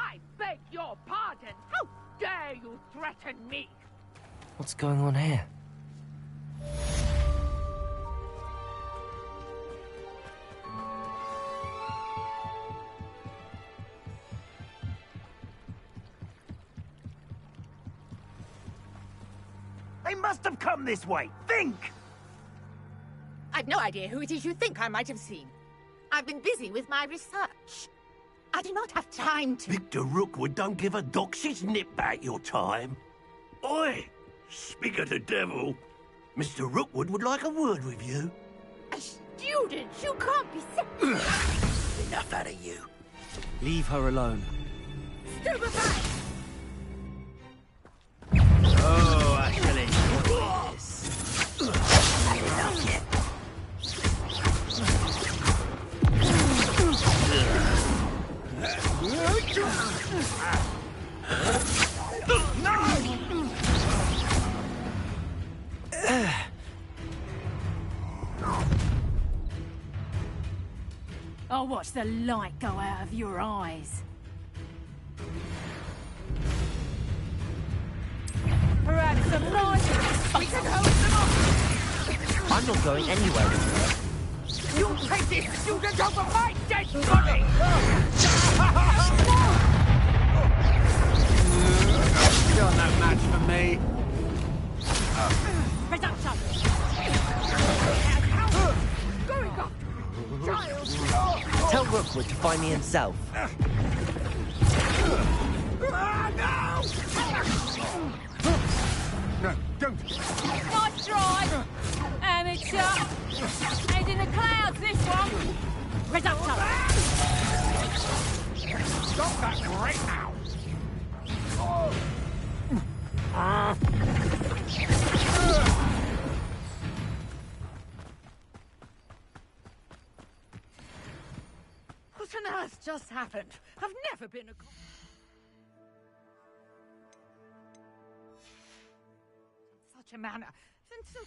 I beg your pardon! How dare you threaten me? What's going on here? They must have come this way. Think! I've no idea who it is you think I might have seen. I've been busy with my research. I do not have time to... Victor Rookwood don't give a doxy's nip back your time. Oi! Speak of the devil. Mr. Rookwood would like a word with you. A student? You can't be sick. Enough out of you. Leave her alone. Stupefy! Oh, I shall enjoy this. Had enough yet. I'll watch the light go out of your eyes. Perhaps some noise. We can hold them off. I'm not going anywhere with her. You take this student over my dead body! You're no match for me. Reduction! Going up! Child! Tell Rookwood to find me himself. No, don't. Nice try! Amateur! Head in the clouds, this one! Reduction! Stop that right now. What on earth just happened? I've never been a... such a manner. And so...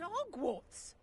Hogwarts!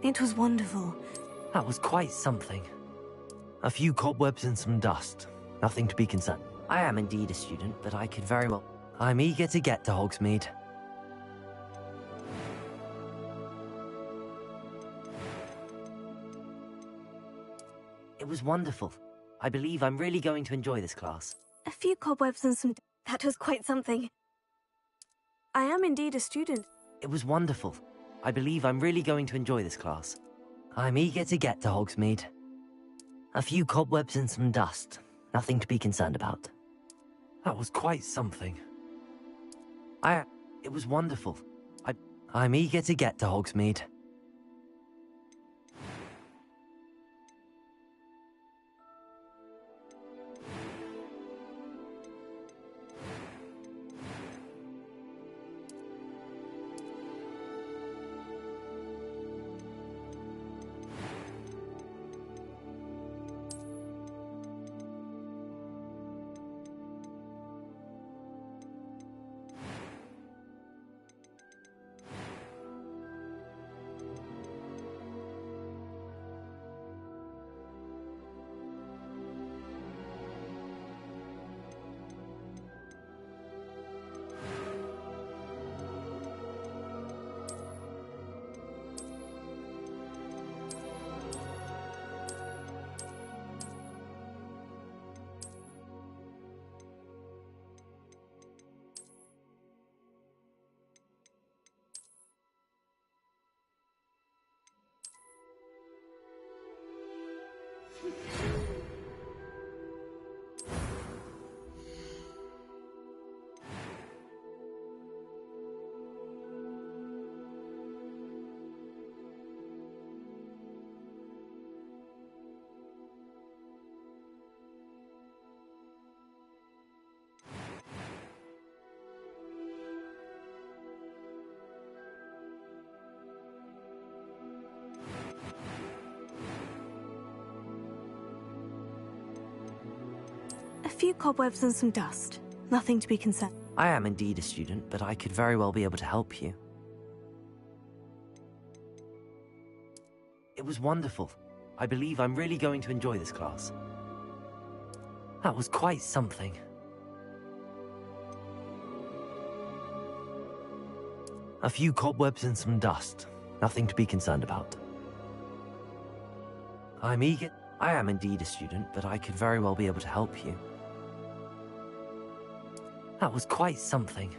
It was wonderful. That was quite something. A few cobwebs and some dust. Nothing to be concerned. I am indeed a student, but I could very well... I'm eager to get to Hogsmeade. It was wonderful. I believe I'm really going to enjoy this class. A few cobwebs and some... That was quite something. I am indeed a student. It was wonderful. I believe I'm really going to enjoy this class. I'm eager to get to Hogsmeade. A few cobwebs and some dust. Nothing to be concerned about. That was quite something. It was wonderful. I'm eager to get to Hogsmeade. A few cobwebs and some dust. Nothing to be concerned. I am indeed a student, but I could very well be able to help you. It was wonderful. I believe I'm really going to enjoy this class. That was quite something. A few cobwebs and some dust. Nothing to be concerned about. I'm eager. I am indeed a student, but I could very well be able to help you. That was quite something.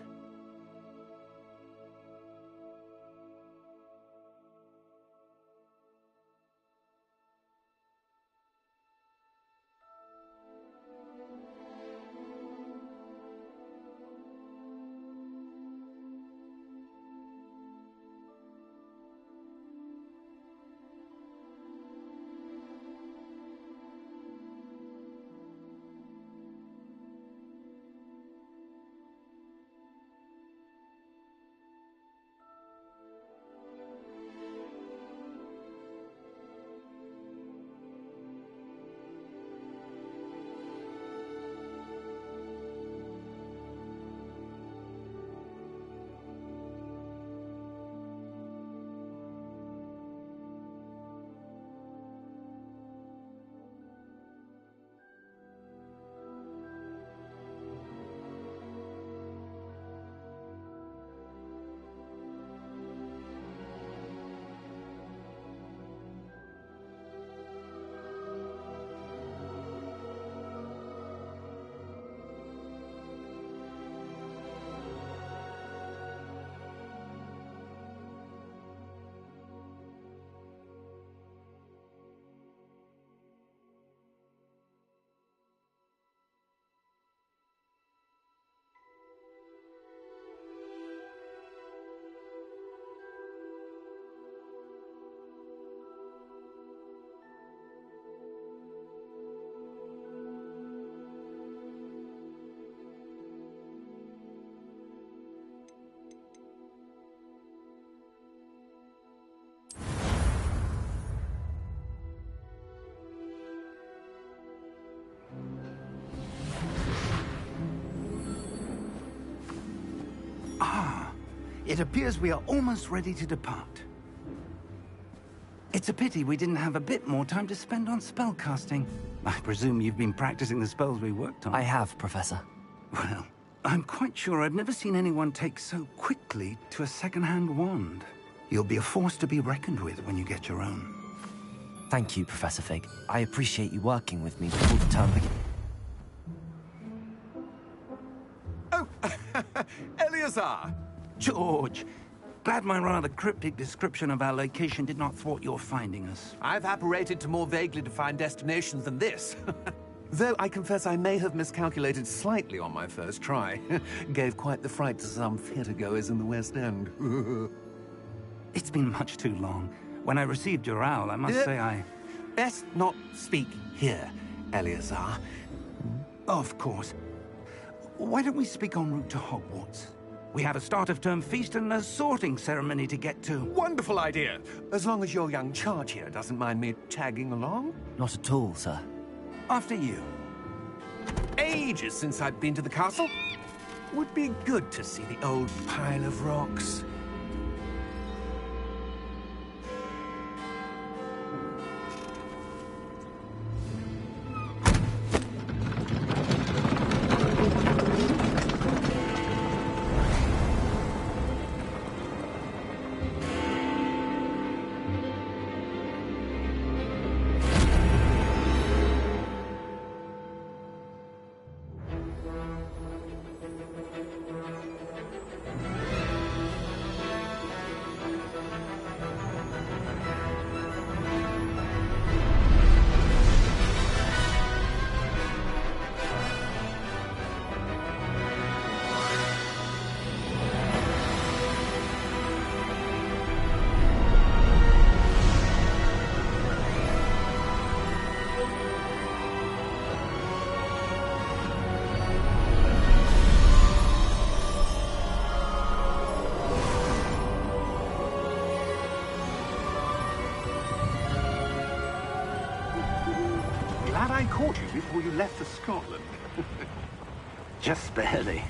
It appears we are almost ready to depart. It's a pity we didn't have a bit more time to spend on spellcasting. I presume you've been practicing the spells we worked on. I have, Professor. Well, I'm quite sure I've never seen anyone take so quickly to a second-hand wand. You'll be a force to be reckoned with when you get your own. Thank you, Professor Fig. I appreciate you working with me before the term begins. Oh, Eleazar! George, glad my rather cryptic description of our location did not thwart your finding us. I've apparated to more vaguely defined destinations than this. Though I confess I may have miscalculated slightly on my first try. Gave quite the fright to some theatre-goers in the West End. It's been much too long. When I received your owl, I must say I... Best not speak here, Eleazar. Of course. Why don't we speak en route to Hogwarts? We have a start-of-term feast and a sorting ceremony to get to. Wonderful idea! As long as your young charge here doesn't mind me tagging along. Not at all, sir. After you. Ages since I've been to the castle. Would be good to see the old pile of rocks. Glad I caught you before you left for Scotland. Just barely.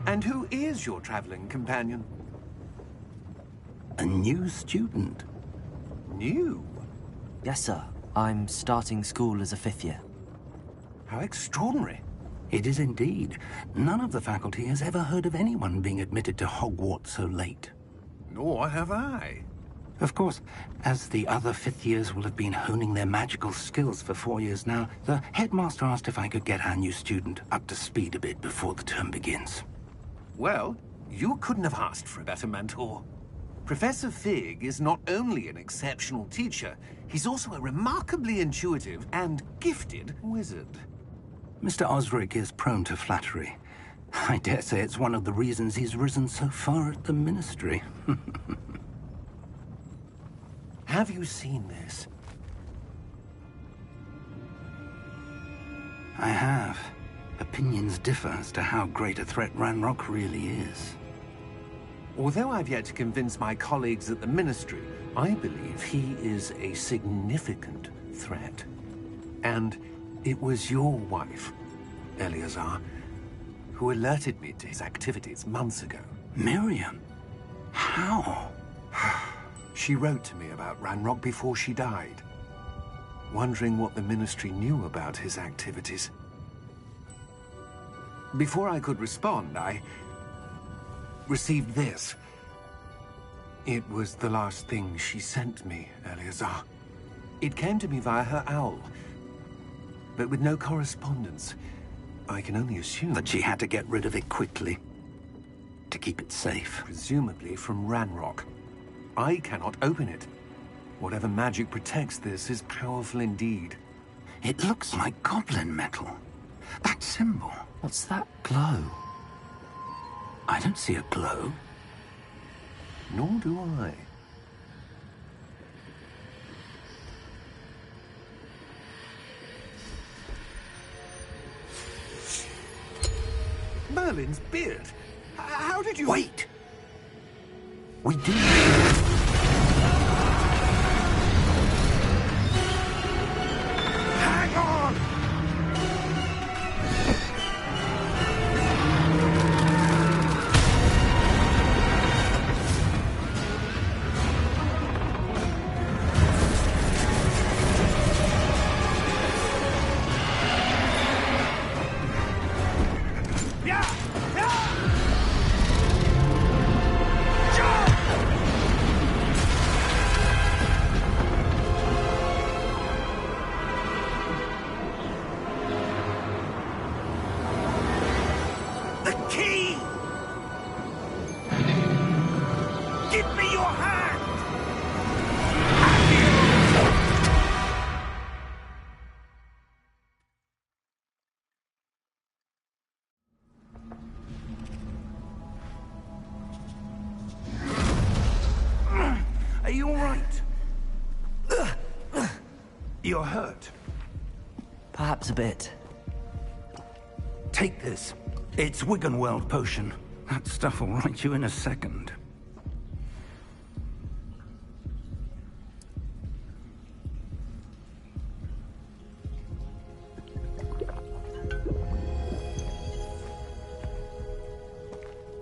And who is your traveling companion? A new student. New? Yes, sir. I'm starting school as a 5th year. How extraordinary. It is indeed. None of the faculty has ever heard of anyone being admitted to Hogwarts so late. Nor have I. Of course, as the other 5th years will have been honing their magical skills for 4 years now, the headmaster asked if I could get our new student up to speed a bit before the term begins. Well, you couldn't have asked for a better mentor. Professor Fig is not only an exceptional teacher, he's also a remarkably intuitive and gifted wizard. Mr. Osric is prone to flattery. I dare say it's one of the reasons he's risen so far at the Ministry. Have you seen this? I have. Opinions differ as to how great a threat Ranrock really is. Although I've yet to convince my colleagues at the Ministry, I believe he is a significant threat. And it was your wife, Eleazar, who alerted me to his activities months ago. Miriam? How? She wrote to me about Ranrock before she died, wondering what the Ministry knew about his activities. Before I could respond, I received this. It was the last thing she sent me, Eleazar. It came to me via her owl, but with no correspondence. I can only assume That she had to get rid of it quickly, to keep it safe. presumably from Ranrock. I cannot open it. Whatever magic protects this is powerful indeed. It looks like goblin metal. That symbol. What's that glow? I don't see a glow. Nor do I. Merlin's beard. How did you... Wait! We do. Hang on! You're hurt. Perhaps a bit. Take this. It's Wiggenweld potion. That stuff will right you in a second.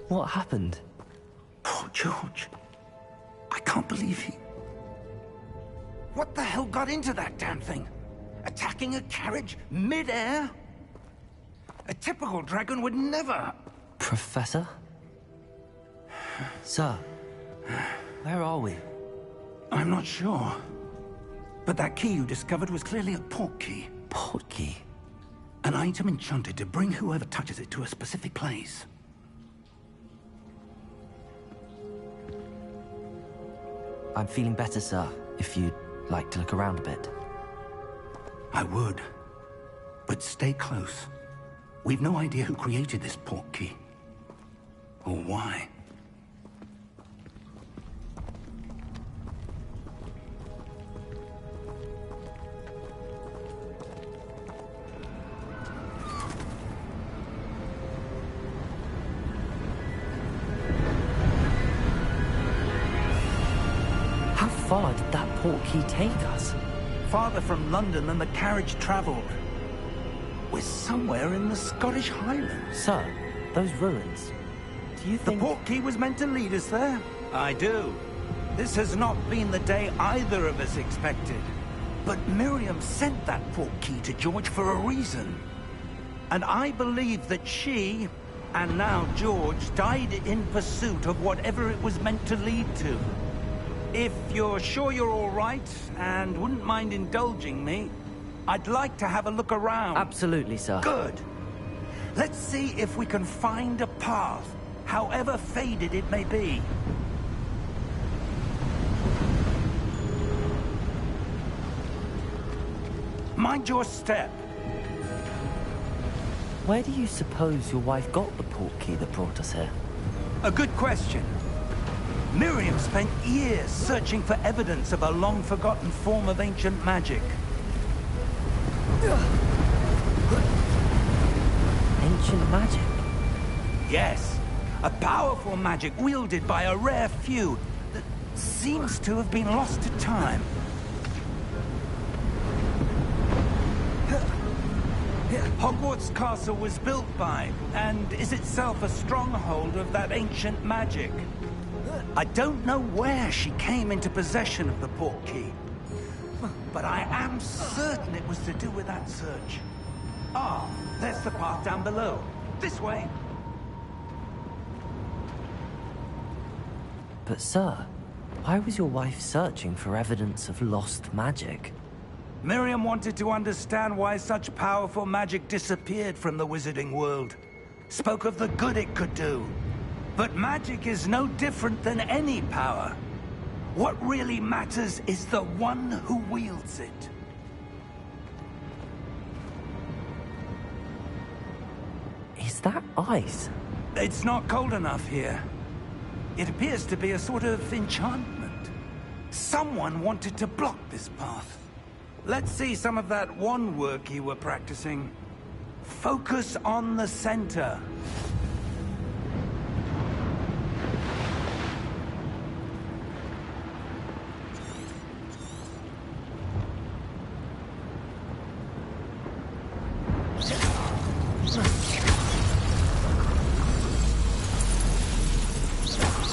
What happened? Poor George. I can't believe he... What the hell got into that damn thing? Attacking a carriage mid-air? A typical dragon would never... Professor? Sir, where are we? I'm not sure. But that key you discovered was clearly a port key. Port key? An item enchanted to bring whoever touches it to a specific place. I'm feeling better, sir, if you'd like to look around a bit. I would. But stay close. We've no idea who created this port key. Or why. How far did that port key take us? Farther from London than the carriage traveled. We're somewhere in the Scottish Highlands. Sir, those ruins. Do you The think... port key was meant to lead us there? I do. This has not been the day either of us expected. But Miriam sent that port key to George for a reason. And I believe that she, and now George, died in pursuit of whatever it was meant to lead to. If you're sure you're all right, and wouldn't mind indulging me, I'd like to have a look around. Absolutely, sir. Good. Let's see if we can find a path, however faded it may be. Mind your step. Where do you suppose your wife got the port key that brought us here? A good question. Miriam spent years searching for evidence of a long-forgotten form of ancient magic. Ancient magic? Yes, a powerful magic wielded by a rare few that seems to have been lost to time. Hogwarts Castle was built by, and is itself a stronghold of that ancient magic. I don't know where she came into possession of the port key, but I am certain it was to do with that search. Ah, there's the path down below. This way. But sir, why was your wife searching for evidence of lost magic? Miriam wanted to understand why such powerful magic disappeared from the wizarding world. Spoke of the good it could do. But magic is no different than any power. What really matters is the one who wields it. Is that ice? It's not cold enough here. It appears to be a sort of enchantment. Someone wanted to block this path. Let's see some of that wand work you were practicing. Focus on the center.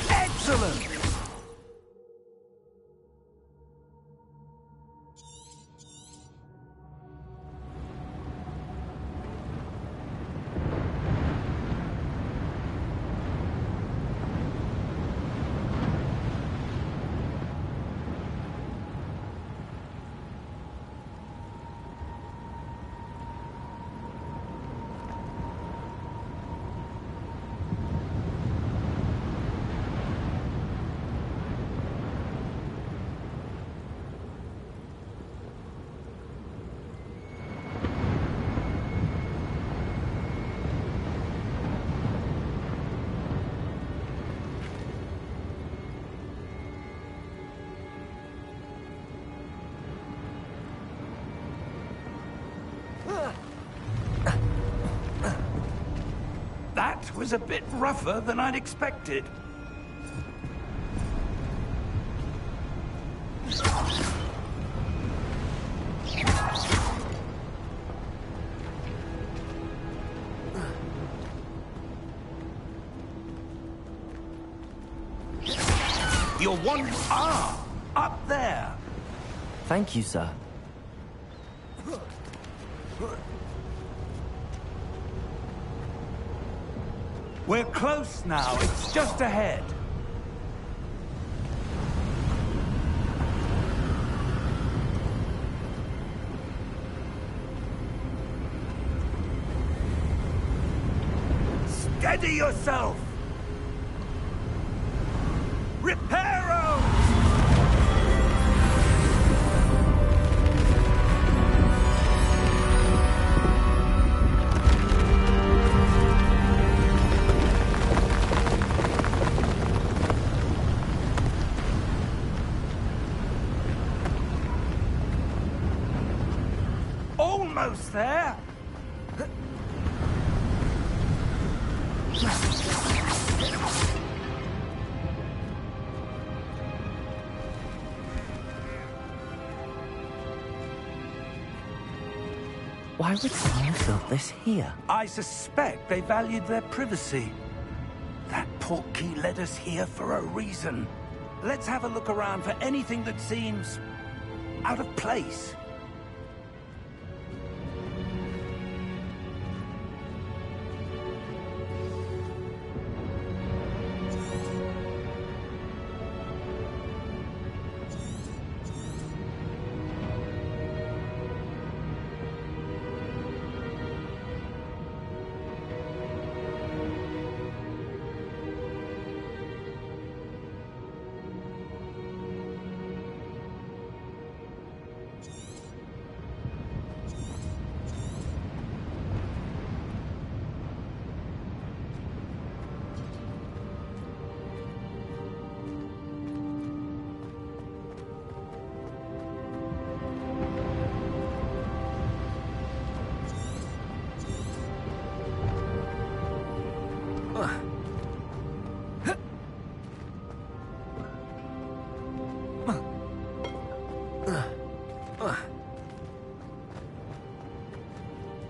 Excellent! was a bit rougher than I'd expected. You're one... Ah! Up there! Thank you, sir. We're close now. It's just ahead. Steady yourself! Reparo! Almost there! Why would someone have built this here? I suspect they valued their privacy. That portkey led us here for a reason. Let's have a look around for anything that seems... out of place.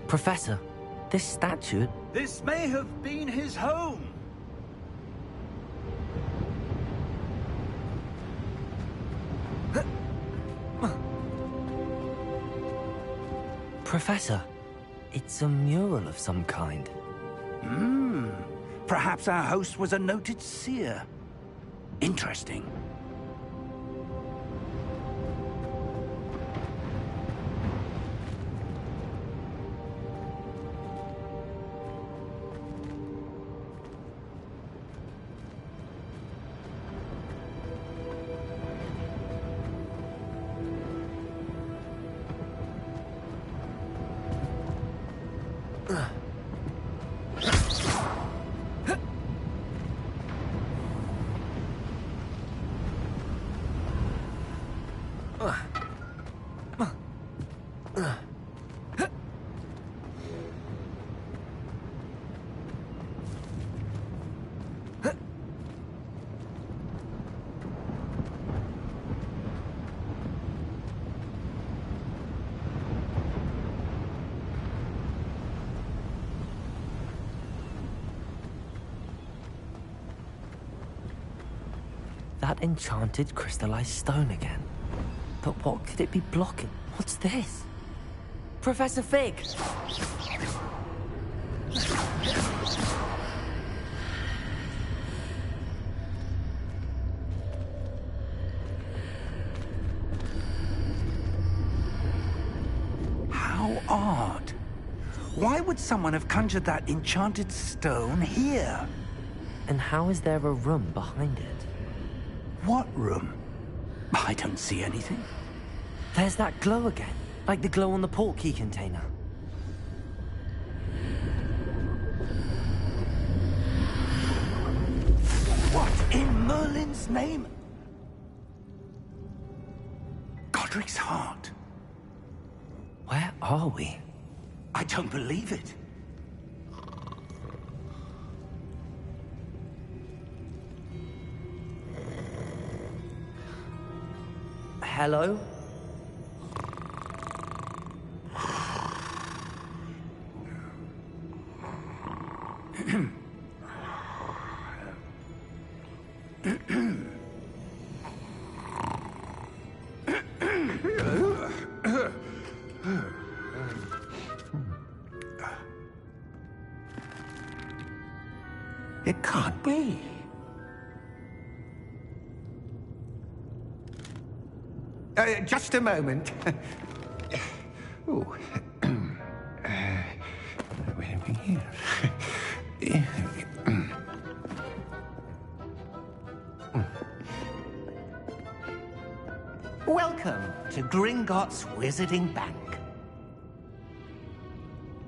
Professor, this statue... This may have been his home. Professor, it's a mural of some kind. Perhaps our host was a noted seer. Interesting. That enchanted crystallized stone again. But what could it be blocking? What's this? Professor Fig! How odd. Why would someone have conjured that enchanted stone here? And how is there a room behind it? What room? I don't see anything. There's that glow again, like the glow on the portkey container. What in Merlin's name? Godric's heart. Where are we? I don't believe it. Hello? It can't be. Just a moment. Oh. Wait a minute. Welcome to Gringotts Wizarding Bank.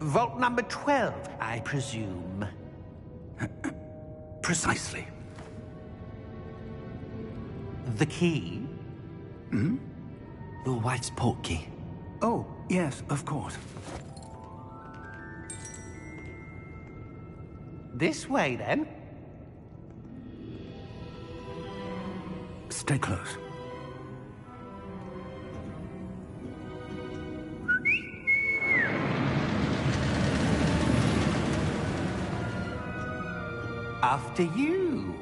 Vault number 12, I presume. Precisely. The key? Your wife's portkey. Oh, yes, of course. This way, then. Stay close. After you.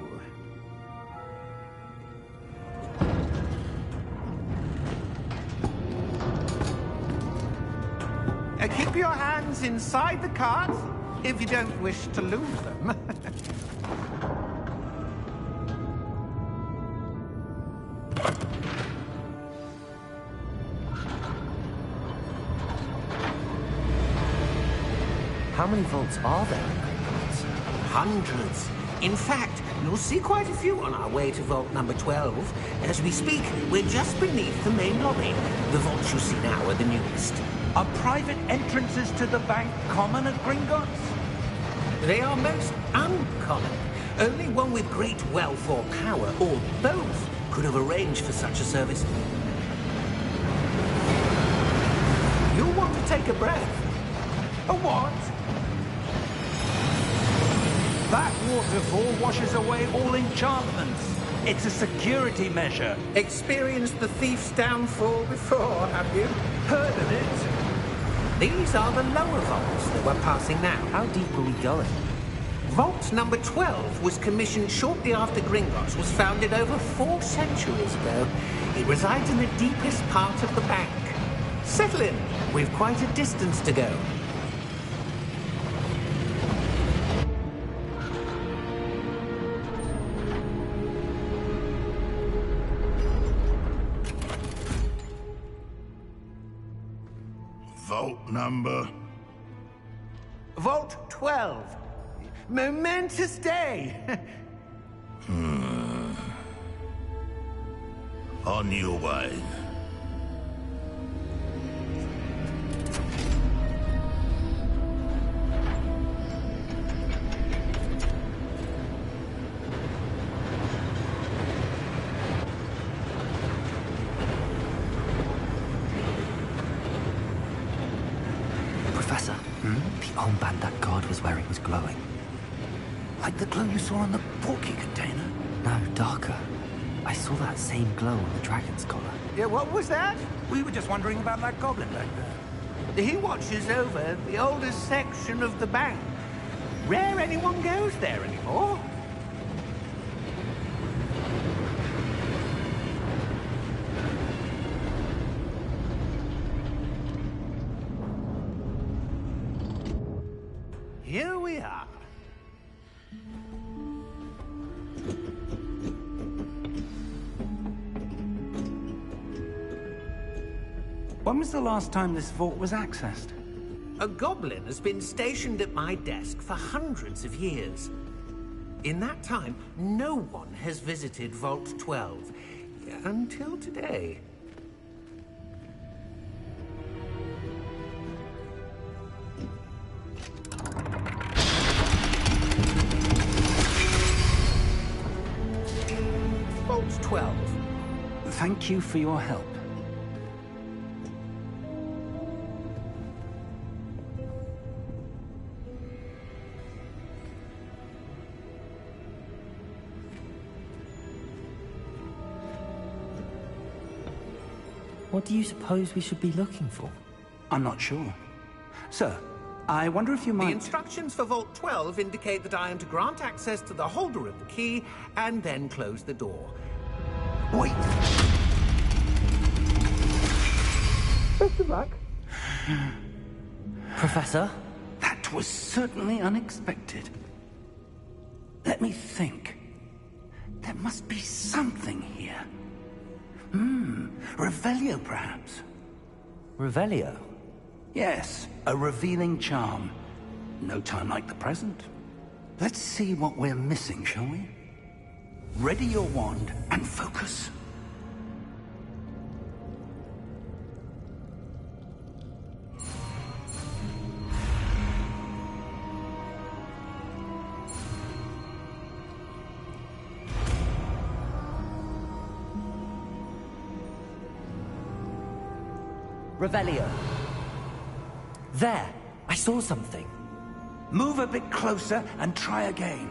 Keep your hands inside the cart if you don't wish to lose them. How many vaults are there in Gringotts? Hundreds. In fact, you'll see quite a few on our way to vault number 12. As we speak, we're just beneath the main lobby. The vaults you see now are the newest. Are private entrances to the bank common at Gringotts? They are most uncommon. Only one with great wealth or power, or both, could have arranged for such a service. You'll want to take a breath. A what? That waterfall washes away all enchantments. It's a security measure. Experienced the thief's downfall before, have you? Heard of it? These are the lower vaults that we're passing now. How deep are we going? Vault number 12 was commissioned shortly after Gringotts was founded over 4 centuries ago. It resides in the deepest part of the bank. Settle in. We've quite a distance to go. Vault number? Vault 12. Momentous day. On your way. Professor, the armband that guard was wearing was glowing. Like the glow you saw on the portkey container? No, darker. I saw that same glow on the dragon's collar. Yeah, what was that? We were just wondering about that goblin back there. He watches over the oldest section of the bank. Rare anyone goes there anymore. Here we are. When was the last time this vault was accessed? A goblin has been stationed at my desk for hundreds of years. In that time, no one has visited Vault 12. Until today. Vault 12. Thank you for your help. What do you suppose we should be looking for? I'm not sure. Sir, I wonder if you The might... instructions for Vault 12 indicate that I am to grant access to the holder of the key and then close the door. Wait! Best of luck. Professor? That was certainly unexpected. Let me think. There must be something here. Revelio, perhaps? Revelio? Yes, a revealing charm. No time like the present. Let's see what we're missing, shall we? Ready your wand and focus. Revelio. There! I saw something. Move a bit closer and try again.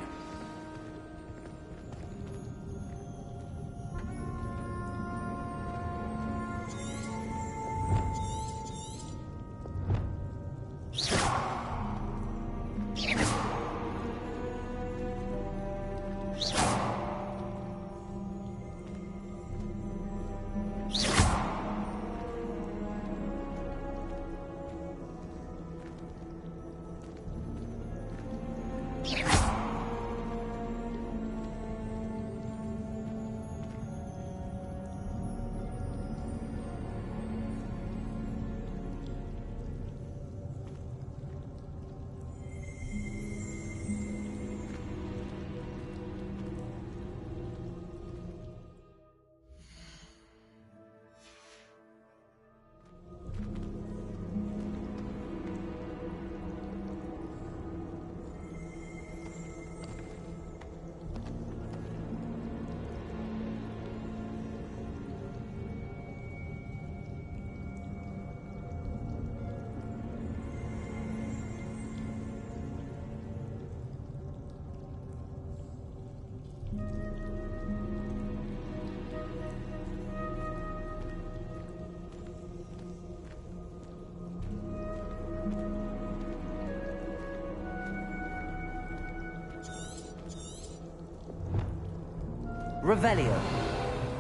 Revelio.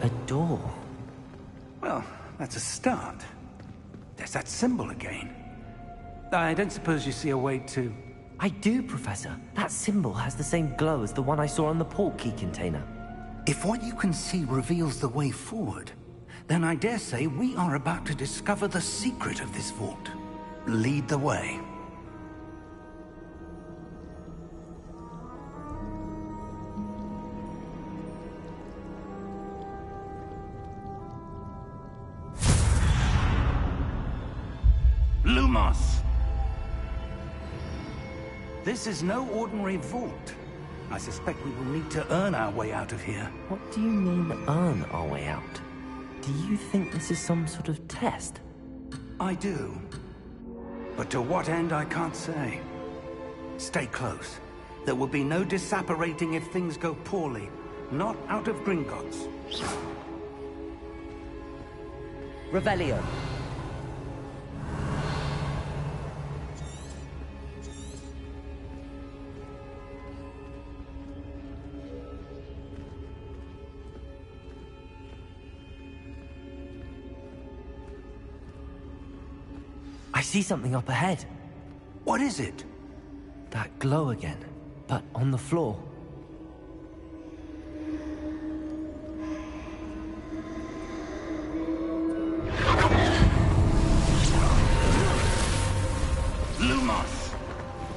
A door. Well, that's a start. There's that symbol again. I don't suppose you see a way to... I do, Professor. That symbol has the same glow as the one I saw on the portkey container. If what you can see reveals the way forward, then I dare say we are about to discover the secret of this vault. Lead the way. Lumos! This is no ordinary vault. I suspect we will need to earn our way out of here. What do you mean, earn our way out? Do you think this is some sort of test? I do. But to what end, I can't say. Stay close. There will be no disapparating if things go poorly. Not out of Gringotts. Revelio. I see something up ahead. What is it? That glow again, but on the floor. Lumos!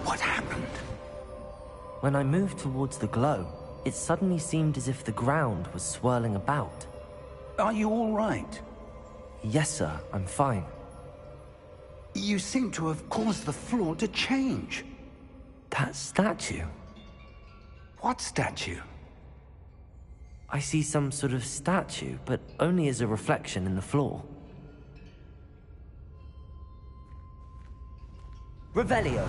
What happened? When I moved towards the glow, it suddenly seemed as if the ground was swirling about. Are you all right? Yes, sir, I'm fine. You seem to have caused the floor to change. That statue? What statue? I see some sort of statue, but only as a reflection in the floor. Revelio.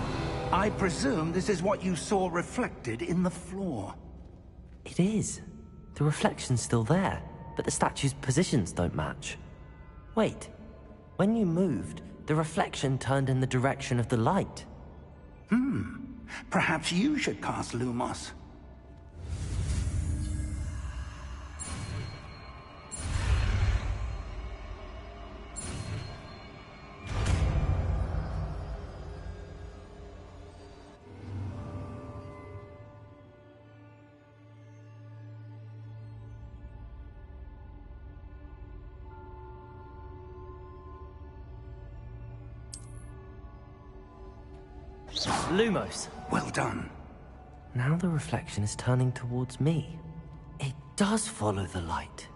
I presume this is what you saw reflected in the floor. It is. The reflection's still there, but the statue's positions don't match. Wait, when you moved, the reflection turned in the direction of the light. Perhaps you should cast Lumos. Lumos. Well done. Now the reflection is turning towards me. It does follow the light.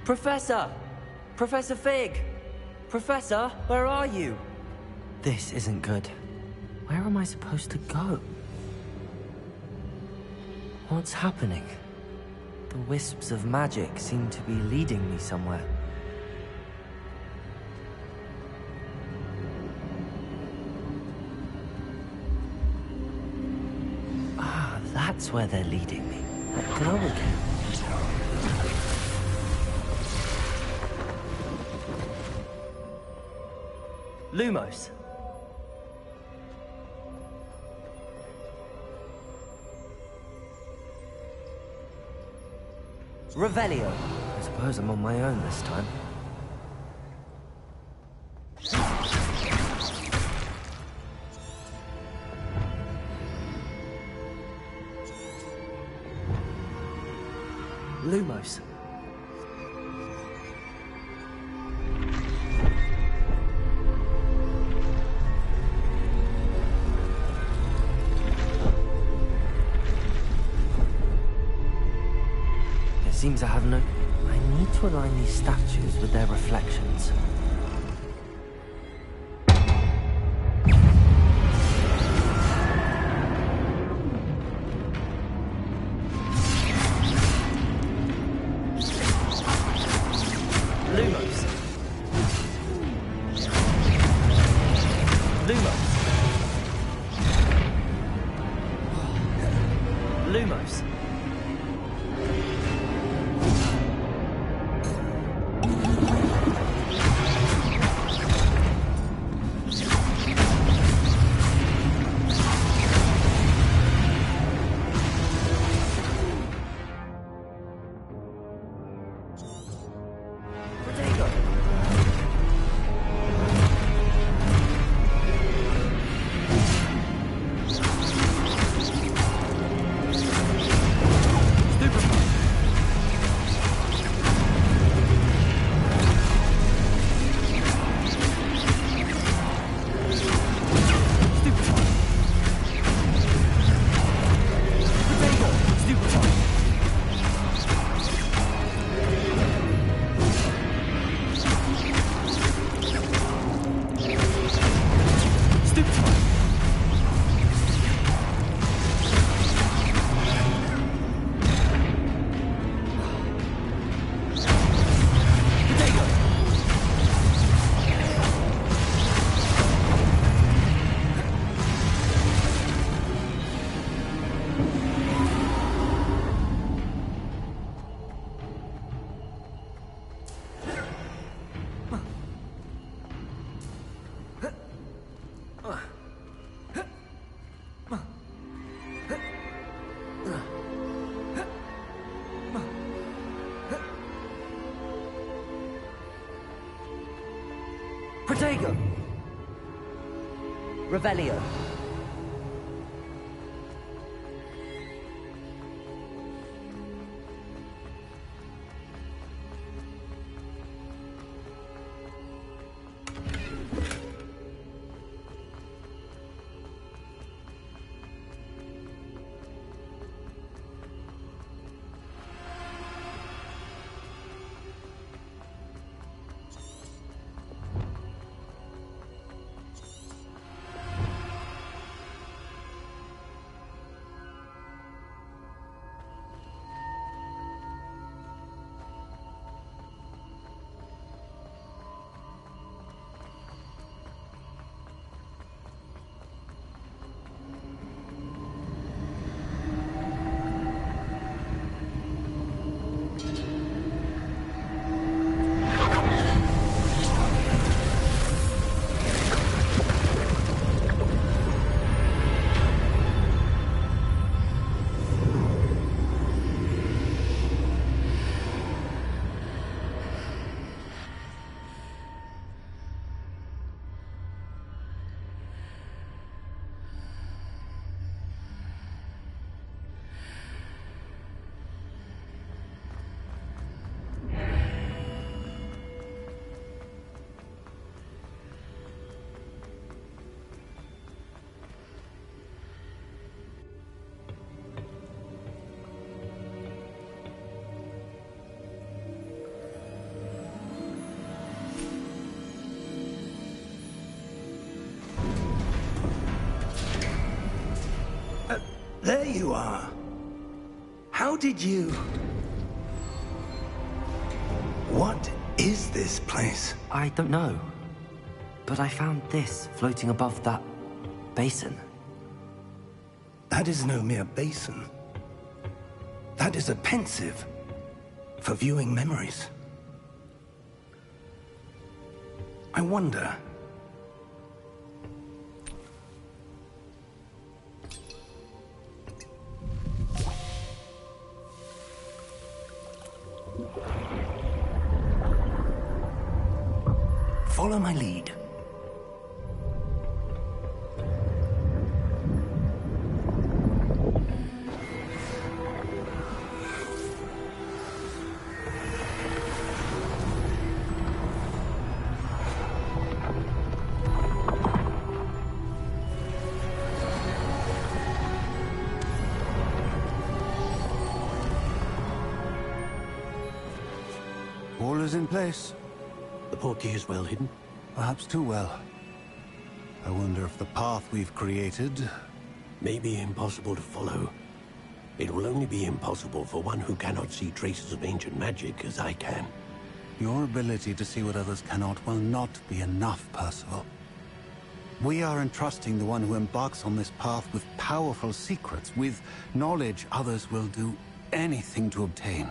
Professor! Professor Fig! Professor, where are you? This isn't good. Where am I supposed to go? What's happening? The wisps of magic seem to be leading me somewhere. Ah, that's where they're leading me. That global camp. Lumos. Revelio. I suppose I'm on my own this time. Lumos. Seems I have no... I need to align these statues with their reflections. Lumos. Lumos. Lumos. Revelio. There you are. How did you... What is this place? I don't know. But I found this floating above that basin. That is no mere basin. That is a pensive for viewing memories. I wonder... Follow my lead. All is in place. The portkey is well hidden. Perhaps too well. I wonder if the path we've created... May be impossible to follow. It will only be impossible for one who cannot see traces of ancient magic as I can. Your ability to see what others cannot will not be enough, Percival. We are entrusting the one who embarks on this path with powerful secrets, with knowledge others will do anything to obtain.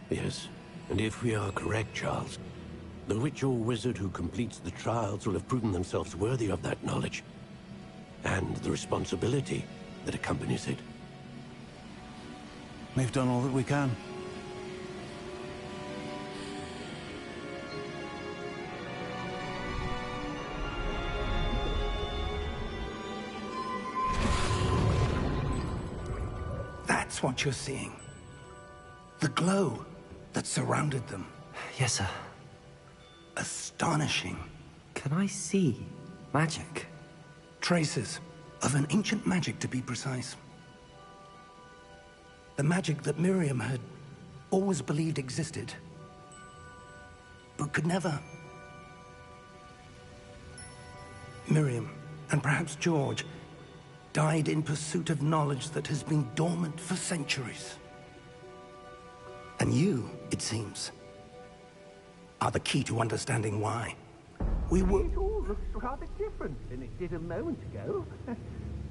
Yes, and if we are correct, Charles, the witch or wizard who completes the trials will have proven themselves worthy of that knowledge, and the responsibility that accompanies it. We've done all that we can. That's what you're seeing. The glow that surrounded them. Yes, sir. Astonishing. Can I see magic? Traces of an ancient magic, to be precise. The magic that Miriam had always believed existed, but could never. Miriam, and perhaps George, died in pursuit of knowledge that has been dormant for centuries. And you, it seems, are the key to understanding why. We were... It all looks rather different than it did a moment ago.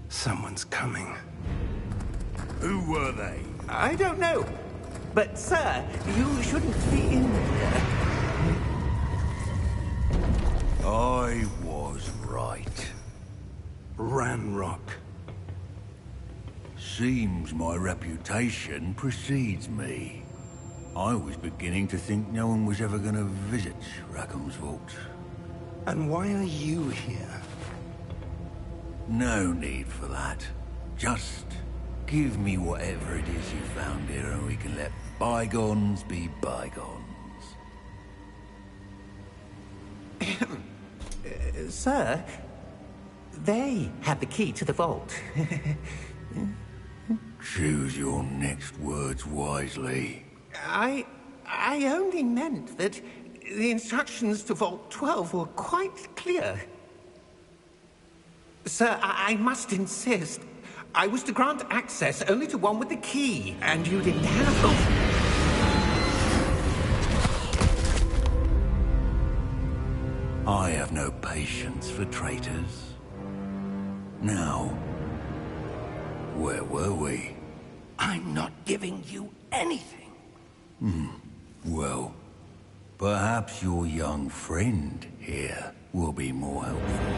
Someone's coming. Who were they? I don't know. But, sir, you shouldn't be in here. I was right. Ranrock. Seems my reputation precedes me. I was beginning to think no one was ever going to visit Rackham's Vault. And why are you here? No need for that. Just give me whatever it is you found here and we can let bygones be bygones. Sir, they have the key to the vault. Choose your next words wisely. I only meant that the instructions to Vault 12 were quite clear. Sir, I must insist. I was to grant access only to one with the key, and you didn't have... I have no patience for traitors. Now, where were we? I'm not giving you anything. Well, perhaps your young friend here will be more helpful.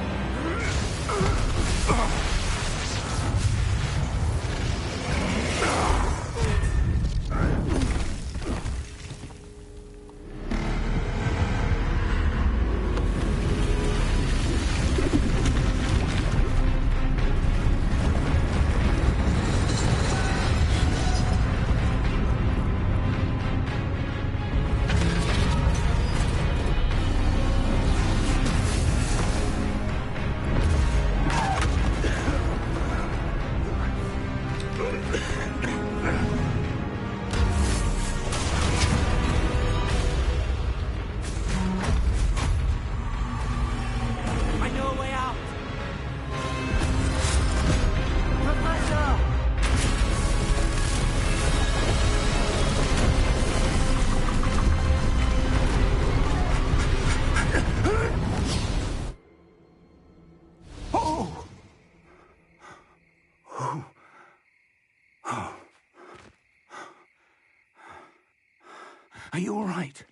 Are you all right?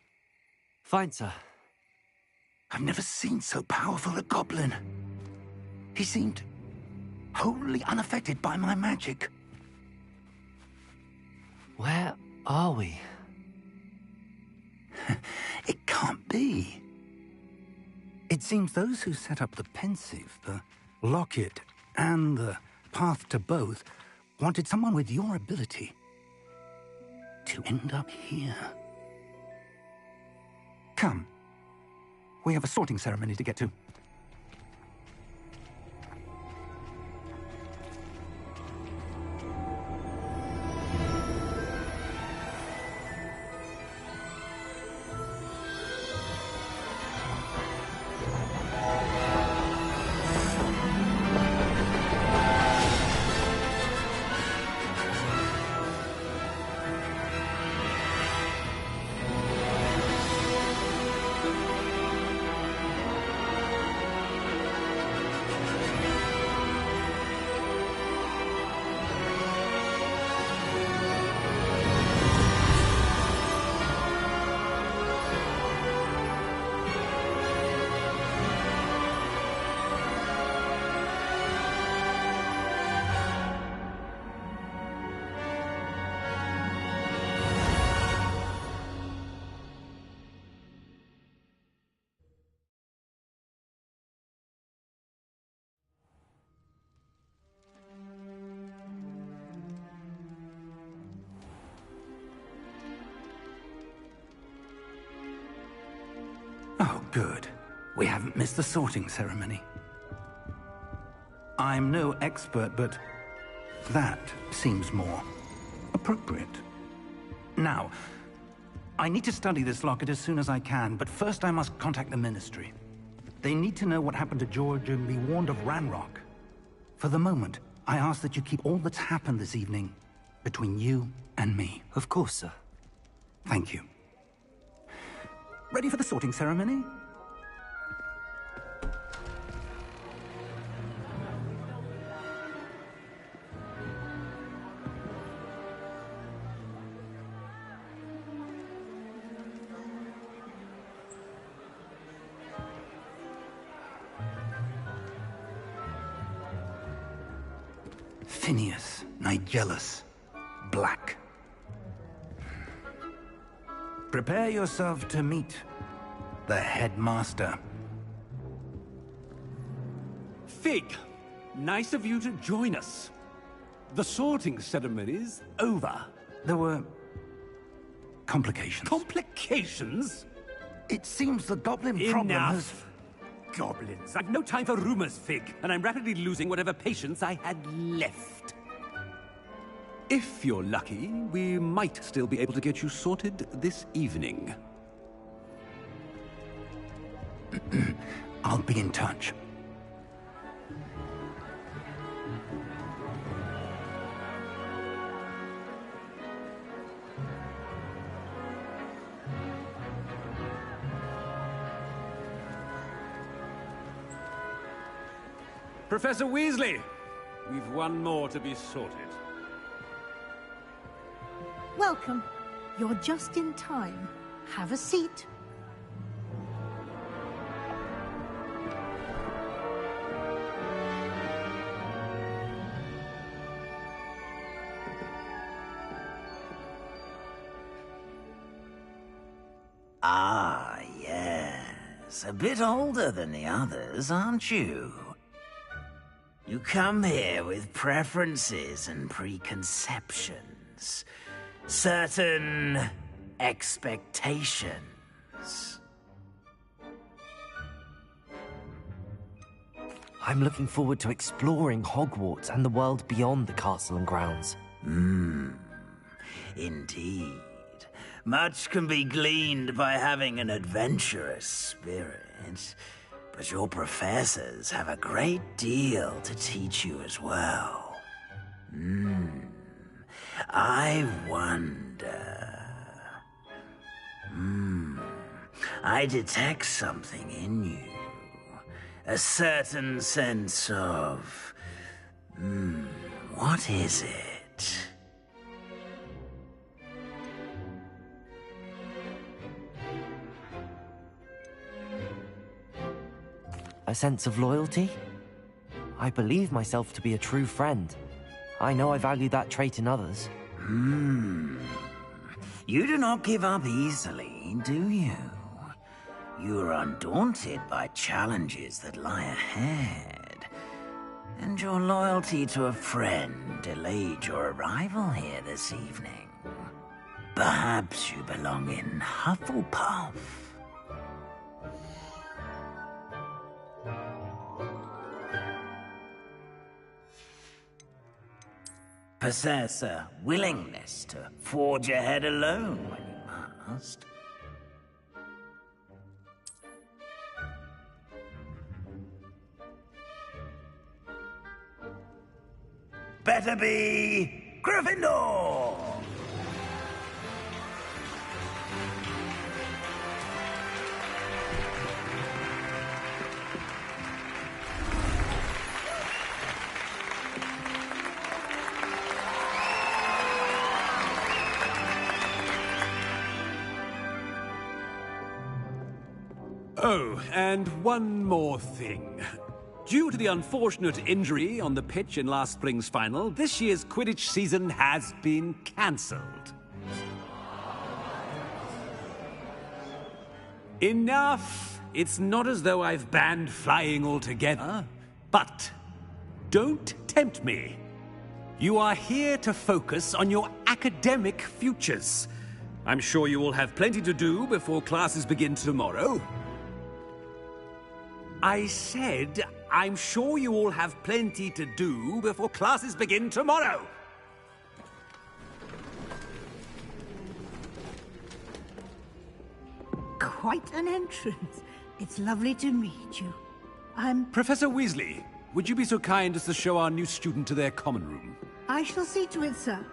Fine, sir. I've never seen so powerful a goblin. He seemed wholly unaffected by my magic. Where are we? It can't be. It seems those who set up the Pensieve, the Locket, and the Path to Both wanted someone with your ability to end up here. Come. We have a sorting ceremony to get to. Oh, good. We haven't missed the sorting ceremony. I'm no expert, but that seems more appropriate. Now, I need to study this locket as soon as I can, but first I must contact the Ministry. They need to know what happened to George and be warned of Ranrock. For the moment, I ask that you keep all that's happened this evening between you and me. Of course, sir. Thank you. Ready for the sorting ceremony? Phineas Nigellus Black. Prepare yourself to meet the Headmaster. Fig, Nice of you to join us. The sorting ceremony's over. There were complications. Complications? It seems the goblin problem has... Enough! Goblins. I've no time for rumors, Fig, and I'm rapidly losing whatever patience I had left. If you're lucky, we might still be able to get you sorted this evening. I'll be in touch. Professor Weasley, we've one more to be sorted. Welcome. You're just in time. Have a seat. Ah, yes. A bit older than the others, aren't you? You come here with preferences and preconceptions. Certain expectations. I'm looking forward to exploring Hogwarts and the world beyond the castle and grounds. Indeed. Much can be gleaned by having an adventurous spirit. But your professors have a great deal to teach you as well. I wonder... I detect something in you. A certain sense of... what is it? A sense of loyalty? I believe myself to be a true friend. I know I value that trait in others. You do not give up easily, do you? You are undaunted by challenges that lie ahead. And your loyalty to a friend delayed your arrival here this evening. Perhaps you belong in Hufflepuff. Possess a willingness to forge ahead alone when you must. Better be Gryffindor! Oh, and one more thing. Due to the unfortunate injury on the pitch in last spring's final, this year's Quidditch season has been cancelled. Enough! It's not as though I've banned flying altogether. But don't tempt me. You are here to focus on your academic futures. I'm sure you will have plenty to do before classes begin tomorrow. I said, I'm sure you all have plenty to do before classes begin tomorrow. Quite an entrance. It's lovely to meet you. Professor Weasley, would you be so kind as to show our new student to their common room? I shall see to it, sir.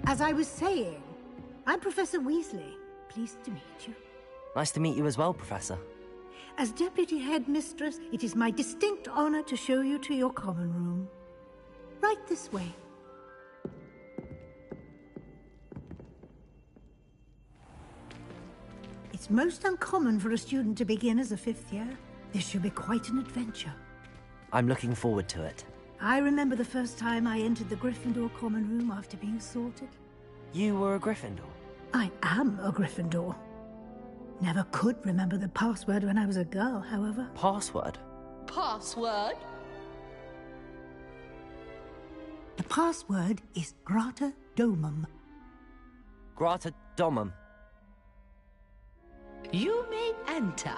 As I was saying, I'm Professor Weasley. Pleased to meet you. Nice to meet you as well, Professor. As Deputy Headmistress, it is my distinct honor to show you to your common room. Right this way. It's most uncommon for a student to begin as a fifth year. This should be quite an adventure. I'm looking forward to it. I remember the first time I entered the Gryffindor common room after being sorted. You were a Gryffindor? I am a Gryffindor. Never could remember the password when I was a girl, however. Password? password? The password is Grata Domum. Grata Domum. You may enter.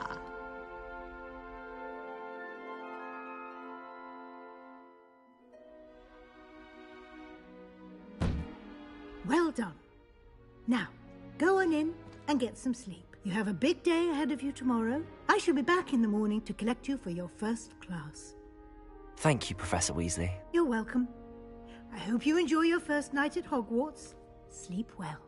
Well done. Now, go on in and get some sleep. You have a big day ahead of you tomorrow. I shall be back in the morning to collect you for your first class. Thank you, Professor Weasley. You're welcome. I hope you enjoy your first night at Hogwarts. Sleep well.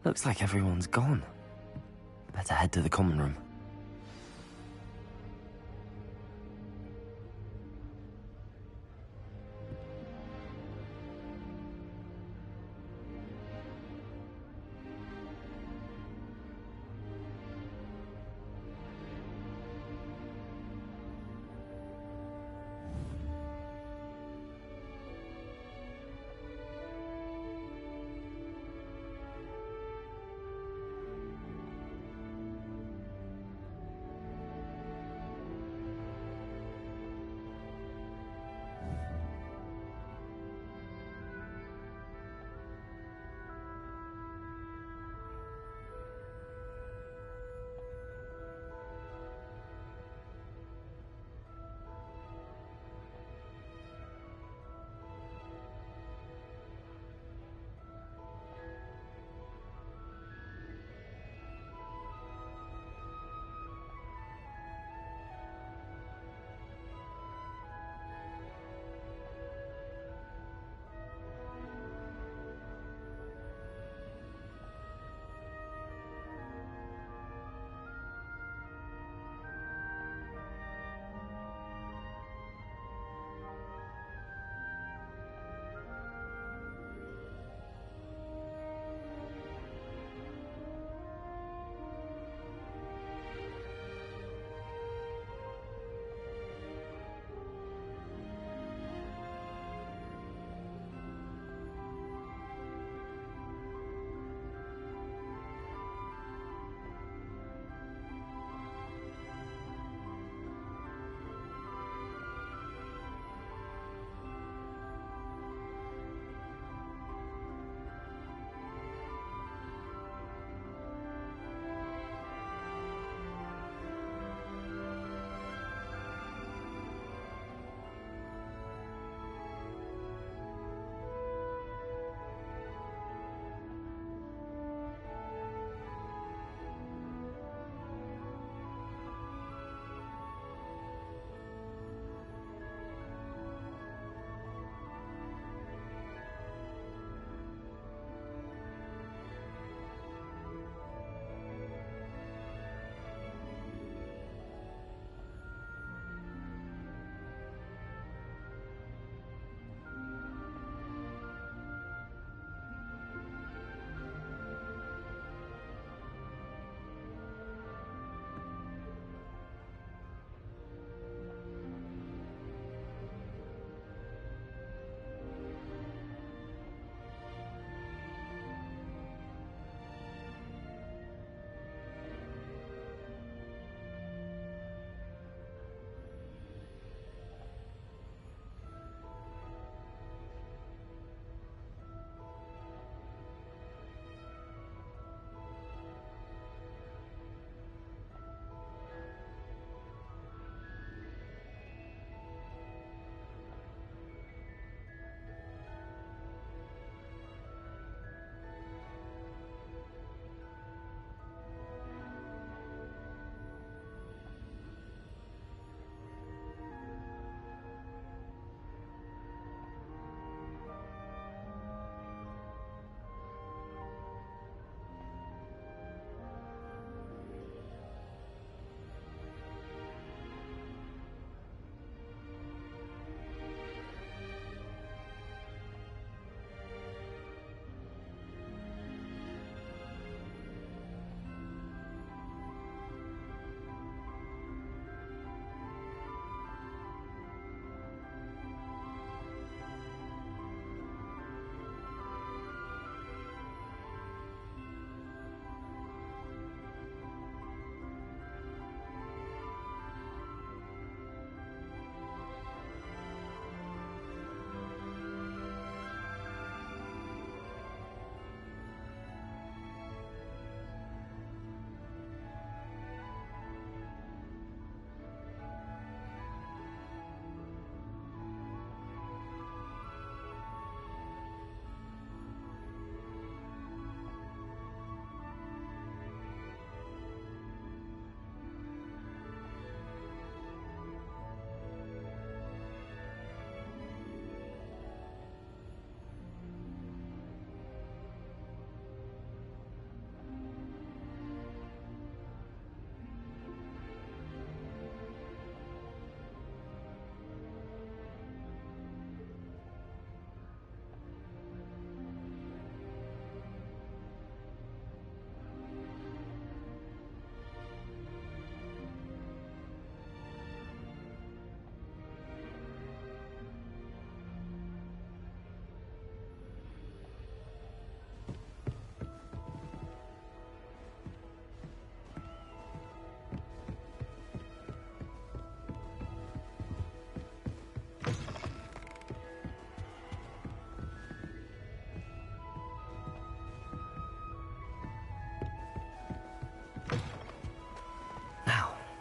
Looks like everyone's gone. Better head to the common room.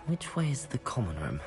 Which way is the common room?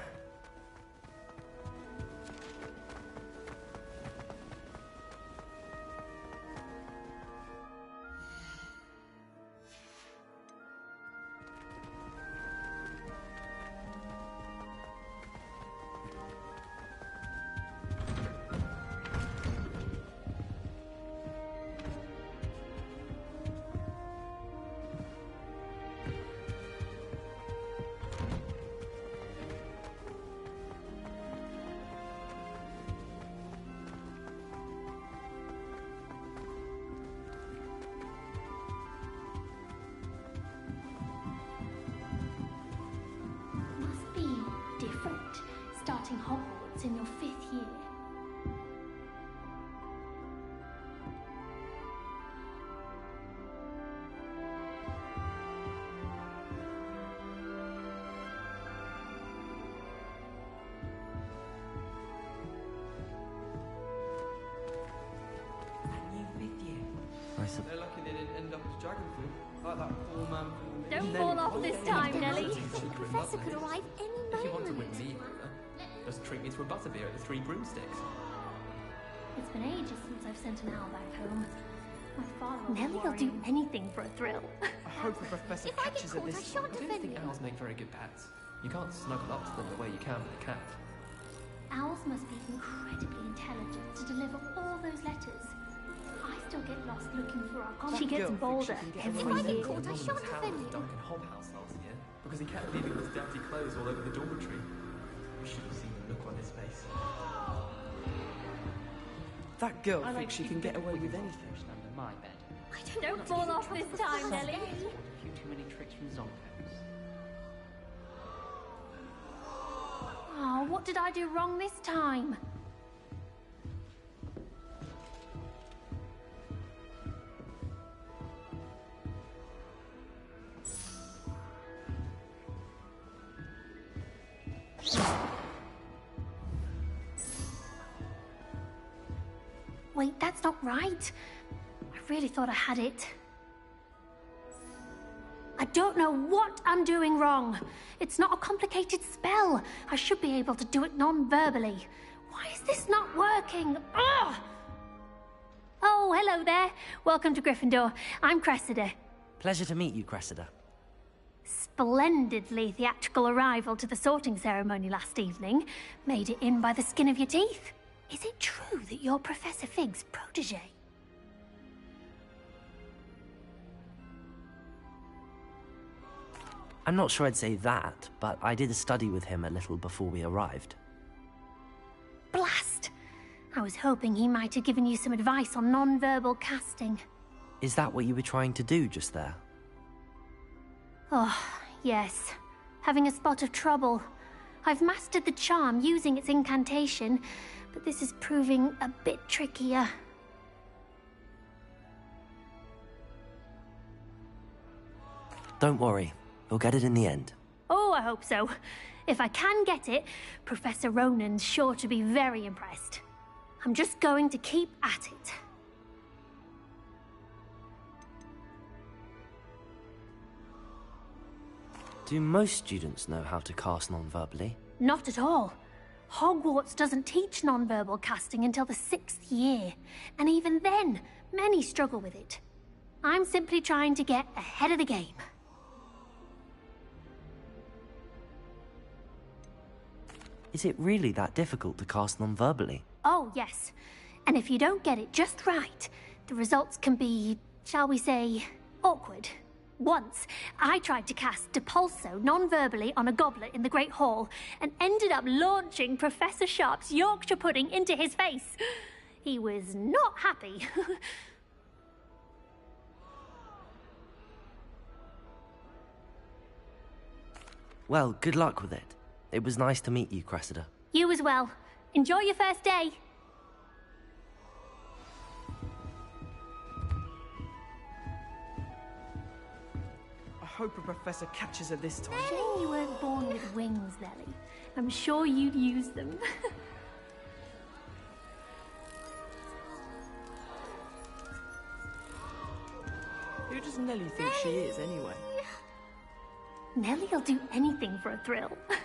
Must be different, starting Hogwarts in your 5th year. They're lucky they didn't end up as dragon fruit, like that poor man from the Don't fall off this time, Nelly. The Professor could arrive any If you want to win moment. me over, just treat me to a butterbeer at the Three Broomsticks. It's been ages since I've sent an owl back home. My father Nelly will do anything for a thrill. I hope the professor If I get catches her caught, I this shan't time. I don't defend think you. owls make very good pets. You can't snuggle up to them the way you can with a cat. Owls must be incredibly intelligent to deliver all those letters. I still get lost looking for our common. She gets bolder every year. Caught, I shan't defend you. Duncan Hob house last year because he kept leaving his dirty clothes all over the dormitory. You should have seen the look on his face. That girl thinks she can get away with anything. Under my bed. Don't fall off this time, Nelly. A few too many tricks from Zonkos. Oh, what did I do wrong this time? Wait, that's not right. I really thought I had it. I don't know what I'm doing wrong. It's not a complicated spell. I should be able to do it non-verbally. Why is this not working? Ugh! Oh, hello there. Welcome to Gryffindor. I'm Cressida. Pleasure to meet you, Cressida. Splendidly theatrical arrival to the sorting ceremony last evening. Made it in by the skin of your teeth. Is it true that you're Professor Fig's protege? I'm not sure I'd say that, but I did a study with him a little before we arrived. Blast! I was hoping he might have given you some advice on non-verbal casting. Is that what you were trying to do just there? Oh, yes. Having a spot of trouble. I've mastered the charm using its incantation, but this is proving a bit trickier. Don't worry, you'll get it in the end. Oh, I hope so. If I can get it, Professor Ronan's sure to be very impressed. I'm just going to keep at it. Do most students know how to cast non-verbally? Not at all. Hogwarts doesn't teach non-verbal casting until the 6th year, and even then, many struggle with it. I'm simply trying to get ahead of the game. Is it really that difficult to cast non-verbally? Oh, yes. And if you don't get it just right, the results can be, shall we say, awkward. Once, I tried to cast Depulso non-verbally on a goblet in the Great Hall and ended up launching Professor Sharp's Yorkshire pudding into his face. He was not happy. Well, good luck with it. It was nice to meet you, Cressida. You as well. Enjoy your first day. I hope a professor catches her this time. Shame you weren't born with wings, Nelly. I'm sure you'd use them. Who does Nelly think she is, anyway? Nellie'll do anything for a thrill. How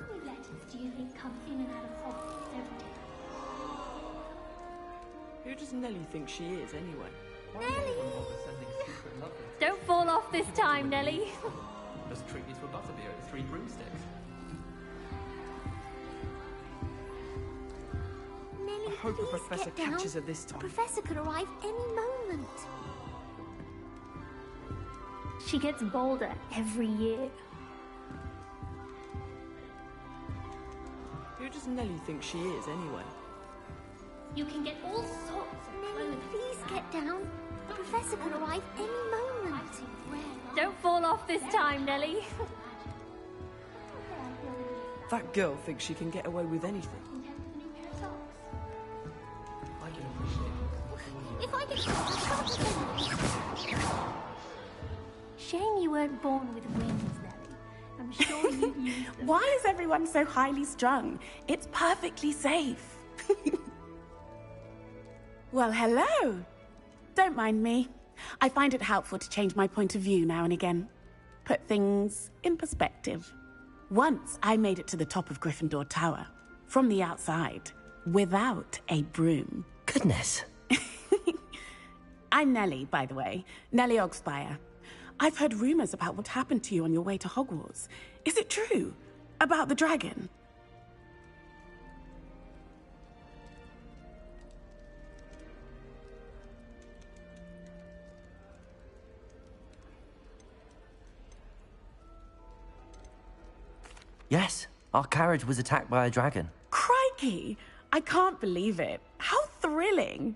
many letters do you think come in and out of Hogwarts every day? Who does Nellie think she is, anyway? Don't fall off this time, Nellie. Just treat you to a butterbeer at 3 broomsticks. Nellie, I hope the please Professor get down. catches her this The time. Professor could arrive any moment. She gets bolder every year. Who does Nellie think she is, anyway? You can get all sorts of Nellie, please get down. The Professor could arrive any moment. Don't fall off this time, Nellie. That girl thinks she can get away with anything. I can appreciate If I get... Shame you weren't born with wings, Nellie. I'm sure you used them. Why is everyone so highly strung? It's perfectly safe. Well, hello. Don't mind me. I find it helpful to change my point of view now and again. Put things in perspective. Once I made it to the top of Gryffindor Tower, from the outside, without a broom. Goodness. I'm Nellie, by the way. Nellie Ogspire. I've heard rumors about what happened to you on your way to Hogwarts. Is it true? About the dragon? Yes, our carriage was attacked by a dragon. Crikey! I can't believe it. How thrilling!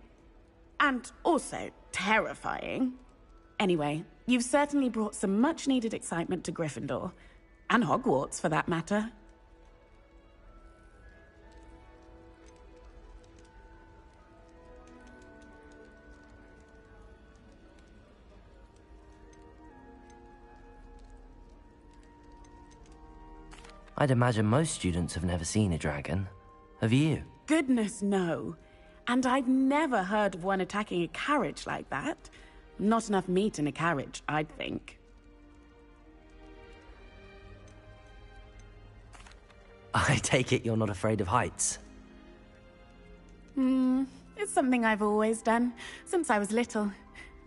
And also terrifying. Anyway, you've certainly brought some much-needed excitement to Gryffindor. And Hogwarts, for that matter. I'd imagine most students have never seen a dragon. Have you? Goodness, no. And I've never heard of one attacking a carriage like that. Not enough meat in a carriage, I'd think. I take it you're not afraid of heights. It's something I've always done, since I was little.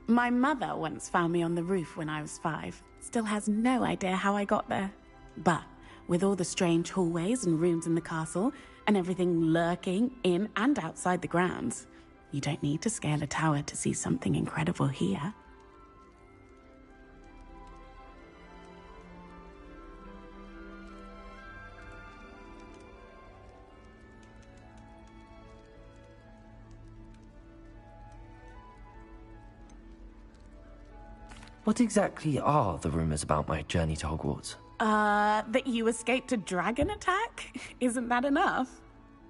My mother once found me on the roof when I was 5. Still has no idea how I got there. But with all the strange hallways and rooms in the castle, and everything lurking in and outside the grounds, you don't need to scale a tower to see something incredible here. What exactly are the rumors about my journey to Hogwarts? That you escaped a dragon attack? Isn't that enough?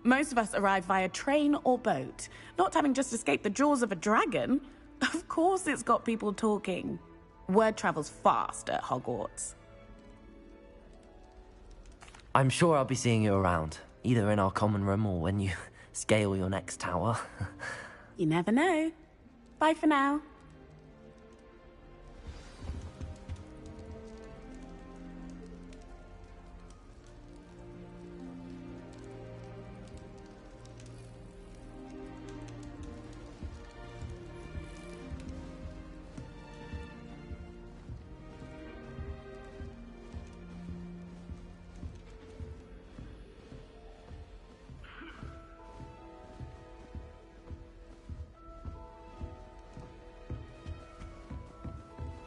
Most of us arrive via train or boat, not having just escaped the jaws of a dragon. Of course it's got people talking. Word travels fast at Hogwarts. I'm sure I'll be seeing you around, either in our common room or when you scale your next tower. You never know. Bye for now.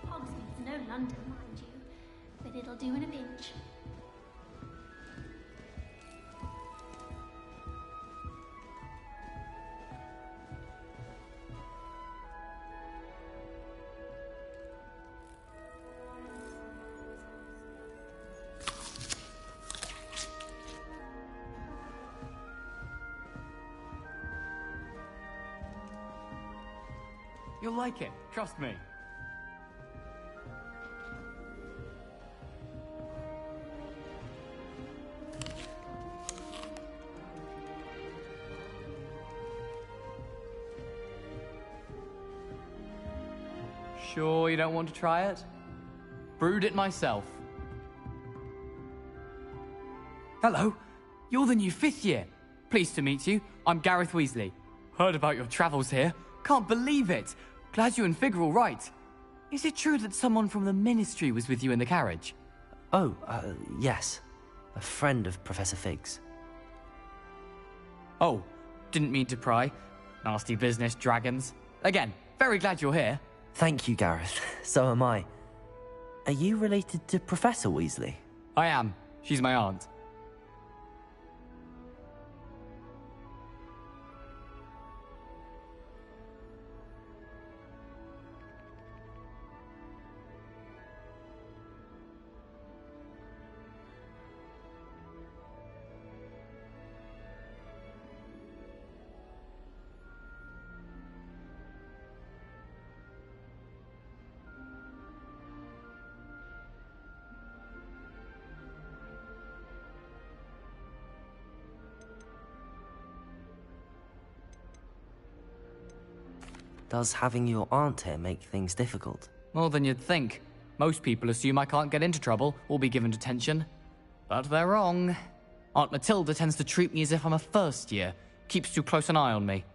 Hogsmeade's no London, mind you, but it'll do in a pinch. You'll like it, trust me. Sure you don't want to try it? Brewed it myself. Hello. You're the new 5th year. Pleased to meet you. I'm Gareth Weasley. Heard about your travels here. Can't believe it. Glad you and Fig are all right. Is it true that someone from the Ministry was with you in the carriage? Oh, yes. A friend of Professor Fig's. Oh, didn't mean to pry. Nasty business, dragons. Again, very glad you're here. Thank you, Gareth. So am I. Are you related to Professor Weasley? I am. She's my aunt. Does having your aunt here make things difficult? More than you'd think. Most people assume I can't get into trouble or be given detention. But they're wrong. Aunt Matilda tends to treat me as if I'm a first year. Keeps too close an eye on me.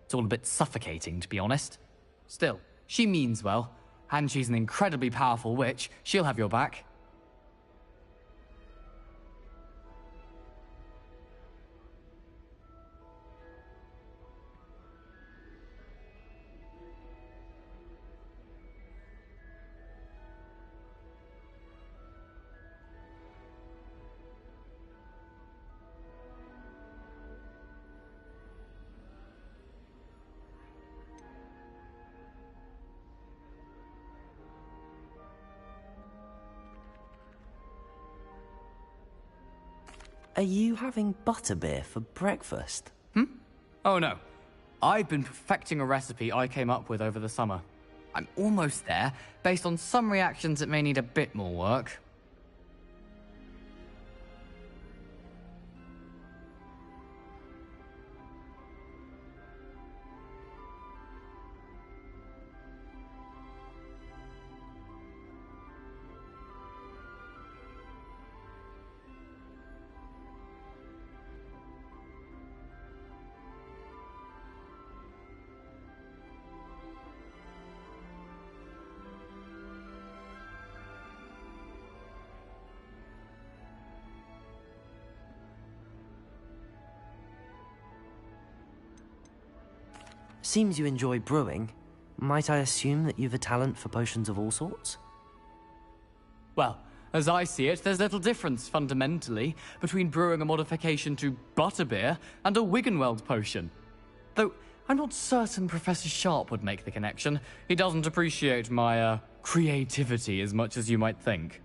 It's all a bit suffocating, to be honest. Still, she means well. And she's an incredibly powerful witch. She'll have your back. Are you having butterbeer for breakfast? Oh no. I've been perfecting a recipe I came up with over the summer. I'm almost there. Based on some reactions, it may need a bit more work. Seems you enjoy brewing. Might I assume that you've a talent for potions of all sorts? Well, as I see it, there's little difference, fundamentally, between brewing a modification to butterbeer and a Wiggenweld potion. Though, I'm not certain Professor Sharp would make the connection. He doesn't appreciate my, creativity as much as you might think.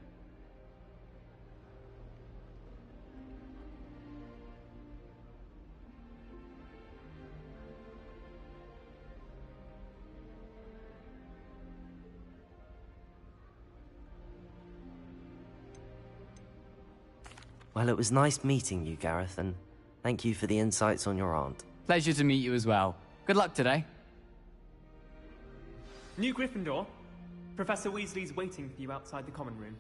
Well, it was nice meeting you, Gareth, and thank you for the insights on your aunt. Pleasure to meet you as well. Good luck today. New Gryffindor. Professor Weasley's waiting for you outside the common room.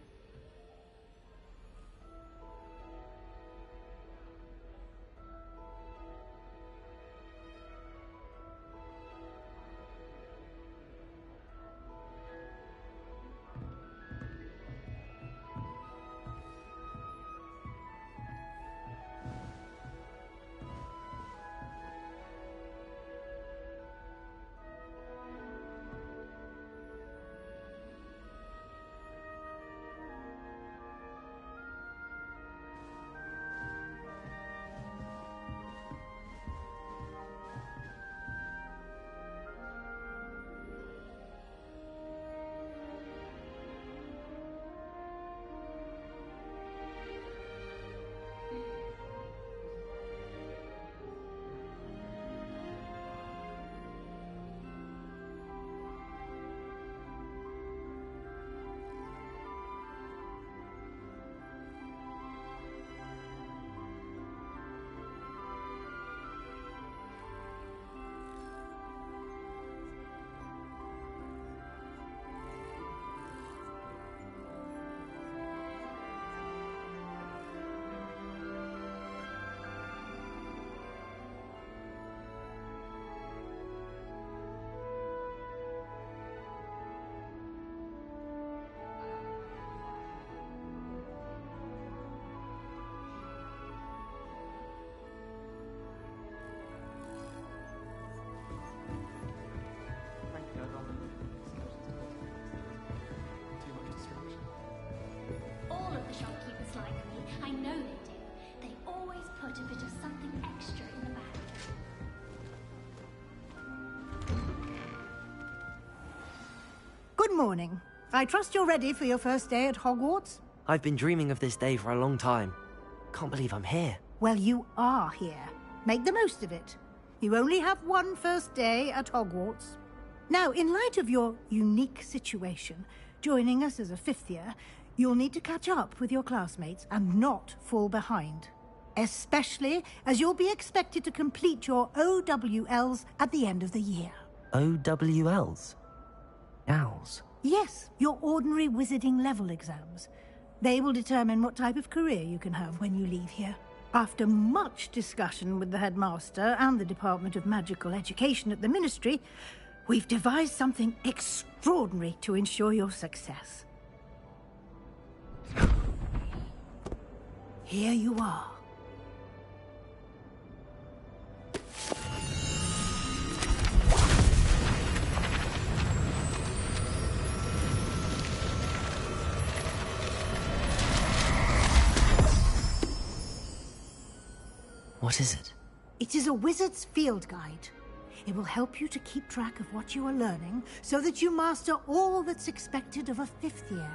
Good morning. I trust you're ready for your first day at Hogwarts? I've been dreaming of this day for a long time. Can't believe I'm here. Well, you are here. Make the most of it. You only have one first day at Hogwarts. Now, in light of your unique situation, joining us as a fifth year, you'll need to catch up with your classmates and not fall behind. Especially as you'll be expected to complete your OWLs at the end of the year. OWLs? Owls? Yes, your ordinary wizarding level exams. They will determine what type of career you can have when you leave here. After much discussion with the headmaster and the Department of Magical Education at the Ministry, we've devised something extraordinary to ensure your success. Here you are. What is it? It is a wizard's field guide. It will help you to keep track of what you are learning so that you master all that's expected of a fifth year.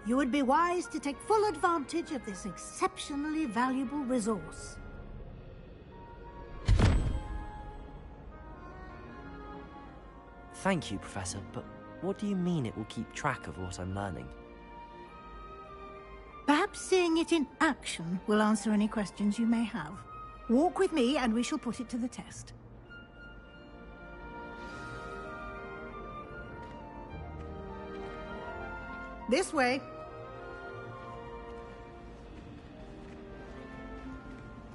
You would be wise to take full advantage of this exceptionally valuable resource. Thank you, Professor, but what do you mean it will keep track of what I'm learning? Perhaps seeing it in action will answer any questions you may have. Walk with me and we shall put it to the test. This way.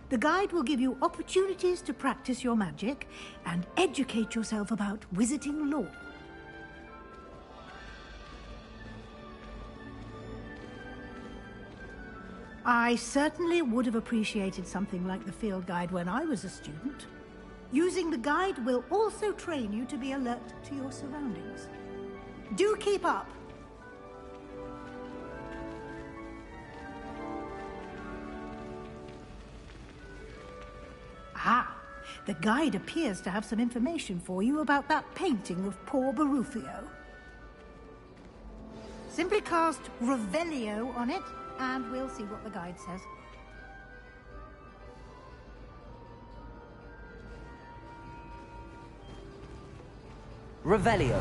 The guide will give you opportunities to practice your magic and educate yourself about wizarding lore. I certainly would have appreciated something like the field guide when I was a student. Using the guide will also train you to be alert to your surroundings. Do keep up! Ah, the guide appears to have some information for you about that painting of poor Barufio. Simply cast Revelio on it, and we'll see what the guide says. Revelio.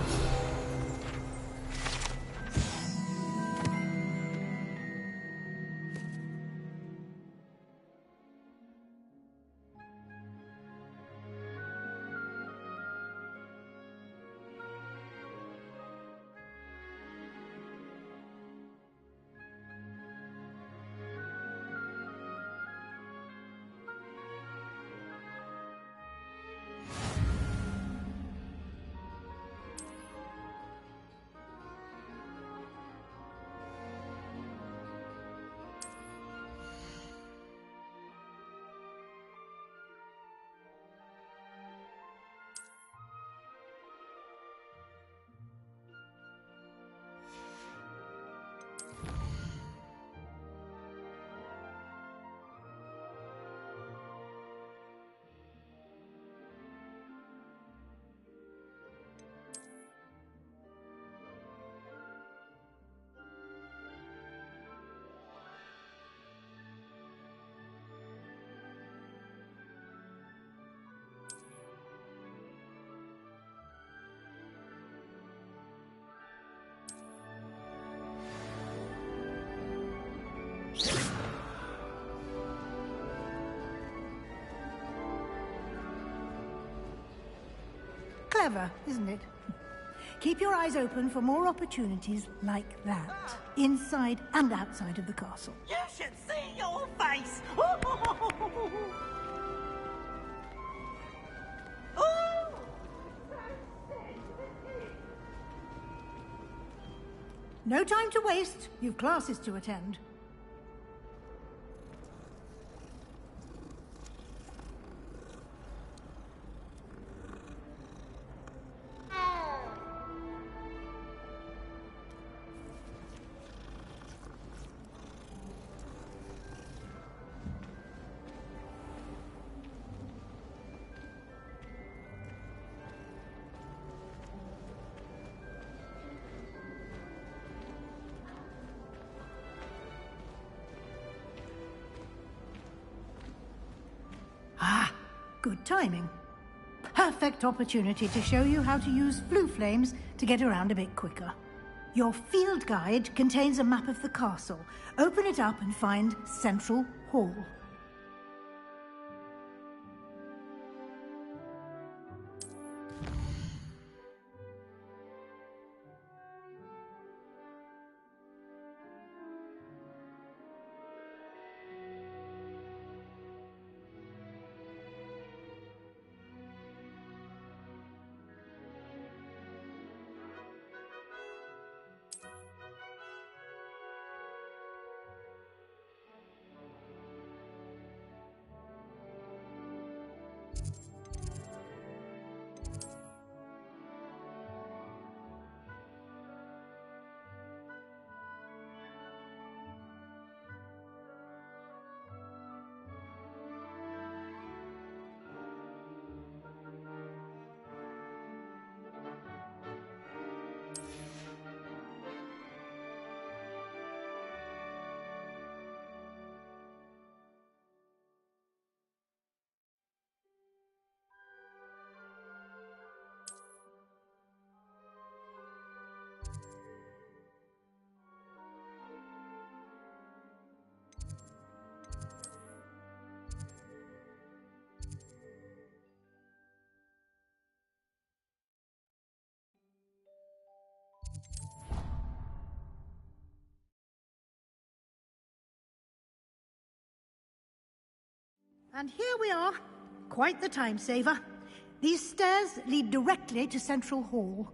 Clever, isn't it? Keep your eyes open for more opportunities like that, inside and outside of the castle. You should see your face! No time to waste. You've classes to attend. Good timing. Perfect opportunity to show you how to use flue flames to get around a bit quicker. Your field guide contains a map of the castle. Open it up and find Central Hall. And here we are. Quite the time saver. These stairs lead directly to Central Hall.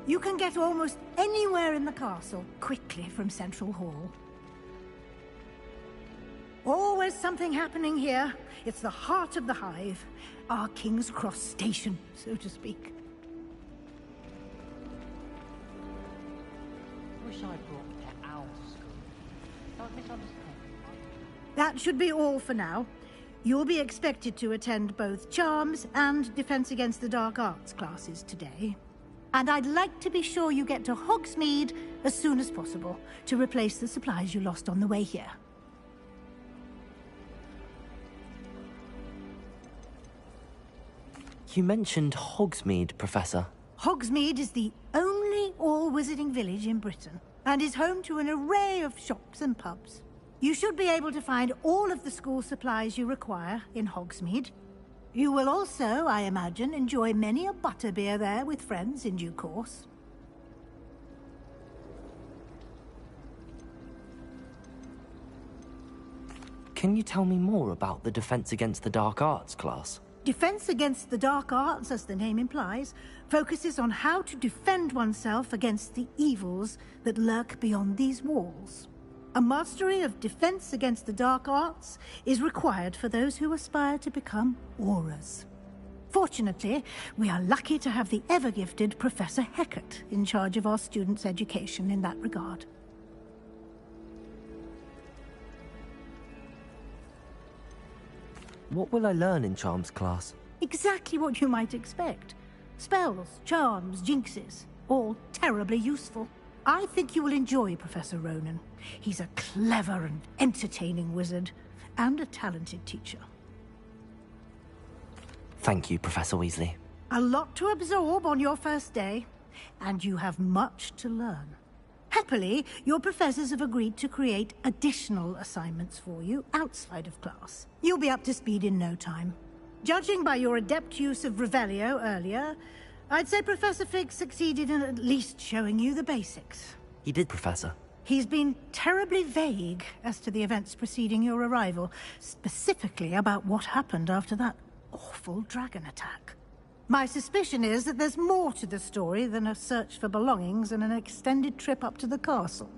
You can get almost anywhere in the castle quickly from Central Hall. Always something happening here. It's the heart of the Hive, our King's Cross station, so to speak. Wish I brought Pet Owl to school. Don't misunderstand. That should be all for now. You'll be expected to attend both Charms and Defense Against the Dark Arts classes today. And I'd like to be sure you get to Hogsmeade as soon as possible to replace the supplies you lost on the way here. You mentioned Hogsmeade, Professor. Hogsmeade is the only all-wizarding village in Britain and is home to an array of shops and pubs. You should be able to find all of the school supplies you require in Hogsmeade. You will also, I imagine, enjoy many a butterbeer there with friends in due course. Can you tell me more about the Defense Against the Dark Arts class? Defense Against the Dark Arts, as the name implies, focuses on how to defend oneself against the evils that lurk beyond these walls. A mastery of Defense Against the Dark Arts is required for those who aspire to become Aurors. Fortunately, we are lucky to have the ever-gifted Professor Hecat in charge of our students' education in that regard. What will I learn in Charms class? Exactly what you might expect. Spells, charms, jinxes, all terribly useful. I think you will enjoy Professor Ronen. He's a clever and entertaining wizard, and a talented teacher. Thank you, Professor Weasley. A lot to absorb on your first day, and you have much to learn. Happily, your professors have agreed to create additional assignments for you outside of class. You'll be up to speed in no time. Judging by your adept use of Revelio earlier, I'd say Professor Fig succeeded in at least showing you the basics. He did, Professor. He's been terribly vague as to the events preceding your arrival, specifically about what happened after that awful dragon attack. My suspicion is that there's more to the story than a search for belongings and an extended trip up to the castle.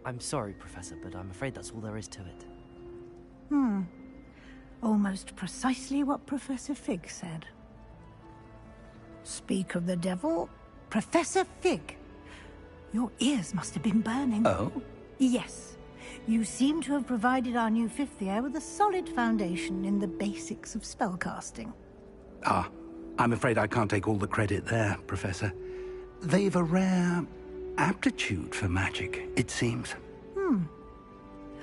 I'm sorry, Professor, but I'm afraid that's all there is to it. Almost precisely what Professor Fig said. Speak of the devil, Professor Fig. Your ears must have been burning. Oh? Yes. You seem to have provided our new fifth year with a solid foundation in the basics of spellcasting. Ah, I'm afraid I can't take all the credit there, Professor. They've a rare aptitude for magic, it seems.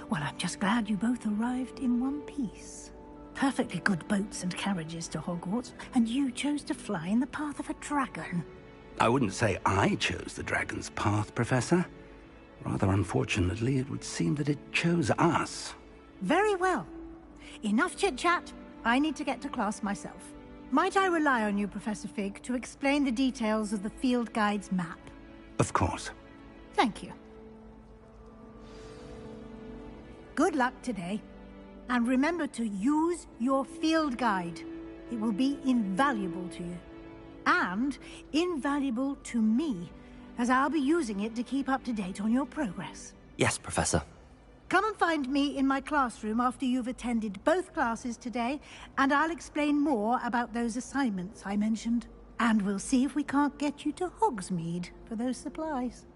Well, I'm just glad you both arrived in one piece. Perfectly good boats and carriages to Hogwarts, and you chose to fly in the path of a dragon. I wouldn't say I chose the dragon's path, Professor. Rather unfortunately, it would seem that it chose us. Very well. Enough chit-chat. I need to get to class myself. Might I rely on you, Professor Fig, to explain the details of the field guide's map? Of course. Thank you. Good luck today. And remember to use your field guide. It will be invaluable to you. And invaluable to me, as I'll be using it to keep up to date on your progress. Yes, Professor. Come and find me in my classroom after you've attended both classes today, and I'll explain more about those assignments I mentioned. And we'll see if we can't get you to Hogsmeade for those supplies.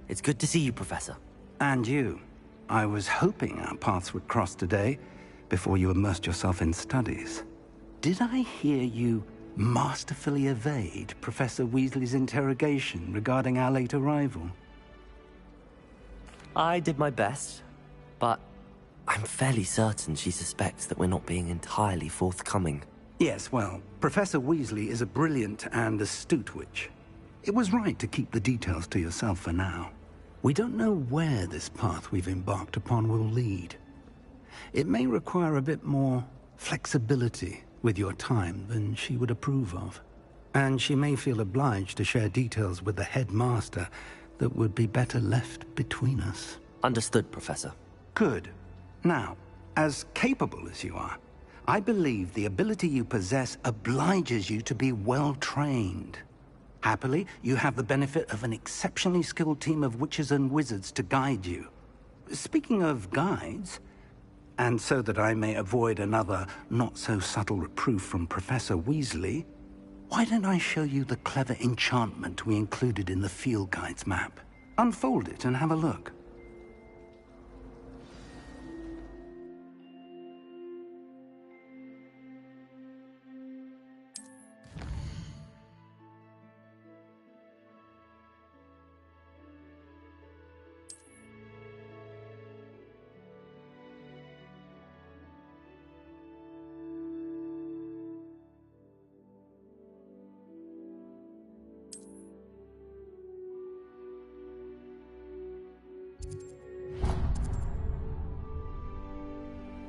It's good to see you, Professor. And you. I was hoping our paths would cross today, before you immersed yourself in studies. Did I hear you masterfully evade Professor Weasley's interrogation regarding our late arrival? I did my best, but I'm fairly certain she suspects that we're not being entirely forthcoming. Yes, well, Professor Weasley is a brilliant and astute witch. It was right to keep the details to yourself for now. We don't know where this path we've embarked upon will lead. It may require a bit more flexibility with your time than she would approve of. And she may feel obliged to share details with the headmaster that would be better left between us. Understood, Professor. Good. Now, as capable as you are, I believe the ability you possess obliges you to be well-trained. Happily, you have the benefit of an exceptionally skilled team of witches and wizards to guide you. Speaking of guides, and so that I may avoid another not-so-subtle reproof from Professor Weasley, why don't I show you the clever enchantment we included in the field guide's map? Unfold it and have a look.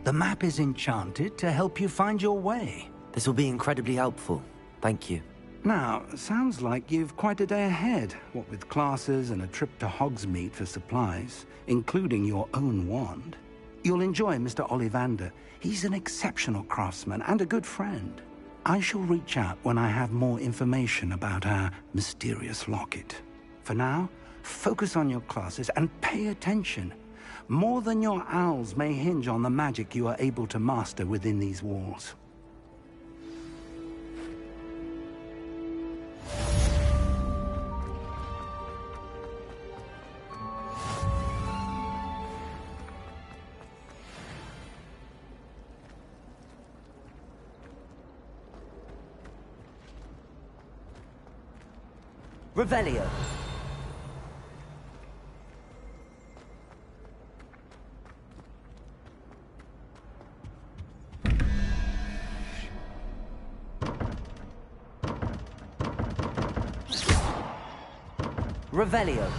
The map is enchanted to help you find your way. This will be incredibly helpful. Thank you. Now, sounds like you've quite a day ahead, what with classes and a trip to Hogsmeade for supplies, including your own wand. You'll enjoy Mr. Ollivander. He's an exceptional craftsman and a good friend. I shall reach out when I have more information about our mysterious locket. For now, focus on your classes and pay attention. More than your owls may hinge on the magic you are able to master within these walls. Revelio. Revelio.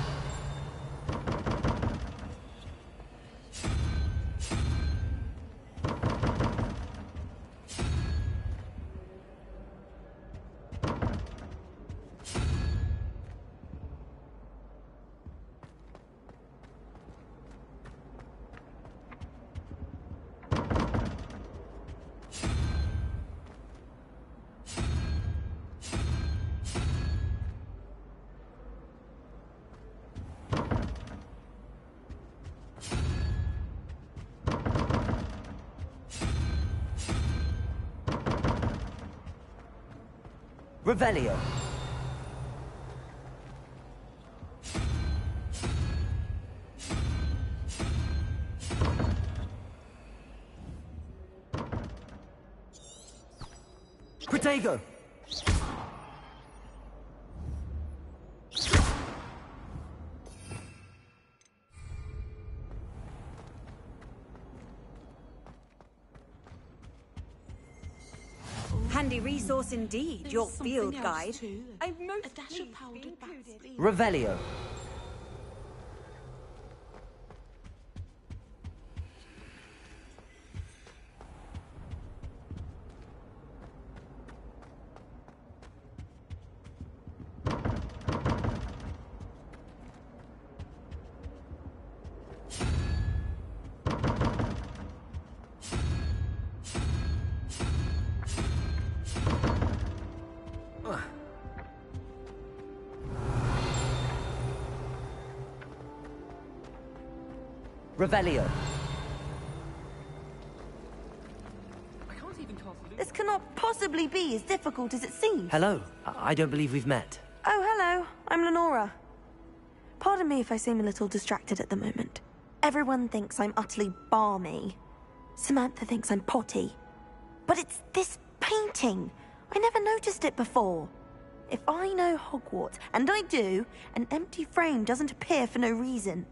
Revelio. Protego. Handy resource indeed, your field guide. I've most pleased be included. Revelio. Revelio. This cannot possibly be as difficult as it seems. Hello. I don't believe we've met. Oh, hello. I'm Lenora. Pardon me if I seem a little distracted at the moment. Everyone thinks I'm utterly balmy. Samantha thinks I'm potty. But it's this painting. I never noticed it before. If I know Hogwarts, and I do, an empty frame doesn't appear for no reason.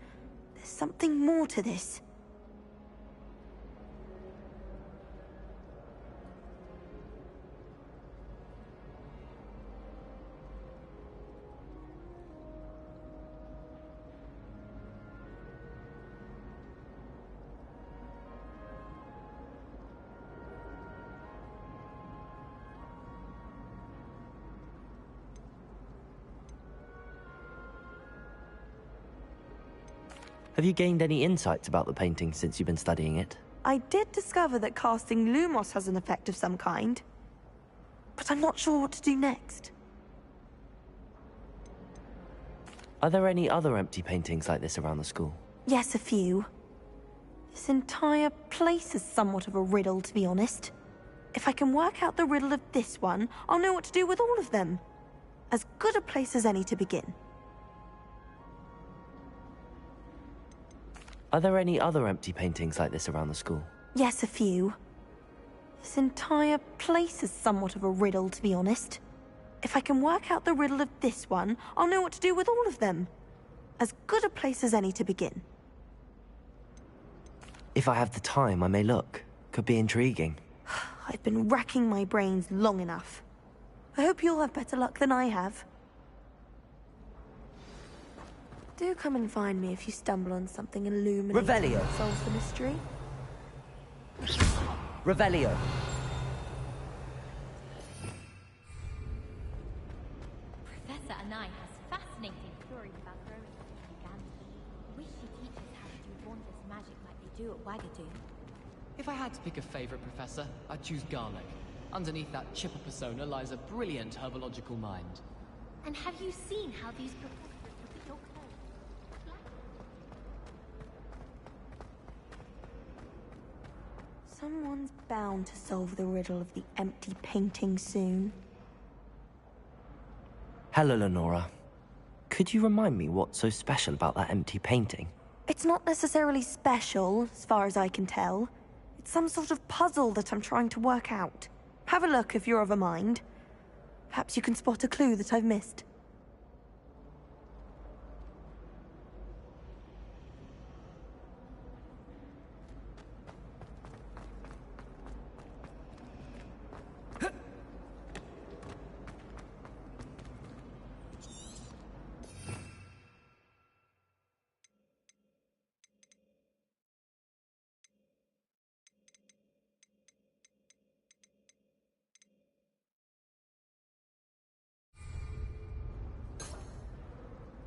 There's something more to this. Have you gained any insights about the painting since you've been studying it? I did discover that casting Lumos has an effect of some kind. But I'm not sure what to do next. Are there any other empty paintings like this around the school? Yes, a few. This entire place is somewhat of a riddle, to be honest. If I can work out the riddle of this one, I'll know what to do with all of them. As good a place as any to begin. Are there any other empty paintings like this around the school? Yes, a few. This entire place is somewhat of a riddle, to be honest. If I can work out the riddle of this one, I'll know what to do with all of them. As good a place as any to begin. If I have the time, I may look. Could be intriguing. I've been racking my brains long enough. I hope you'll have better luck than I have. Do come and find me if you stumble on something illuminating Revelio. that solves the mystery. Revelio. Professor Anai has fascinating theories about growing up in Uganda. Wish she teaches how to do wondrous magic like they do at Wagadu. If I had to pick a favorite professor, I'd choose Garlic. Underneath that chipper persona lies a brilliant herbological mind. And have you seen how these professors look at your clothes? Someone's bound to solve the riddle of the empty painting soon. Hello, Lenora. Could you remind me what's so special about that empty painting? It's not necessarily special, as far as I can tell. It's some sort of puzzle that I'm trying to work out. Have a look if you're of a mind. Perhaps you can spot a clue that I've missed.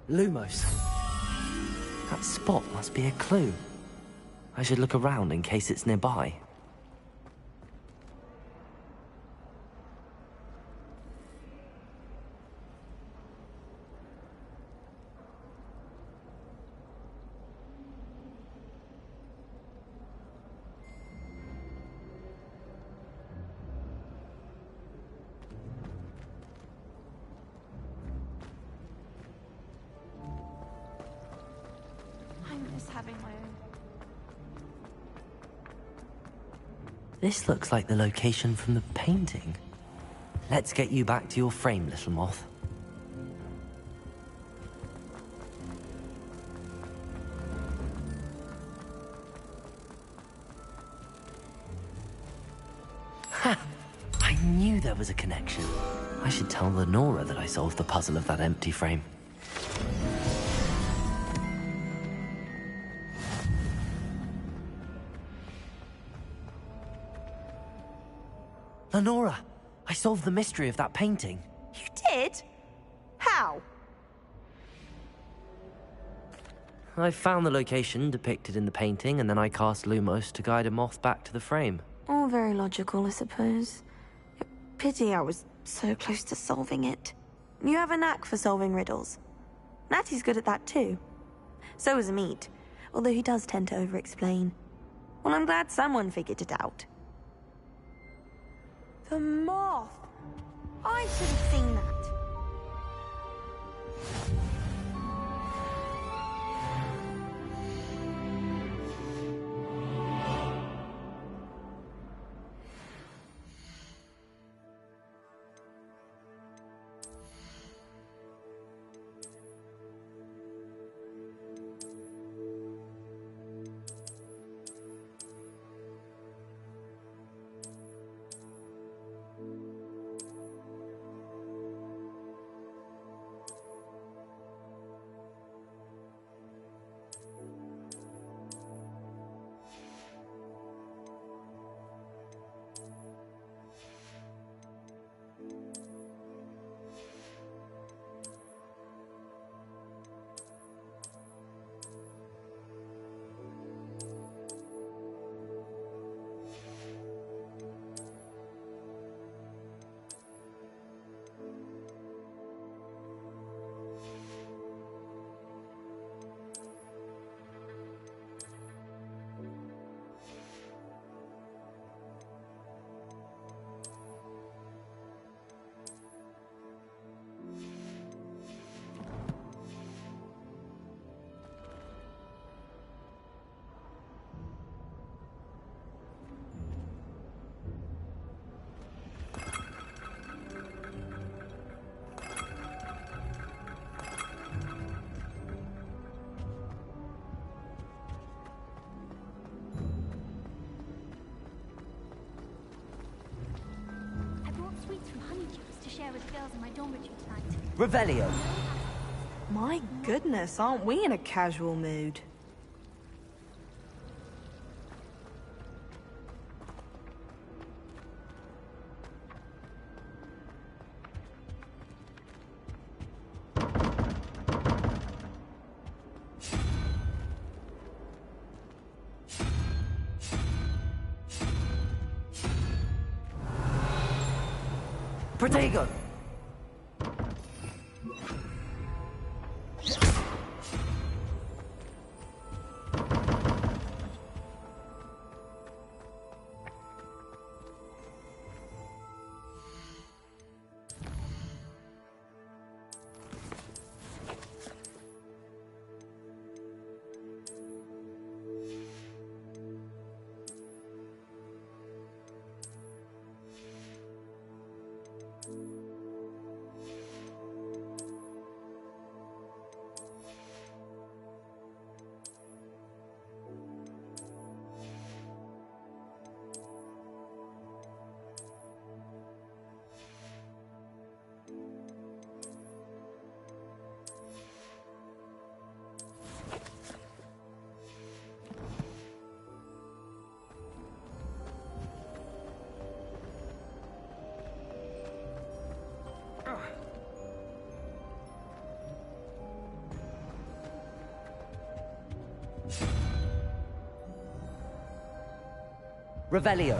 Lumos. That spot must be a clue. I should look around in case it's nearby. This looks like the location from the painting. Let's get you back to your frame, little moth. Ha! I knew there was a connection. I should tell Lenora that I solved the puzzle of that empty frame. Lenora, I solved the mystery of that painting. You did? How? I found the location depicted in the painting, and then I cast Lumos to guide a moth back to the frame. All very logical, I suppose. Pity I was so close to solving it. You have a knack for solving riddles. Natty's good at that too. So is Amit, although he does tend to over-explain. Well, I'm glad someone figured it out. The moth! I should have seen that. With the girls in my dormitory tonight. Revelio. My goodness, aren't we in a casual mood? Protego! Revelio.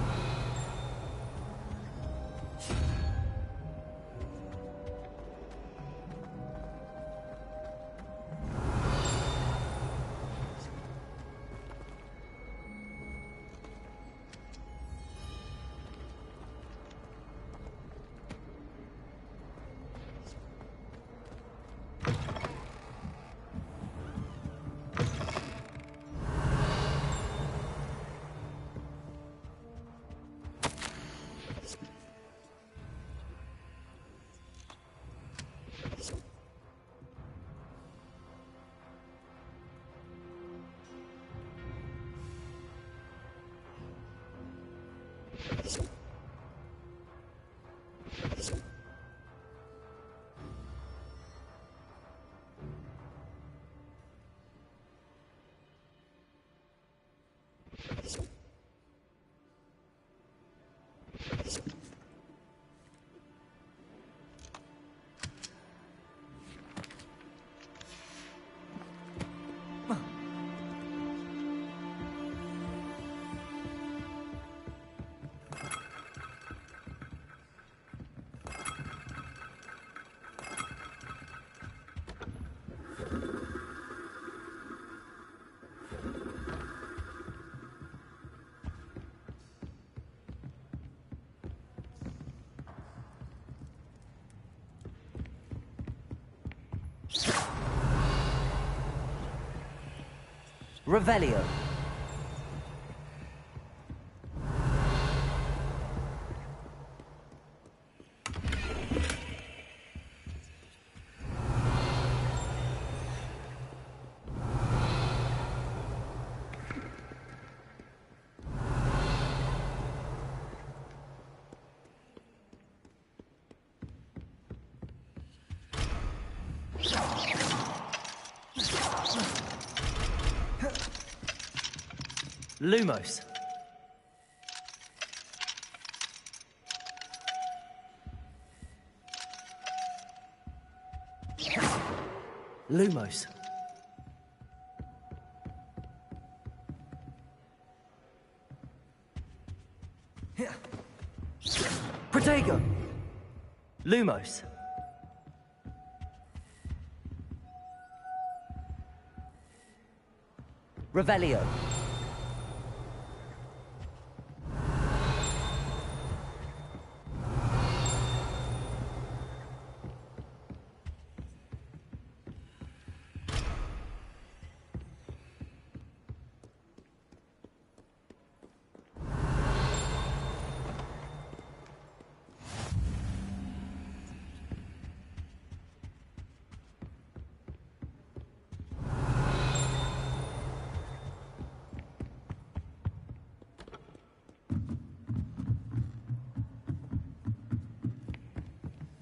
Revelio. Lumos. Lumos. Protego. Lumos. Revelio.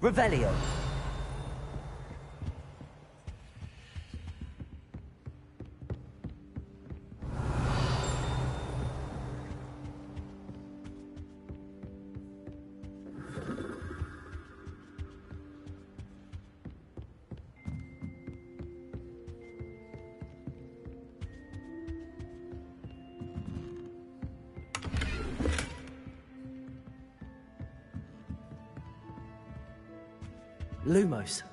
Revelio. Lumos.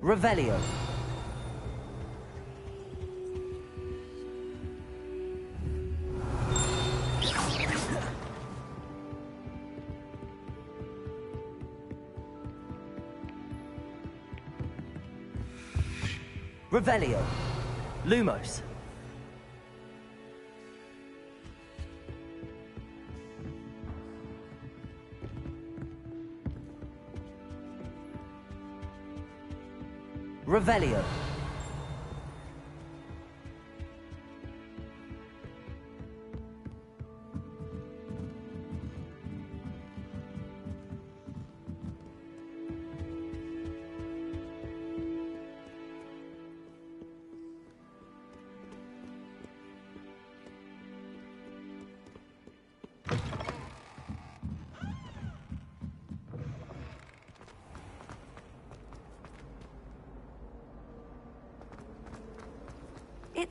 Revelio. Revelio. Lumos. Revelio.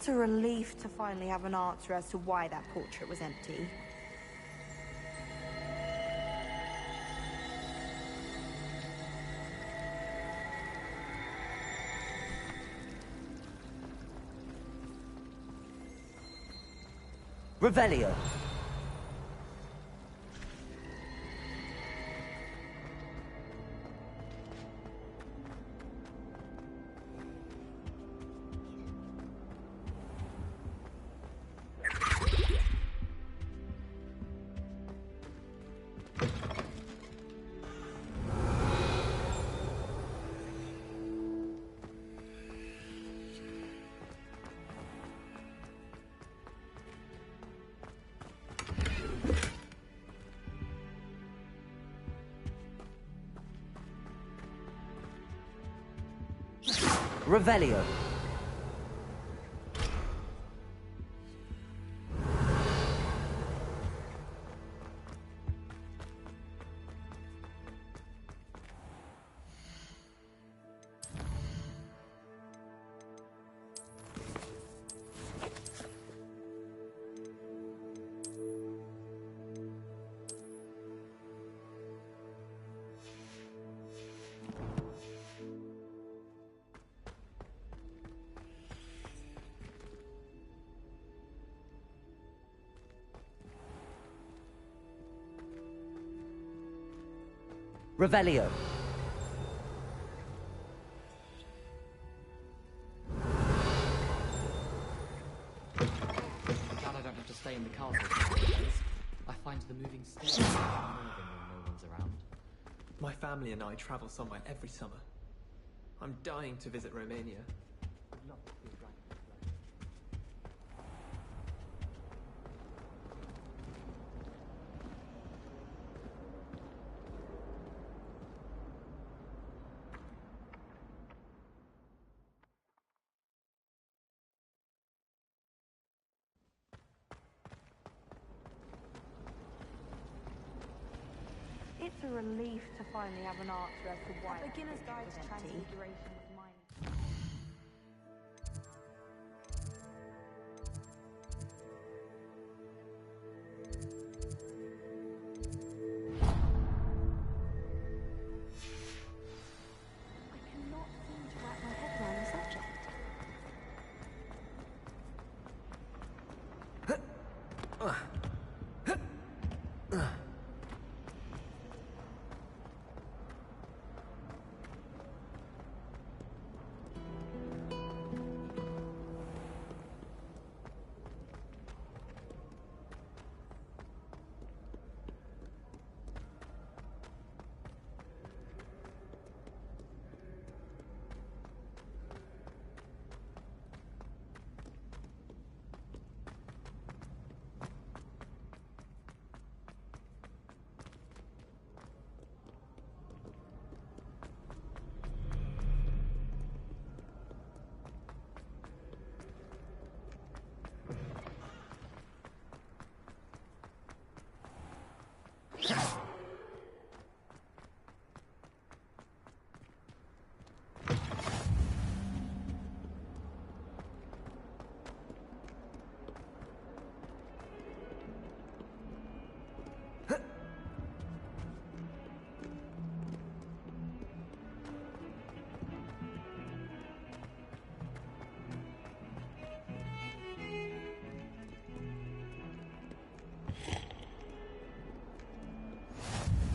It's a relief to finally have an answer as to why that portrait was empty. Revelio. Revelio. Revelio. Glad I don't have to stay in the castle for 3 days. I find the moving stairs more than when no one's around. My family and I travel somewhere every summer. I'm dying to visit Romania. It's a relief to finally have an answer as to why. A beginner's guide to transfiguration was mine. I cannot seem to wrap my head around the subject.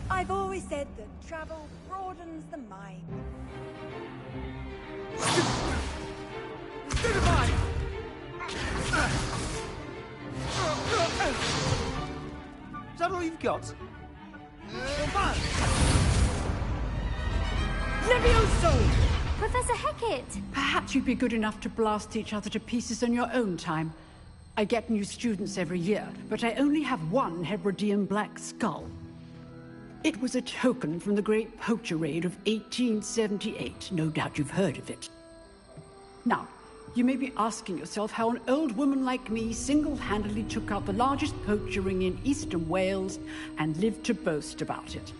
I've always said that travel broadens the mind. Is that all you've got? Levioso! Professor Hecat! Perhaps you'd be good enough to blast each other to pieces in your own time. I get new students every year, but I only have one Hebridean black skull. It was a token from the Great Poacher Raid of 1878. No doubt you've heard of it. Now, you may be asking yourself how an old woman like me single-handedly took out the largest poacher ring in eastern Wales and lived to boast about it.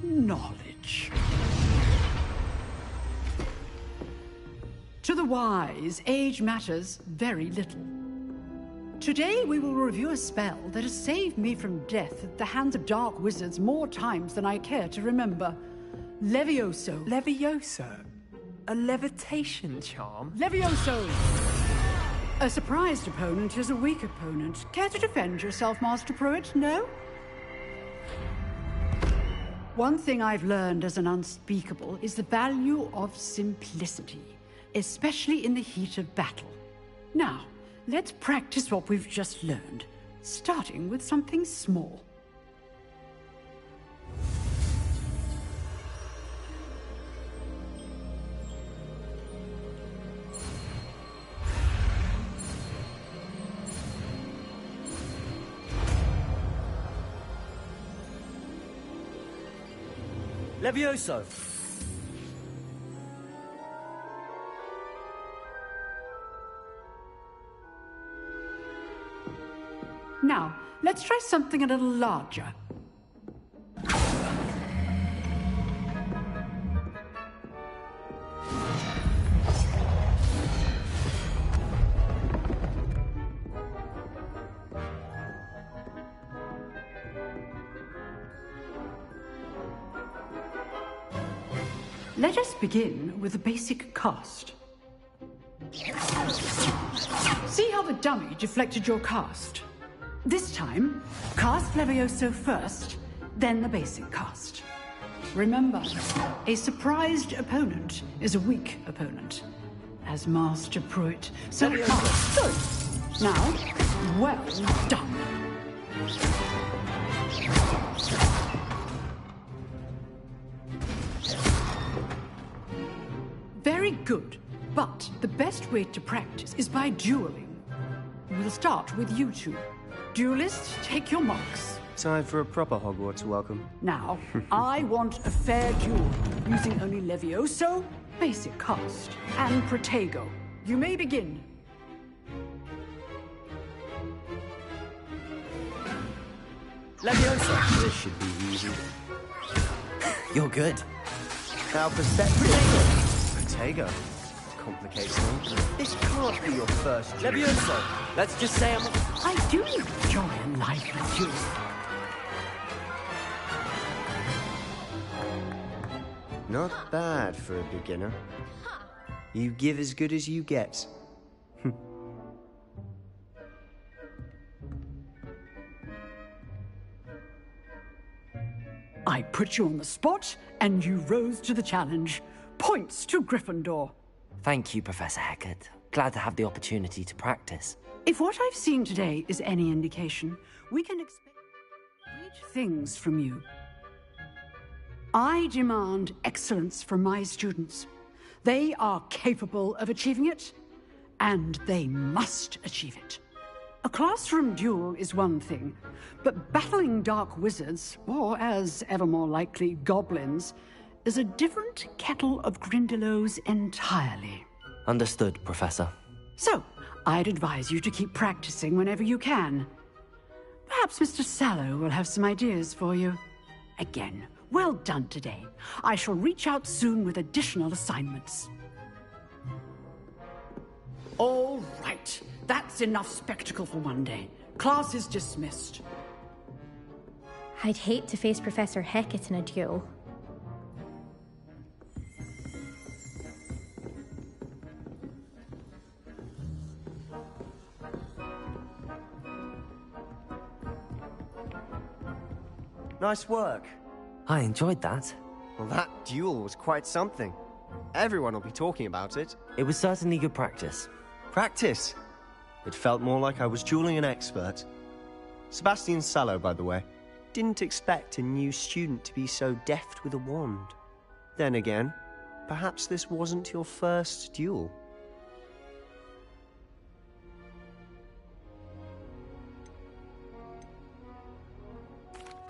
Knowledge. To the wise, age matters very little. Today we will review a spell that has saved me from death at the hands of dark wizards more times than I care to remember. Levioso. Levioso? A levitation charm? Levioso! A surprised opponent is a weak opponent. Care to defend yourself, Master Pruitt? No? One thing I've learned as an unspeakable is the value of simplicity, especially in the heat of battle. Now, let's practice what we've just learned, starting with something small. Levioso! Now, let's try something a little larger. Let us begin with the basic cast. See how the dummy deflected your cast? This time, cast Levioso first, then the basic cast. Remember, a surprised opponent is a weak opponent, as Master Pruitt. So good. Now, well done. Very good, but the best way to practice is by dueling. We'll start with you two. Duelists, take your marks. Time for a proper Hogwarts welcome. Now, I want a fair duel, using only Levioso, basic cast, and Protego. You may begin. Levioso! This should be easy. You're good. Now perception. Protego. Complicates things. This can't be your first duel. Levioso! Let's just say I do enjoy life with you. Not bad for a beginner. You give as good as you get. I put you on the spot, and you rose to the challenge. Points to Gryffindor. Thank you, Professor Hecat. Glad to have the opportunity to practice. If what I've seen today is any indication, we can expect great things from you. I demand excellence from my students. They are capable of achieving it, and they must achieve it. A classroom duel is one thing, but battling dark wizards, or as ever more likely, goblins, is a different kettle of Grindylows entirely. Understood, Professor. So, I'd advise you to keep practicing whenever you can. Perhaps Mr. Sallow will have some ideas for you. Again, well done today. I shall reach out soon with additional assignments. All right. That's enough spectacle for one day. Class is dismissed. I'd hate to face Professor Hecat in a duel. Nice work. I enjoyed that. Well, that duel was quite something. Everyone will be talking about it. It was certainly good practice. Practice? It felt more like I was dueling an expert. Sebastian Sallow, by the way. Didn't expect a new student to be so deft with a wand. Then again, perhaps this wasn't your first duel.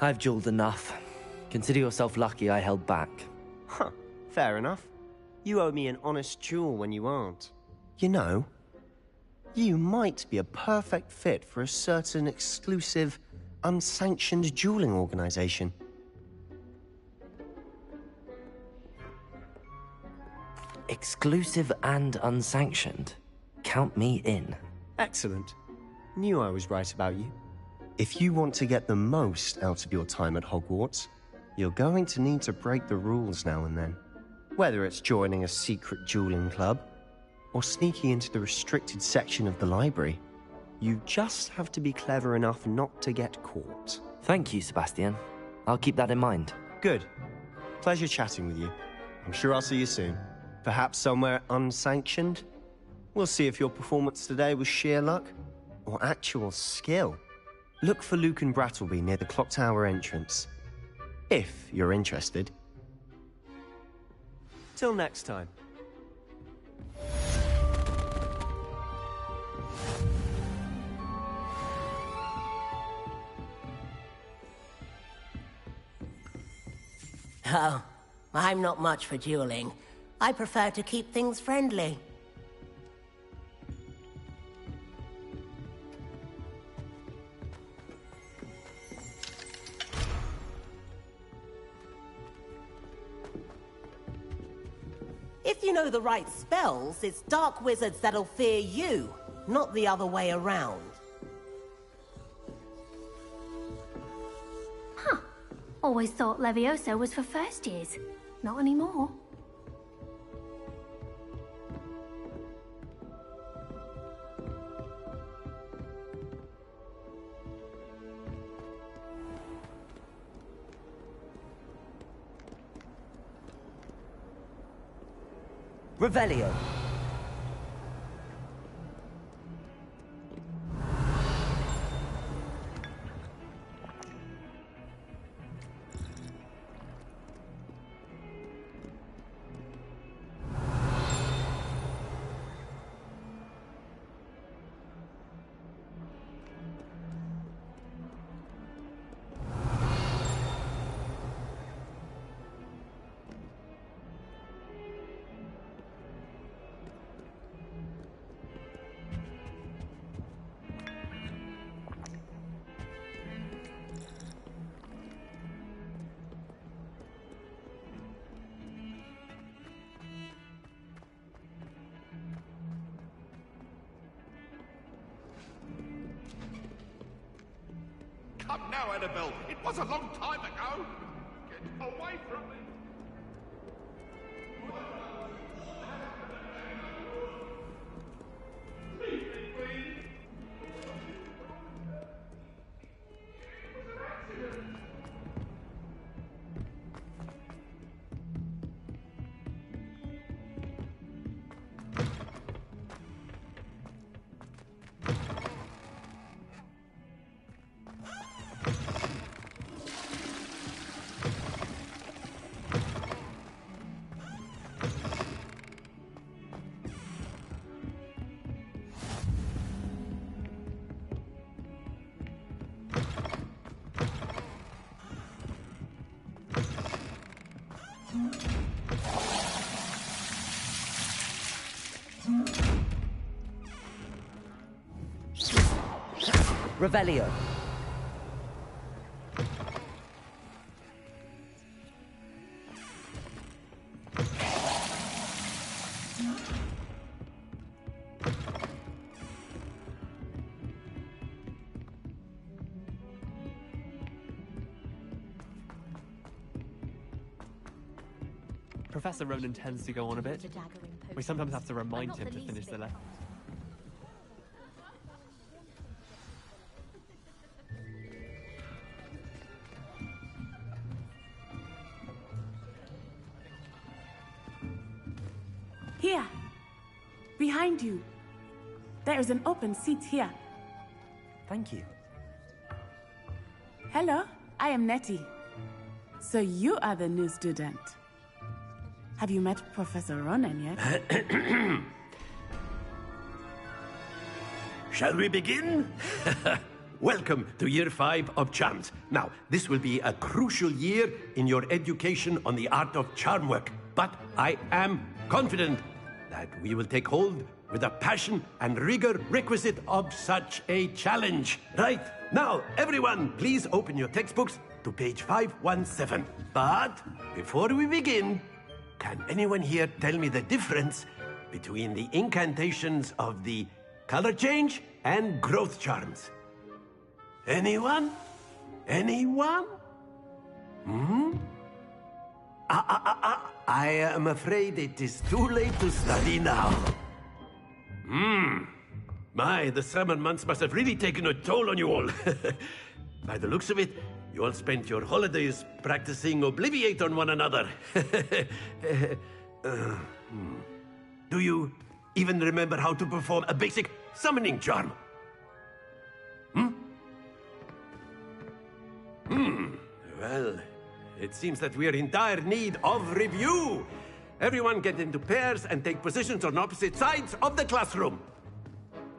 I've dueled enough. Consider yourself lucky I held back. Huh, fair enough. You owe me an honest duel when you aren't. You know, you might be a perfect fit for a certain exclusive, unsanctioned dueling organization. Exclusive and unsanctioned. Count me in. Excellent. Knew I was right about you. If you want to get the most out of your time at Hogwarts, you're going to need to break the rules now and then. Whether it's joining a secret dueling club, or sneaking into the restricted section of the library, you just have to be clever enough not to get caught. Thank you, Sebastian. I'll keep that in mind. Good. Pleasure chatting with you. I'm sure I'll see you soon. Perhaps somewhere unsanctioned? We'll see if your performance today was sheer luck or actual skill. Look for Luke and Brattleby near the clock tower entrance. If you're interested. Till next time. Oh, I'm not much for dueling. I prefer to keep things friendly. If you know the right spells, it's dark wizards that'll fear you, not the other way around. Always thought Levioso was for first years. Not anymore. Revelio. Come now, Annabelle. It was a long time ago. Get away from me. Revelio. Professor Ronan tends to go on a bit. We sometimes have to remind him to finish the lesson. Here. Behind you. There is an open seat here. Thank you. Hello, I am Nettie. So you are the new student. Have you met Professor Ronan yet? Shall we begin? Welcome to Year 5 of Charms. Now, this will be a crucial year in your education on the art of charm work, but I am confident that we will take hold with the passion and rigor requisite of such a challenge. Right, now, everyone, please open your textbooks to page 517. But before we begin, Can anyone here tell me the difference between the incantations of the color change and growth charms? Anyone? Anyone? Hmm? I am afraid it is too late to study now. My, the summer months must have really taken a toll on you all. By the looks of it, you all spent your holidays practicing Obliviate on one another. Do you even remember how to perform a basic summoning charm? Well, it seems that we are in dire need of review. Everyone get into pairs and take positions on opposite sides of the classroom.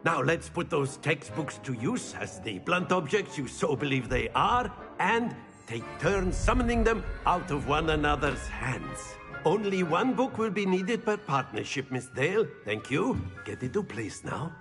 Now let's put those textbooks to use as the blunt objects you so believe they are, and take turns summoning them out of one another's hands. Only one book will be needed per partnership, Miss Dale. Thank you. Get into place now.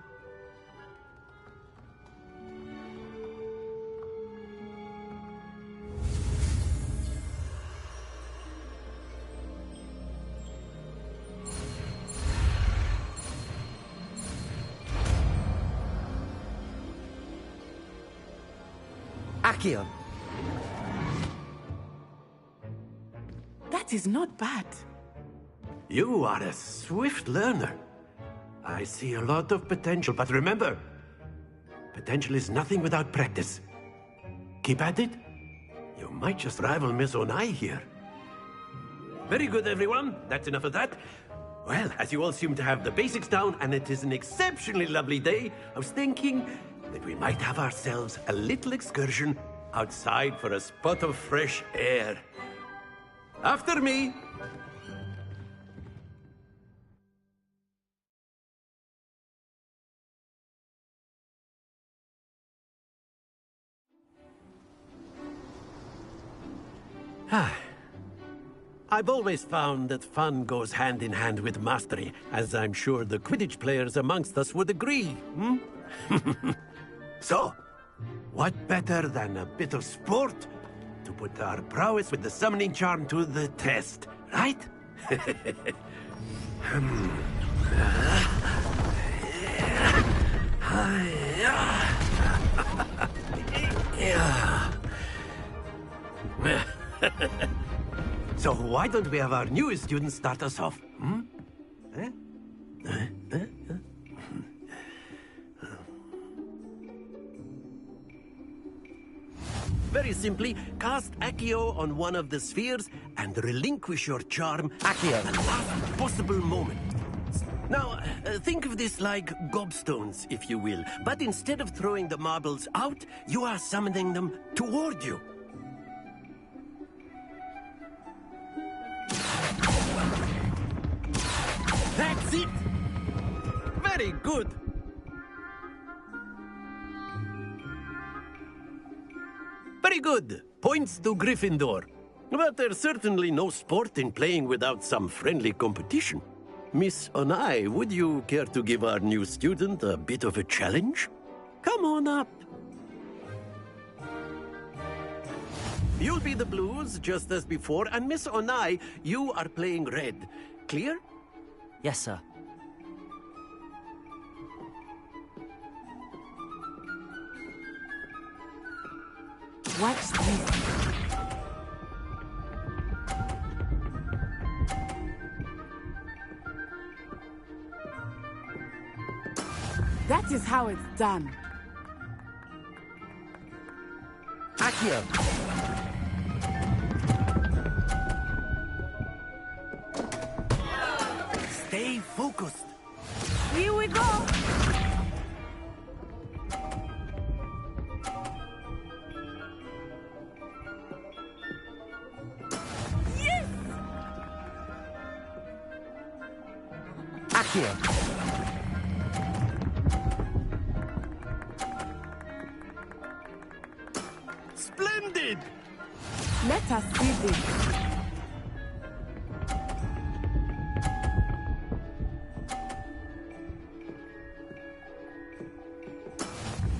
Accio. That is not bad. You are a swift learner. I see a lot of potential, but remember, potential is nothing without practice. Keep at it. You might just rival Miss Onai here. Very good, everyone. That's enough of that. Well, as you all seem to have the basics down, and it is an exceptionally lovely day, I was thinking that we might have ourselves a little excursion outside for a spot of fresh air. After me! I've always found that fun goes hand in hand with mastery, as I'm sure the Quidditch players amongst us would agree, So, what better than a bit of sport to put our prowess with the summoning charm to the test, right? So why don't we have our newest student start us off? Very simply, cast Accio on one of the spheres and relinquish your charm Accio at the last possible moment. Now, think of this like gobstones, if you will. But instead of throwing the marbles out, you are summoning them toward you. That's it! Very good! Very good. Points to Gryffindor. But there's certainly no sport in playing without some friendly competition. Miss Onai, would you care to give our new student a bit of a challenge? Come on up. You'll be the blues, just as before, and Miss Onai, you are playing red. Clear? Yes, sir. What's this? That is how it's done. Accio. Stay focused. Here we go. Yes! Accio. Splendid! Let us see this.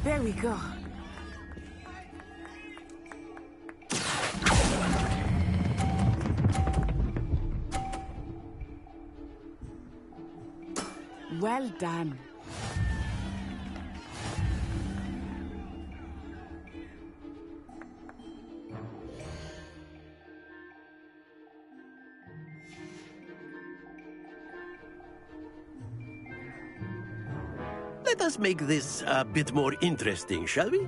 There we go. Well done. Let us make this a bit more interesting, shall we?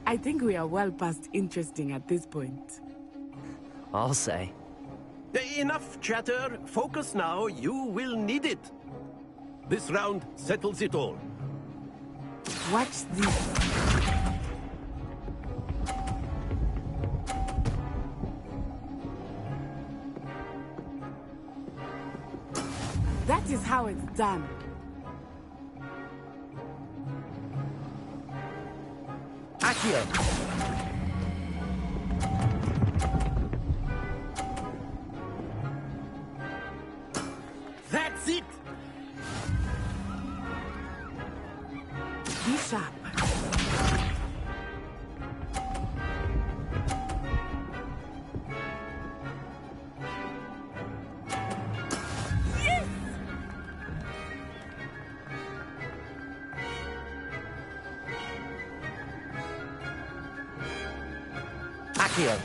I think we are well past interesting at this point. I'll say. Enough chatter. Focus now. You will need it. This round settles it all. Watch this. That is how it's done. Accio! That's it! Be sharp. Accio!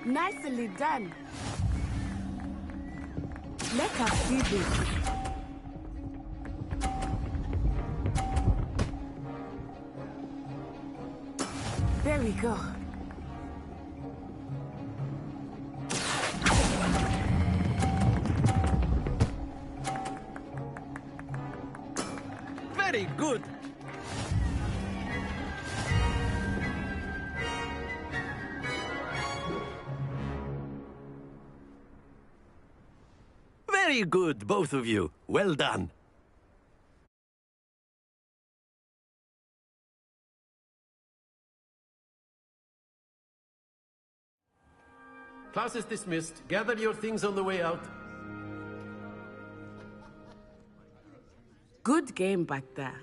Nicely done. Let us see this. There we go. Very good. Very good, both of you. Well done. Class is dismissed. Gather your things on the way out. Good game back there.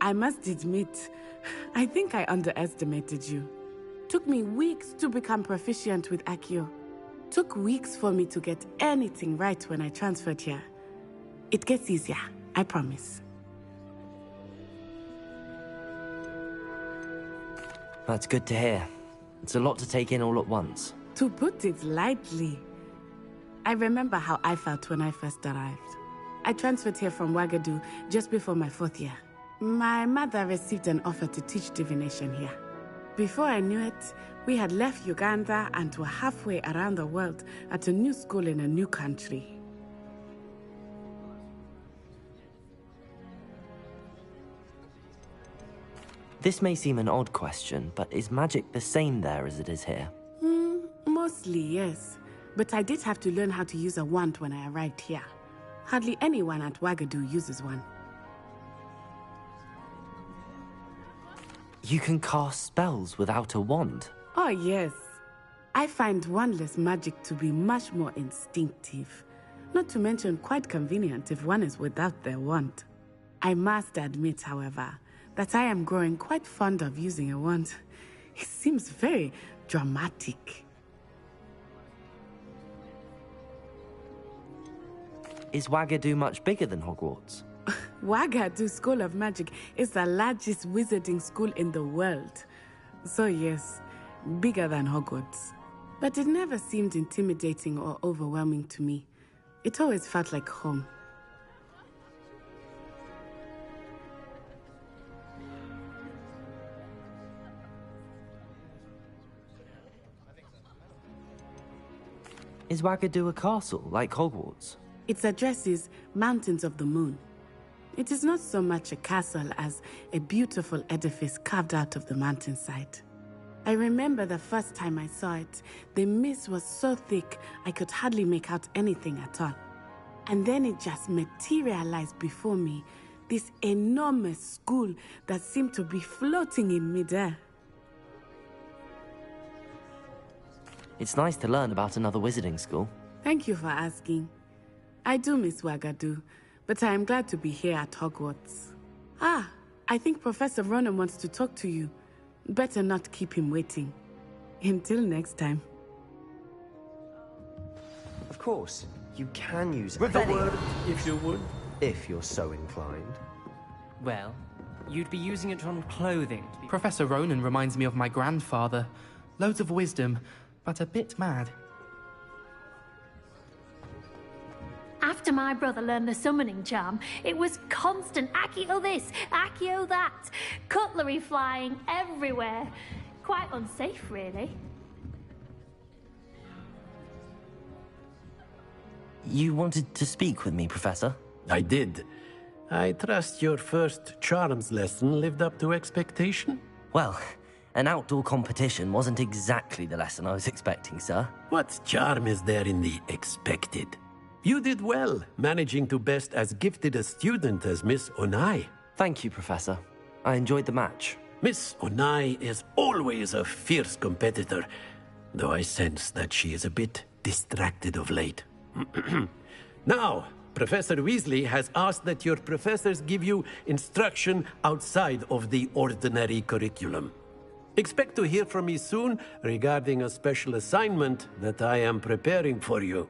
I must admit, I think I underestimated you. Took me weeks to become proficient with Accio. Took weeks for me to get anything right when I transferred here. It gets easier, I promise. That's good to hear. It's a lot to take in all at once. To put it lightly, I remember how I felt when I first arrived. I transferred here from Wagadu just before my 4th year. My mother received an offer to teach divination here. Before I knew it, we had left Uganda and were halfway around the world at a new school in a new country. This may seem an odd question, but is magic the same there as it is here? Mostly, yes. But I did have to learn how to use a wand when I arrived here. Hardly anyone at Wagadu uses one. You can cast spells without a wand? Oh, yes. I find wandless magic to be much more instinctive. Not to mention quite convenient if one is without their wand. I must admit, however, that I am growing quite fond of using a wand. It seems very dramatic. Is Wagadu much bigger than Hogwarts? Wagadu School of Magic is the largest wizarding school in the world. So yes, bigger than Hogwarts. But it never seemed intimidating or overwhelming to me. It always felt like home. Is Wagadu a castle, like Hogwarts? Its address is Mountains of the Moon. It is not so much a castle as a beautiful edifice carved out of the mountainside. I remember the first time I saw it, the mist was so thick I could hardly make out anything at all. And then it just materialized before me, this enormous school that seemed to be floating in midair. It's nice to learn about another wizarding school. Thank you for asking. I do miss Wagadu, but I am glad to be here at Hogwarts. Ah, I think Professor Ronen wants to talk to you. Better not keep him waiting. Until next time. Of course, you can use With a word, if you would. If you're so inclined. Well, you'd be using it on clothing. Professor Ronen reminds me of my grandfather. Loads of wisdom, but a bit mad. After my brother learned the summoning charm, it was constant Accio this, Accio that, cutlery flying everywhere. Quite unsafe, really. You wanted to speak with me, Professor? I did. I trust your first charms lesson lived up to expectation? Well, an outdoor competition wasn't exactly the lesson I was expecting, sir. What charm is there in the expected? You did well, managing to best as gifted a student as Miss Onai. Thank you, Professor. I enjoyed the match. Miss Onai is always a fierce competitor, though I sense that she is a bit distracted of late. Now, Professor Weasley has asked that your professors give you instruction outside of the ordinary curriculum. Expect to hear from me soon regarding a special assignment that I am preparing for you.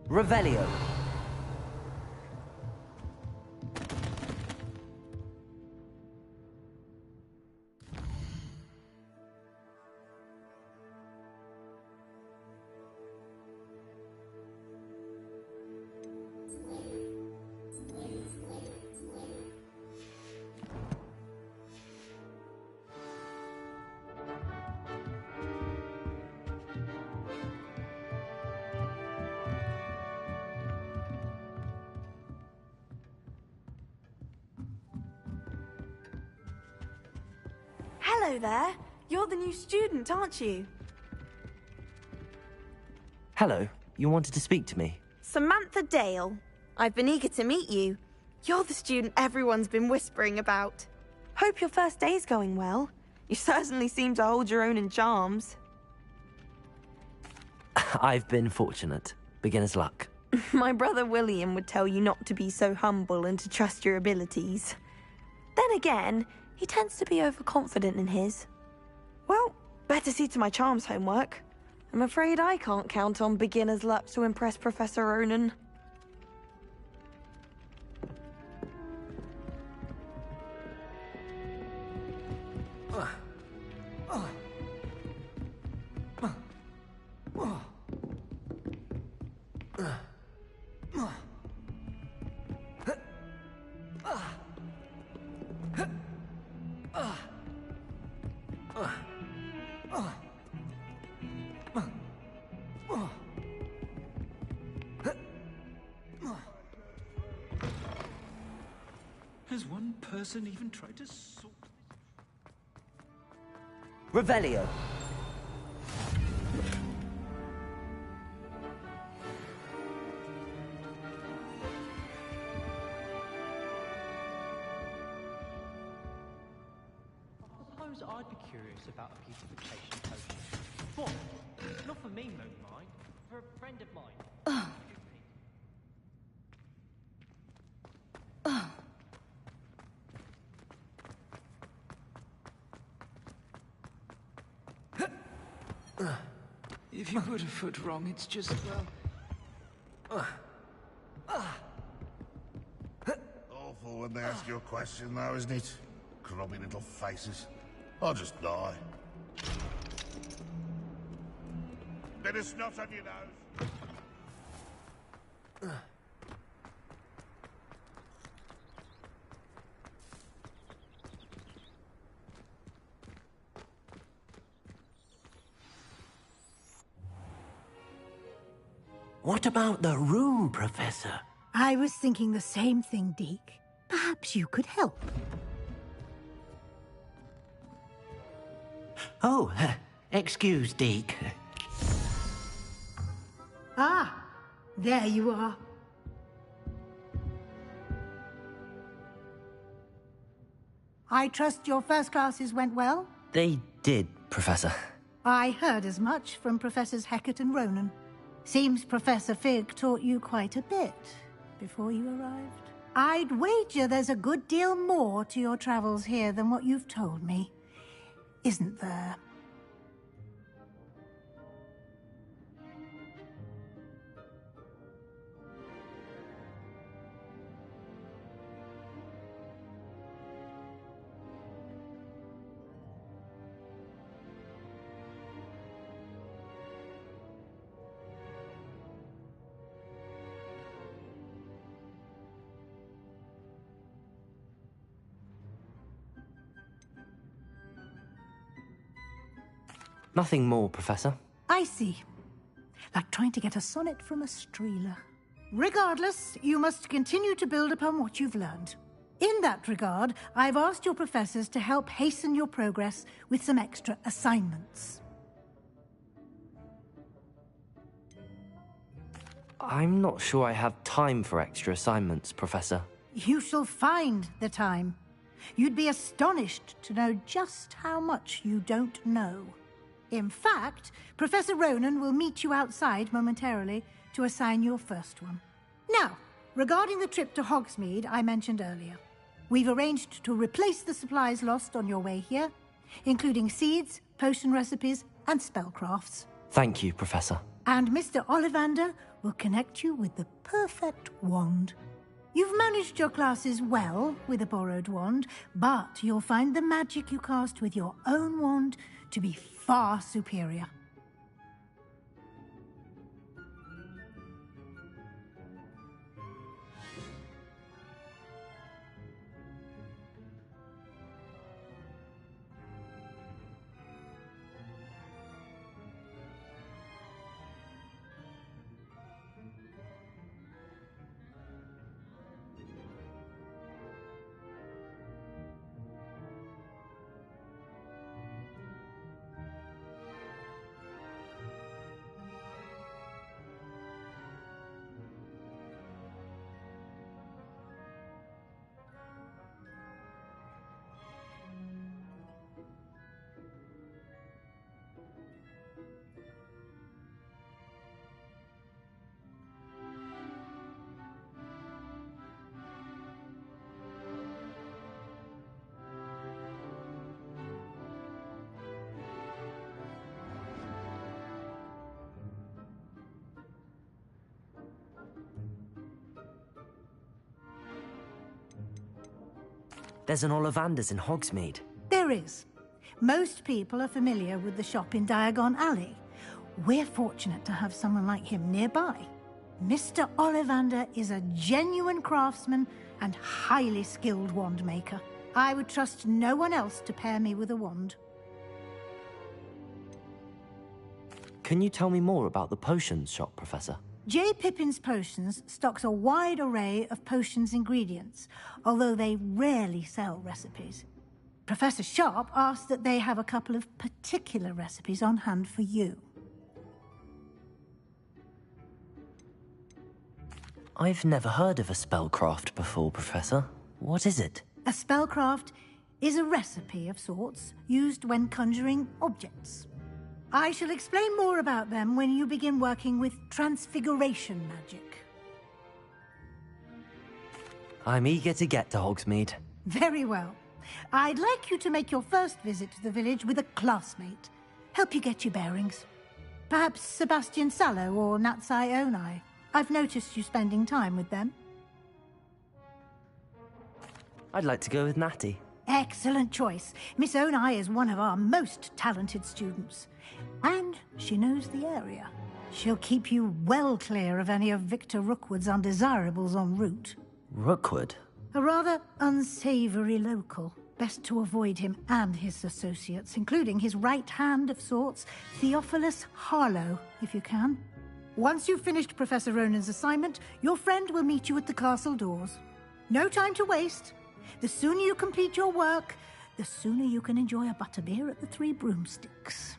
Revelio. Hello there. You're the new student, aren't you? Hello. You wanted to speak to me? Samantha Dale. I've been eager to meet you. You're the student everyone's been whispering about. Hope your first day's going well. You certainly seem to hold your own in charms. I've been fortunate. Beginner's luck. My brother William would tell you not to be so humble and to trust your abilities. Then again, he tends to be overconfident in his. Well, better see to my charms homework. I'm afraid I can't count on beginner's luck to impress Professor Ronen. Has one person even tried to sort Revelio. Suppose I'd be curious about a beautification potion. What? Not for me, no mind. For a friend of mine. If you put a foot wrong, it's just, well... Awful when they ask you a question, though, isn't it? Grubby little faces. I'll just die. Bit of snot on your nose. What about the room, Professor? I was thinking the same thing, Deke. Perhaps you could help. Oh, excuse, Deke. Ah, there you are. I trust your first classes went well? They did, Professor. I heard as much from Professors Hecat and Ronan. Seems Professor Fig taught you quite a bit before you arrived. I'd wager there's a good deal more to your travels here than what you've told me. Isn't there? Nothing more, Professor. I see. Like trying to get a sonnet from a streeler. Regardless, you must continue to build upon what you've learned. In that regard, I've asked your professors to help hasten your progress with some extra assignments. I'm not sure I have time for extra assignments, Professor. You shall find the time. You'd be astonished to know just how much you don't know. In fact, Professor Ronan will meet you outside momentarily to assign your first one. Now, regarding the trip to Hogsmeade I mentioned earlier, we've arranged to replace the supplies lost on your way here, including seeds, potion recipes, and spellcrafts. Thank you, Professor. And Mr. Ollivander will connect you with the perfect wand. You've managed your classes well with a borrowed wand, but you'll find the magic you cast with your own wand to be far superior. There's an Ollivander's in Hogsmeade. There is. Most people are familiar with the shop in Diagon Alley. We're fortunate to have someone like him nearby. Mr. Ollivander is a genuine craftsman and highly skilled wand maker. I would trust no one else to pair me with a wand. Can you tell me more about the potions shop, Professor? J. Pippin's Potions stocks a wide array of potions ingredients, although they rarely sell recipes. Professor Sharp asked that they have a couple of particular recipes on hand for you. I've never heard of a spellcraft before, Professor. What is it? A spellcraft is a recipe of sorts used when conjuring objects. I shall explain more about them when you begin working with transfiguration magic. I'm eager to get to Hogsmeade. Very well. I'd like you to make your first visit to the village with a classmate. Help you get your bearings. Perhaps Sebastian Sallow or Natsai Onai. I've noticed you spending time with them. I'd like to go with Natty. Excellent choice. Miss Onai is one of our most talented students. And she knows the area. She'll keep you well clear of any of Victor Rookwood's undesirables en route. Rookwood? A rather unsavory local. Best to avoid him and his associates, including his right hand of sorts, Theophilus Harlow, if you can. Once you've finished Professor Ronen's assignment, your friend will meet you at the castle doors. No time to waste. The sooner you complete your work, the sooner you can enjoy a butterbeer at the Three Broomsticks.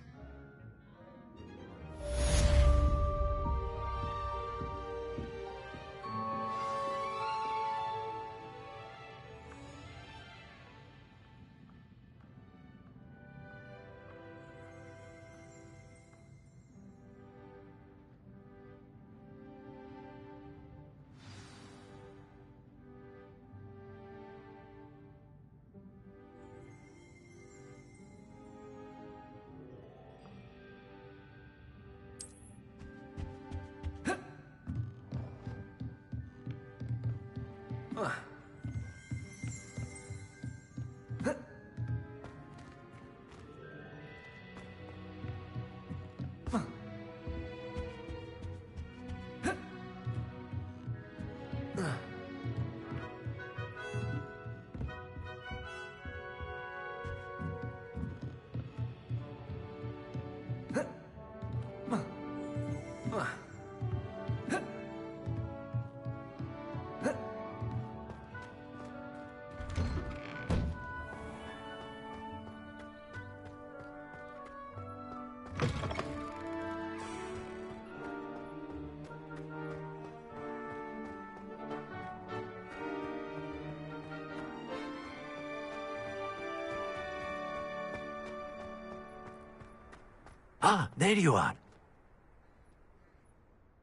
Ah, there you are.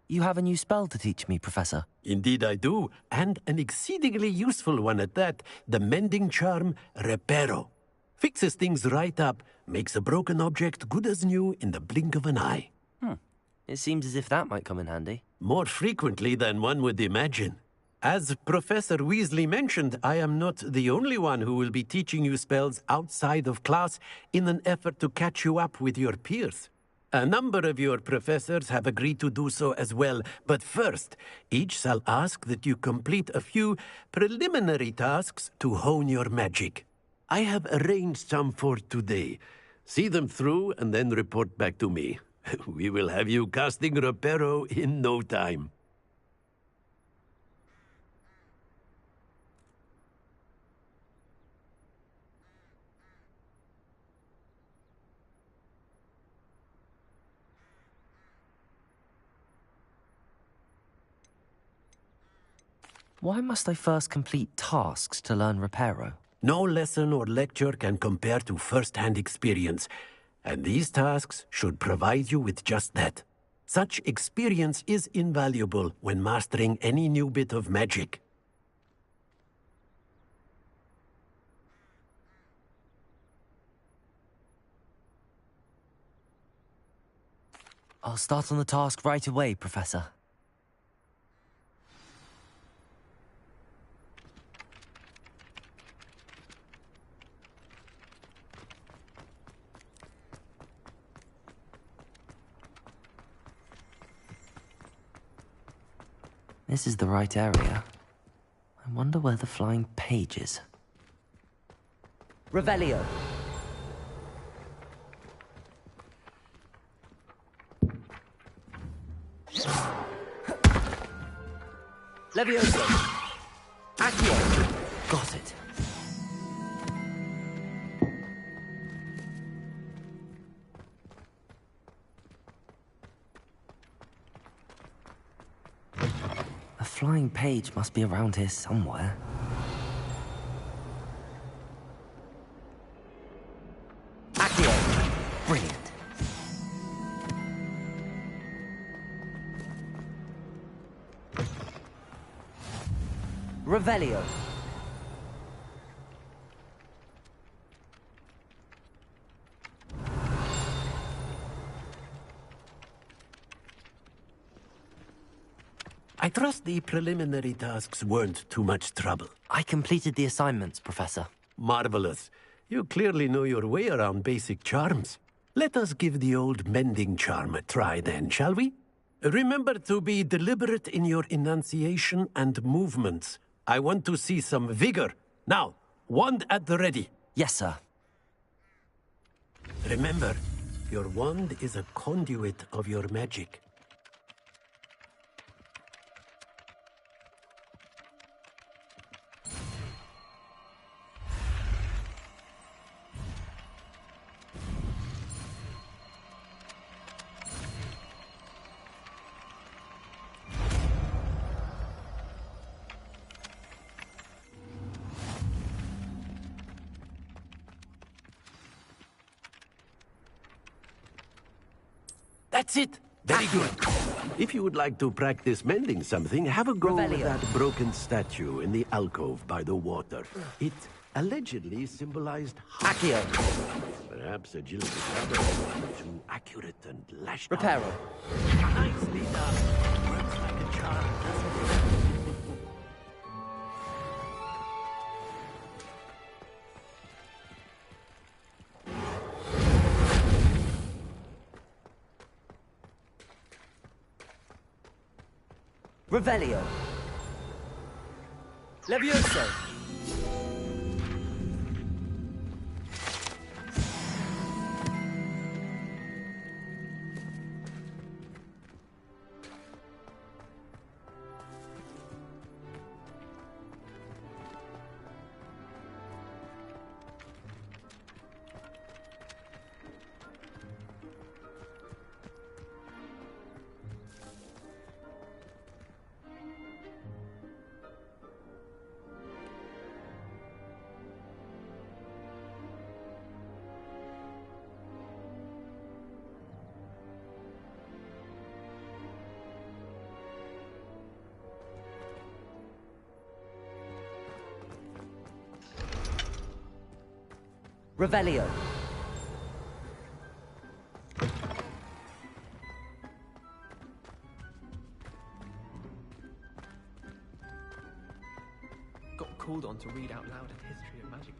You have a new spell to teach me, Professor. Indeed I do, and an exceedingly useful one at that. The mending charm, Reparo. Fixes things right up, makes a broken object good as new in the blink of an eye. It seems as if that might come in handy. More frequently than one would imagine. As Professor Weasley mentioned, I am not the only one who will be teaching you spells outside of class in an effort to catch you up with your peers. A number of your professors have agreed to do so as well, but first, each shall ask that you complete a few preliminary tasks to hone your magic. I have arranged some for today. See them through and then report back to me. We will have you casting Reparo in no time. Why must I first complete tasks to learn Reparo? No lesson or lecture can compare to first-hand experience, and these tasks should provide you with just that. Such experience is invaluable when mastering any new bit of magic. I'll start on the task right away, Professor. This is the right area. I wonder where the flying page is. Revelio. Levioso. Accio. Got it. A flying page must be around here somewhere. Accio. Brilliant. Revelio. I trust the preliminary tasks weren't too much trouble. I completed the assignments, Professor. Marvelous. You clearly know your way around basic charms. Let us give the old mending charm a try then, shall we? Remember to be deliberate in your enunciation and movements. I want to see some vigor. Now, wand at the ready. Yes, sir. Remember, your wand is a conduit of your magic. That's it. Very good. If you would like to practice mending something, have a go with that broken statue in the alcove by the water. It allegedly symbolized Accio. Perhaps agility is too accurate and lashed out. Reparo. Nicely done. Works like a charm, doesn't it? Revelio. Levioso. Revelio. Got called on to read out loud a history of magic.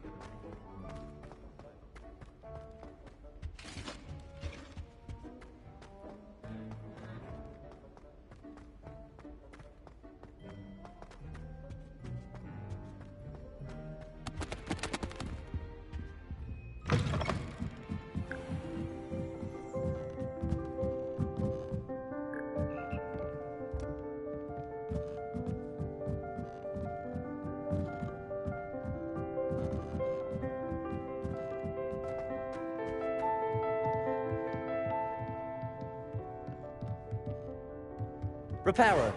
Reparo.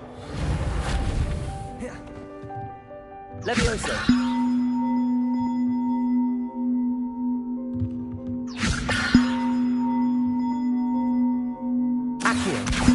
Levioso. Accio.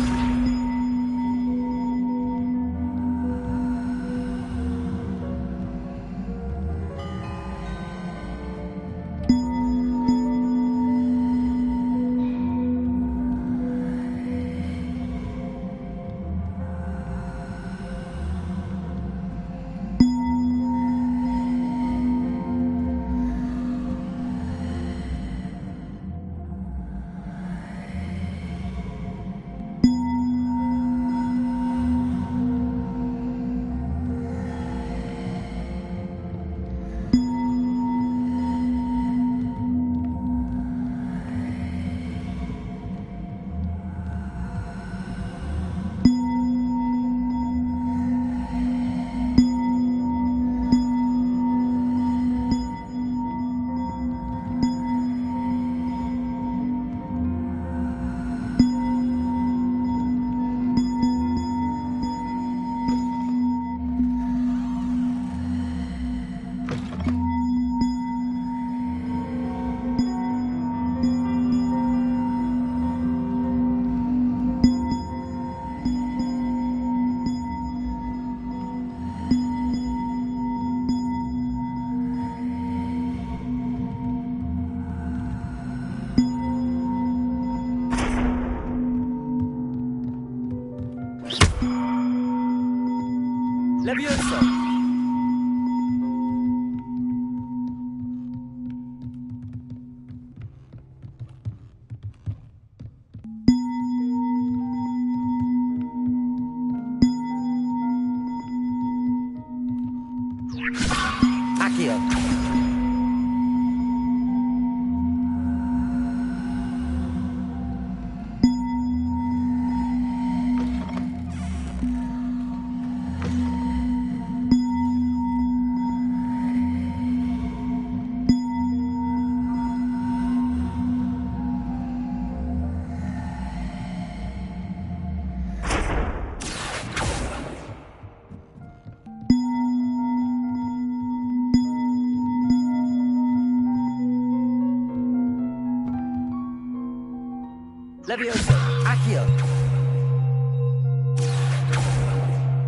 Levioso! Accio!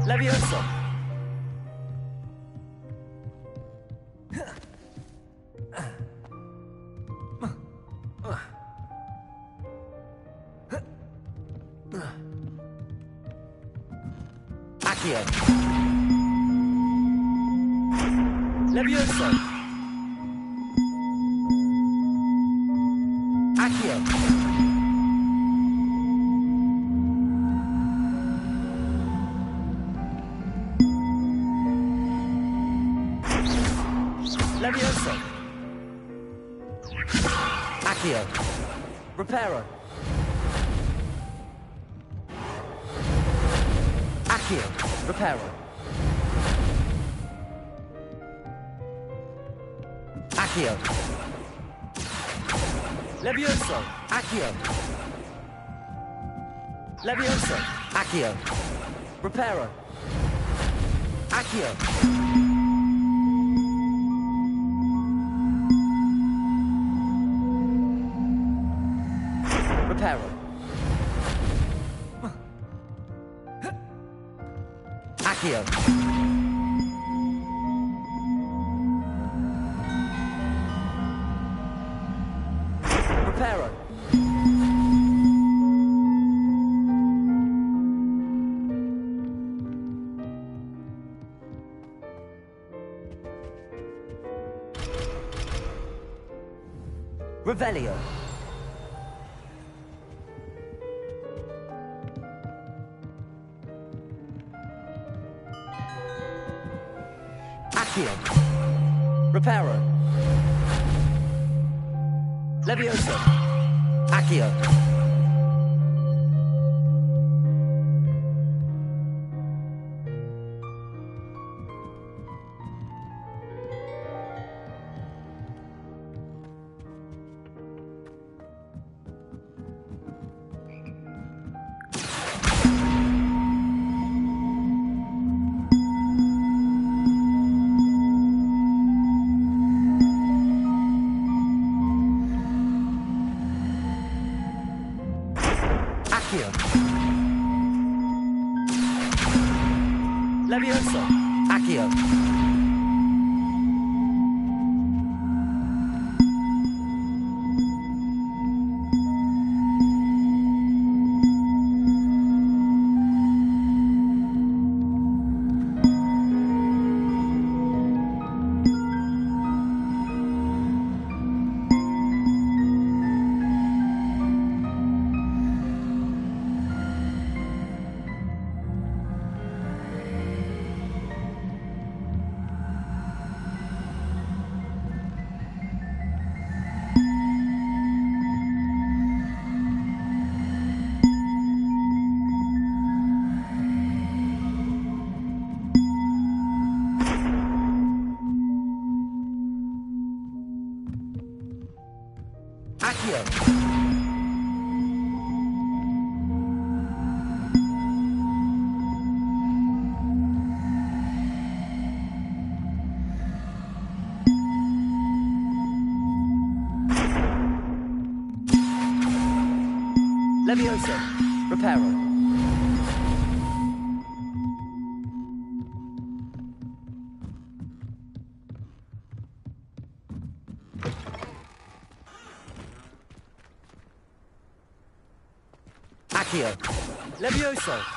Levioso! Accio! Levioso! Accio! Levioso! Accio! Reparo! Accio! Reparo! Accio! Levioso! Accio! Levioso! Accio! Reparo! Accio! Reparo. Accio. Reparo. Revelio. Accio. Reparo. Levioso. Accio. Accio. Levioso. Accio. Accio. Levioso. Reparo. Accio. Levioso.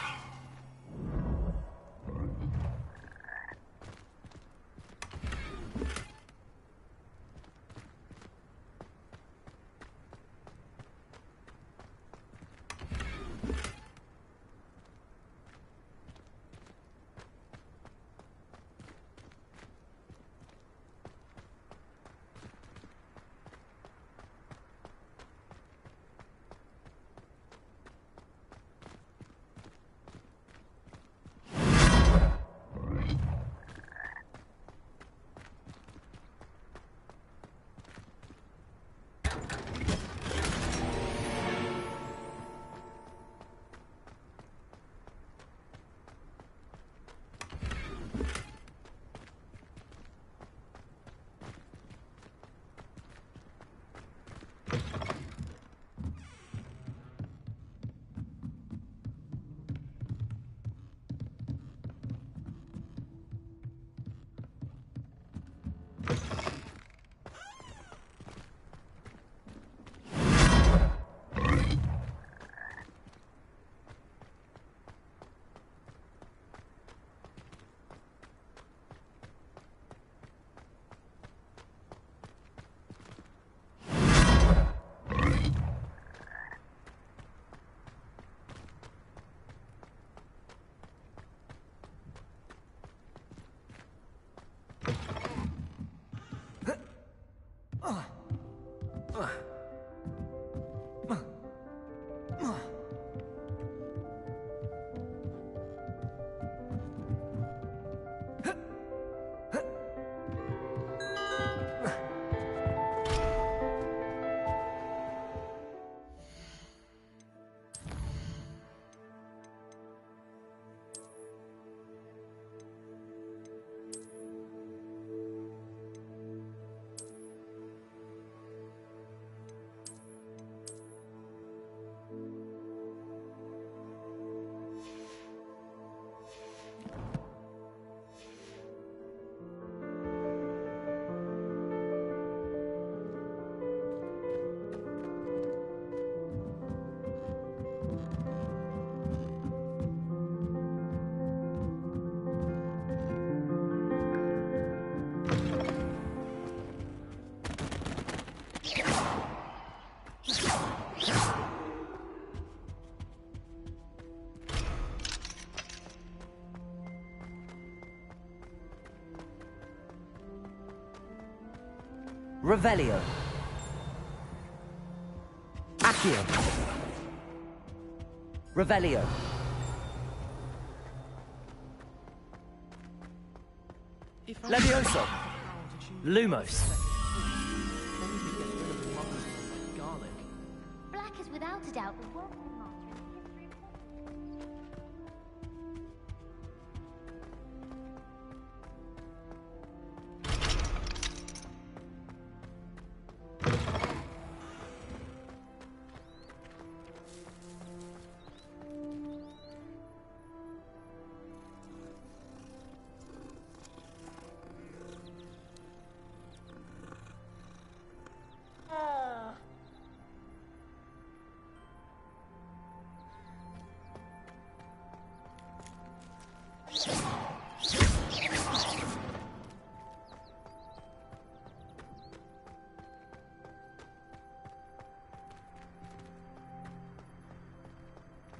Revelio. Accio. Revelio. Levioso. Lumos. Black is without a doubt the world master in the history of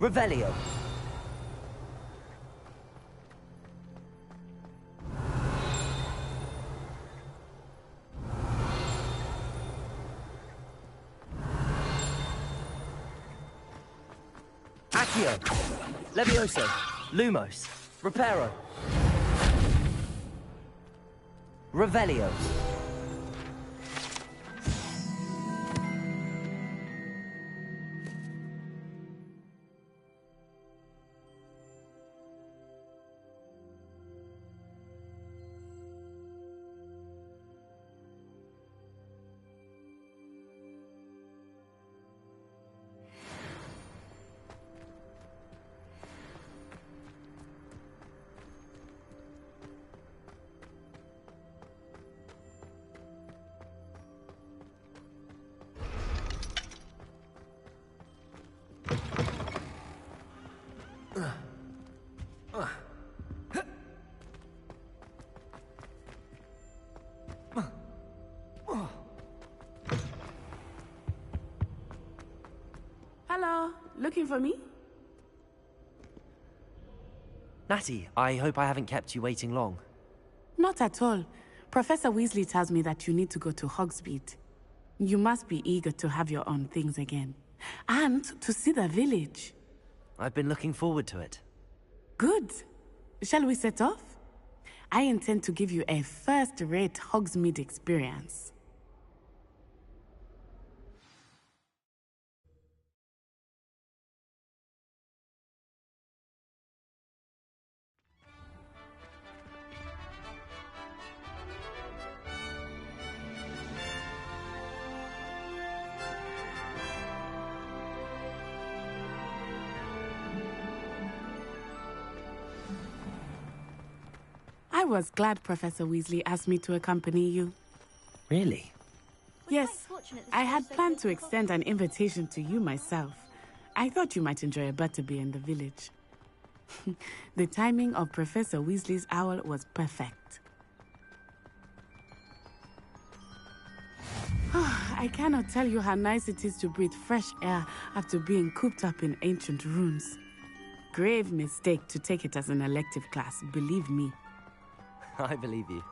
Revelio. Accio. Levioso. Lumos. Reparo. Revelio. Hello, looking for me? Natty, I hope I haven't kept you waiting long. Not at all. Professor Weasley tells me that you need to go to Hogsmeade. You must be eager to have your own things again. And to see the village. I've been looking forward to it. Good. Shall we set off? I intend to give you a first-rate Hogsmeade experience. I was glad Professor Weasley asked me to accompany you. Really? Yes, I had planned to extend an invitation to you myself. I thought you might enjoy a butterbeer in the village. The timing of Professor Weasley's owl was perfect. I cannot tell you how nice it is to breathe fresh air after being cooped up in ancient ruins. Grave mistake to take it as an elective class, believe me. I believe you.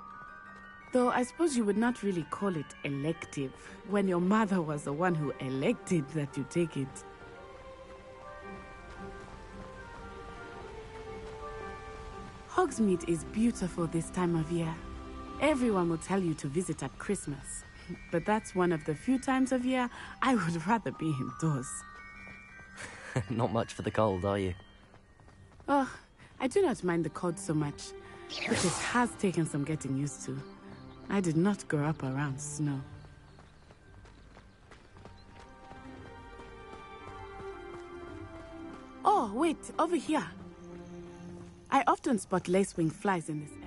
Though I suppose you would not really call it elective, when your mother was the one who elected that you take it. Hogsmeade is beautiful this time of year. Everyone will tell you to visit at Christmas. But that's one of the few times of year I would rather be indoors. Not much for the cold, are you? Oh, I do not mind the cold so much, but it has taken some getting used to. I did not grow up around snow. Oh, wait, over here. I often spot lacewing flies in this area.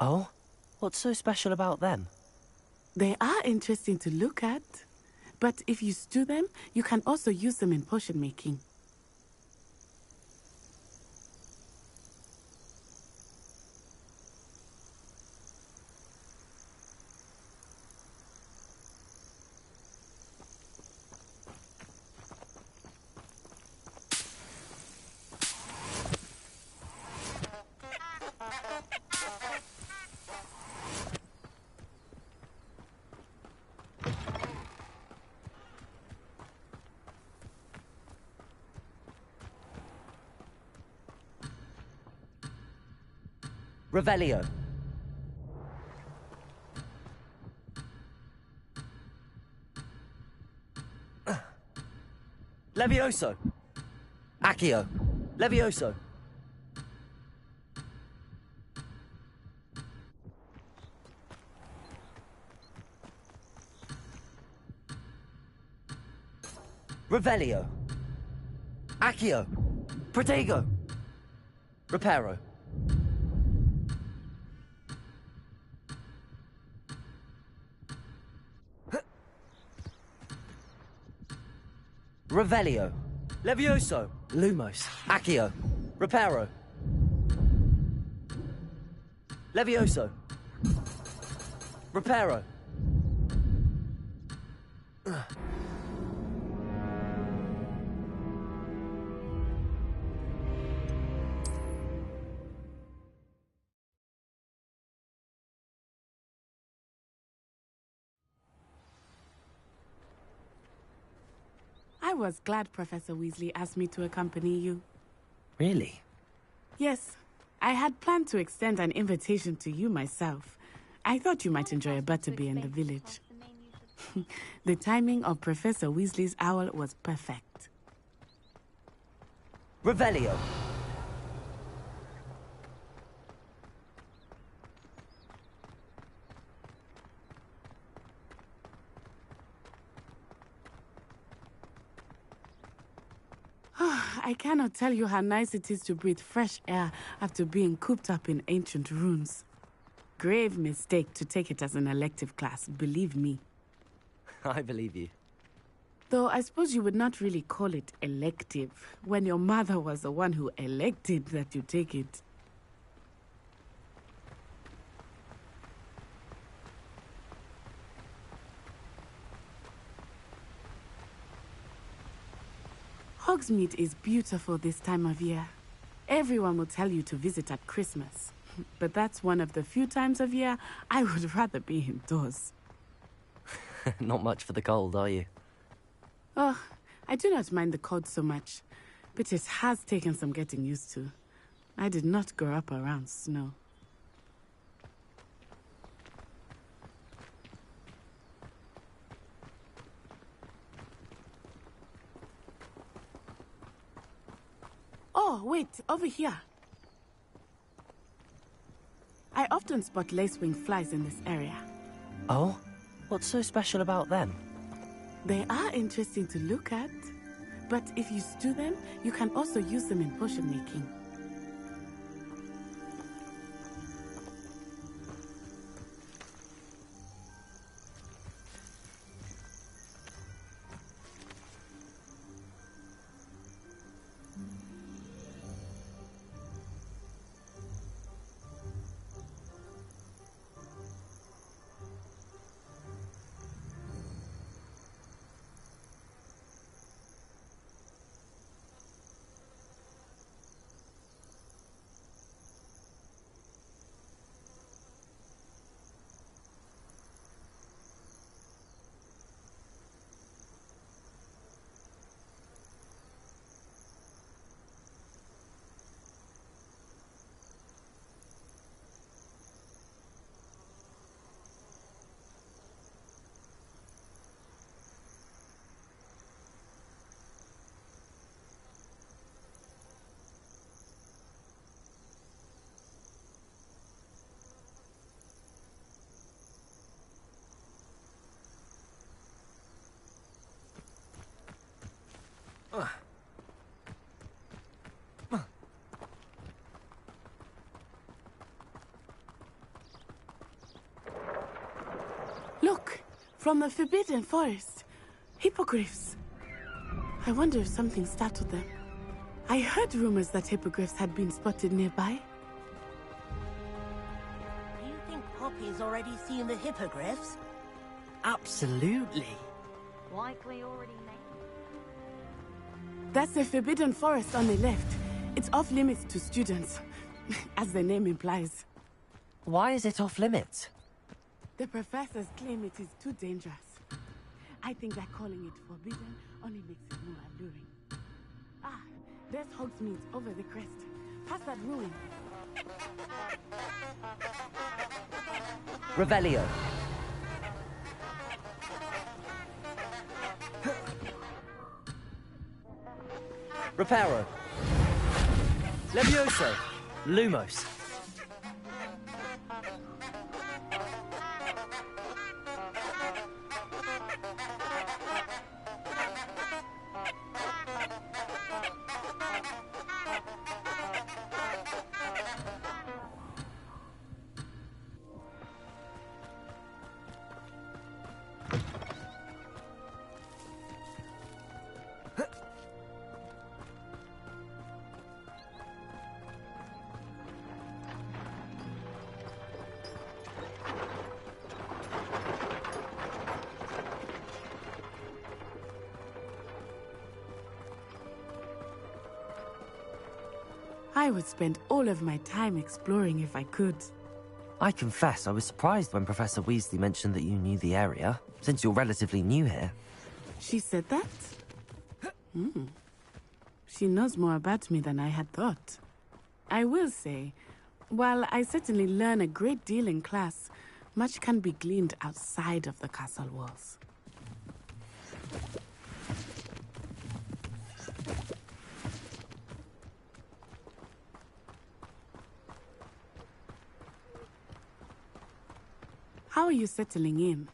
Oh? What's so special about them? They are interesting to look at. But if you stew them, you can also use them in potion making. Revelio. Levioso. Accio. Levioso. Revelio. Accio. Protego. Reparo. Revelio. Levioso. Lumos. Accio. Reparo. Levioso. Reparo. I was glad Professor Weasley asked me to accompany you. Really? Yes, I had planned to extend an invitation to you myself. I thought you might enjoy a butterbeer in the village. The timing of Professor Weasley's owl was perfect. Revelio. I cannot tell you how nice it is to breathe fresh air after being cooped up in ancient ruins. Grave mistake to take it as an elective class, believe me. I believe you. Though I suppose you would not really call it elective, when your mother was the one who elected that you take it. Hogsmeade is beautiful this time of year. Everyone will tell you to visit at Christmas. But that's one of the few times of year I would rather be indoors. Not much for the cold, are you? Oh, I do not mind the cold so much, but it has taken some getting used to. I did not grow up around snow. Oh, wait, over here. I often spot lacewing flies in this area. Oh? What's so special about them? They are interesting to look at, but if you stew them, you can also use them in potion making. Look, from the Forbidden Forest. Hippogriffs. I wonder if something startled them. I heard rumors that hippogriffs had been spotted nearby. Do you think Poppy's already seen the hippogriffs? Absolutely. Likely already made. That's the Forbidden Forest on the left. It's off limits to students, as the name implies. Why is it off limits? The professors claim it is too dangerous. I think that calling it forbidden only makes it more alluring. Ah, there's Hogsmeade over the crest. Past that ruin. Revelio. Reparo. Levioso. Lumos. I would spend all of my time exploring if I could. I confess I was surprised when Professor Weasley mentioned that you knew the area, since you're relatively new here. She said that? She knows more about me than I had thought. I will say, while I certainly learn a great deal in class, much can be gleaned outside of the castle walls. How are you settling in?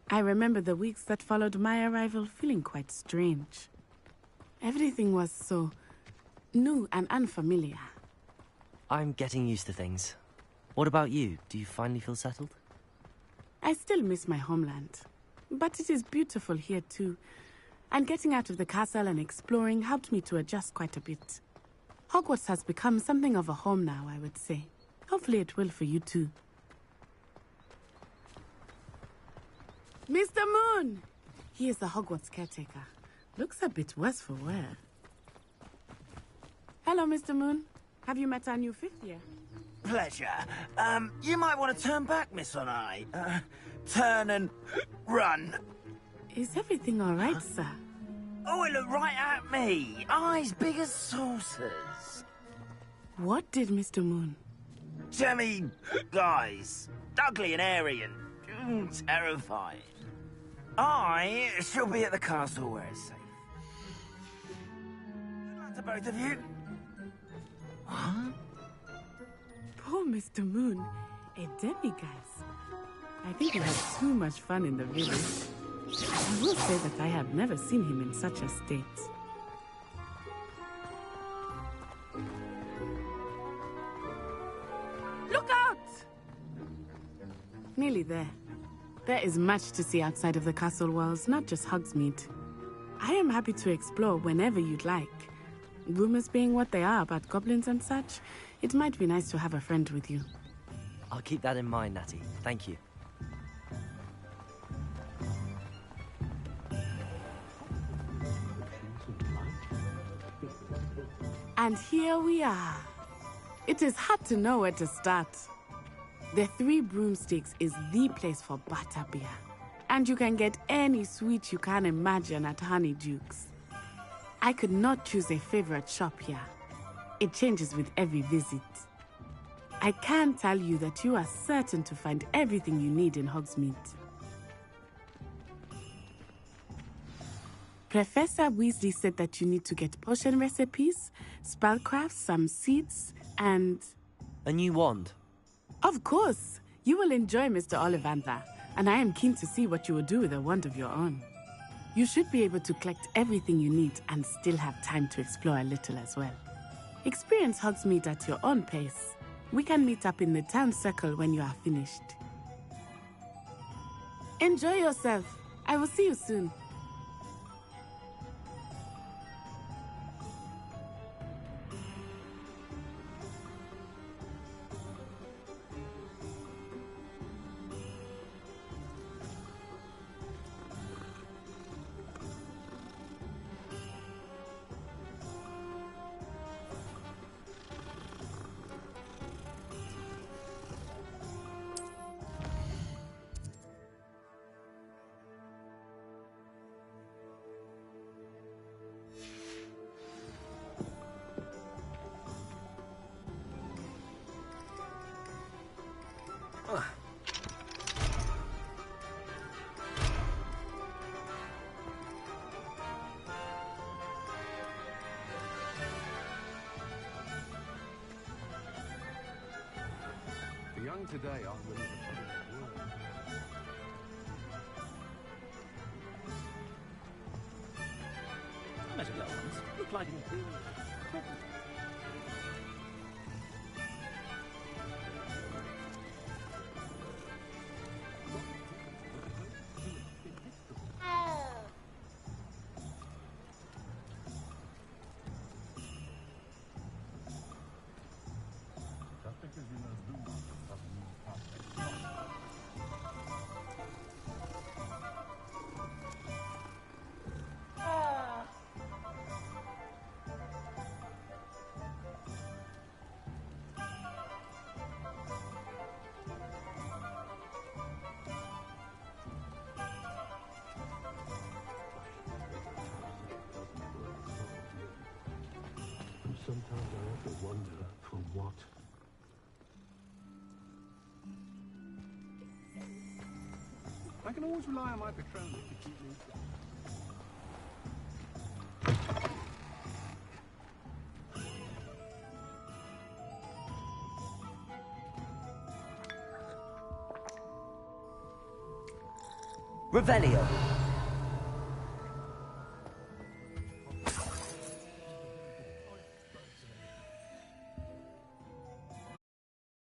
I remember the weeks that followed my arrival feeling quite strange. Everything was so new and unfamiliar. I'm getting used to things. What about you? Do you finally feel settled? I still miss my homeland, but it is beautiful here too. And getting out of the castle and exploring helped me to adjust quite a bit. Hogwarts has become something of a home now, I would say. Hopefully it will for you too. Mr. Moon! He is the Hogwarts caretaker. Looks a bit worse for wear. Hello, Mr. Moon. Have you met our new 5th year? Pleasure. You might want to turn back, Miss Onai. Turn and run. Is everything all right, sir? Oh, it looked right at me. Eyes big as saucers. What did Mr. Moon? Jemmy eyes. Ugly and airy and terrifying. I shall be at the castle where it's safe. Good luck to both of you. What? Poor Mr. Moon, a demiguise. I think he had too much fun in the village. I will say that I have never seen him in such a state. Look out! Nearly there. There is much to see outside of the castle walls, not just Hogsmeade. I am happy to explore whenever you'd like. Rumors being what they are about goblins and such, it might be nice to have a friend with you. I'll keep that in mind, Natty. Thank you. And here we are. It is hard to know where to start. The Three Broomsticks is the place for butterbeer. And you can get any sweet you can imagine at Honeydukes. I could not choose a favorite shop here. It changes with every visit. I can tell you that you are certain to find everything you need in Hogsmeade. Professor Weasley said that you need to get potion recipes, spellcrafts, some seeds, and... a new wand. Of course! You will enjoy Mr. Ollivander, and I am keen to see what you will do with a wand of your own. You should be able to collect everything you need and still have time to explore a little as well. Experience Hogsmeade at your own pace. We can meet up in the town circle when you are finished. Enjoy yourself. I will see you soon. The young today aren't willing to put in their word. I met a girl once. Looked like an... Sometimes I have to wonder for what. I can always rely on my Patronus to keep me safe. Revelio.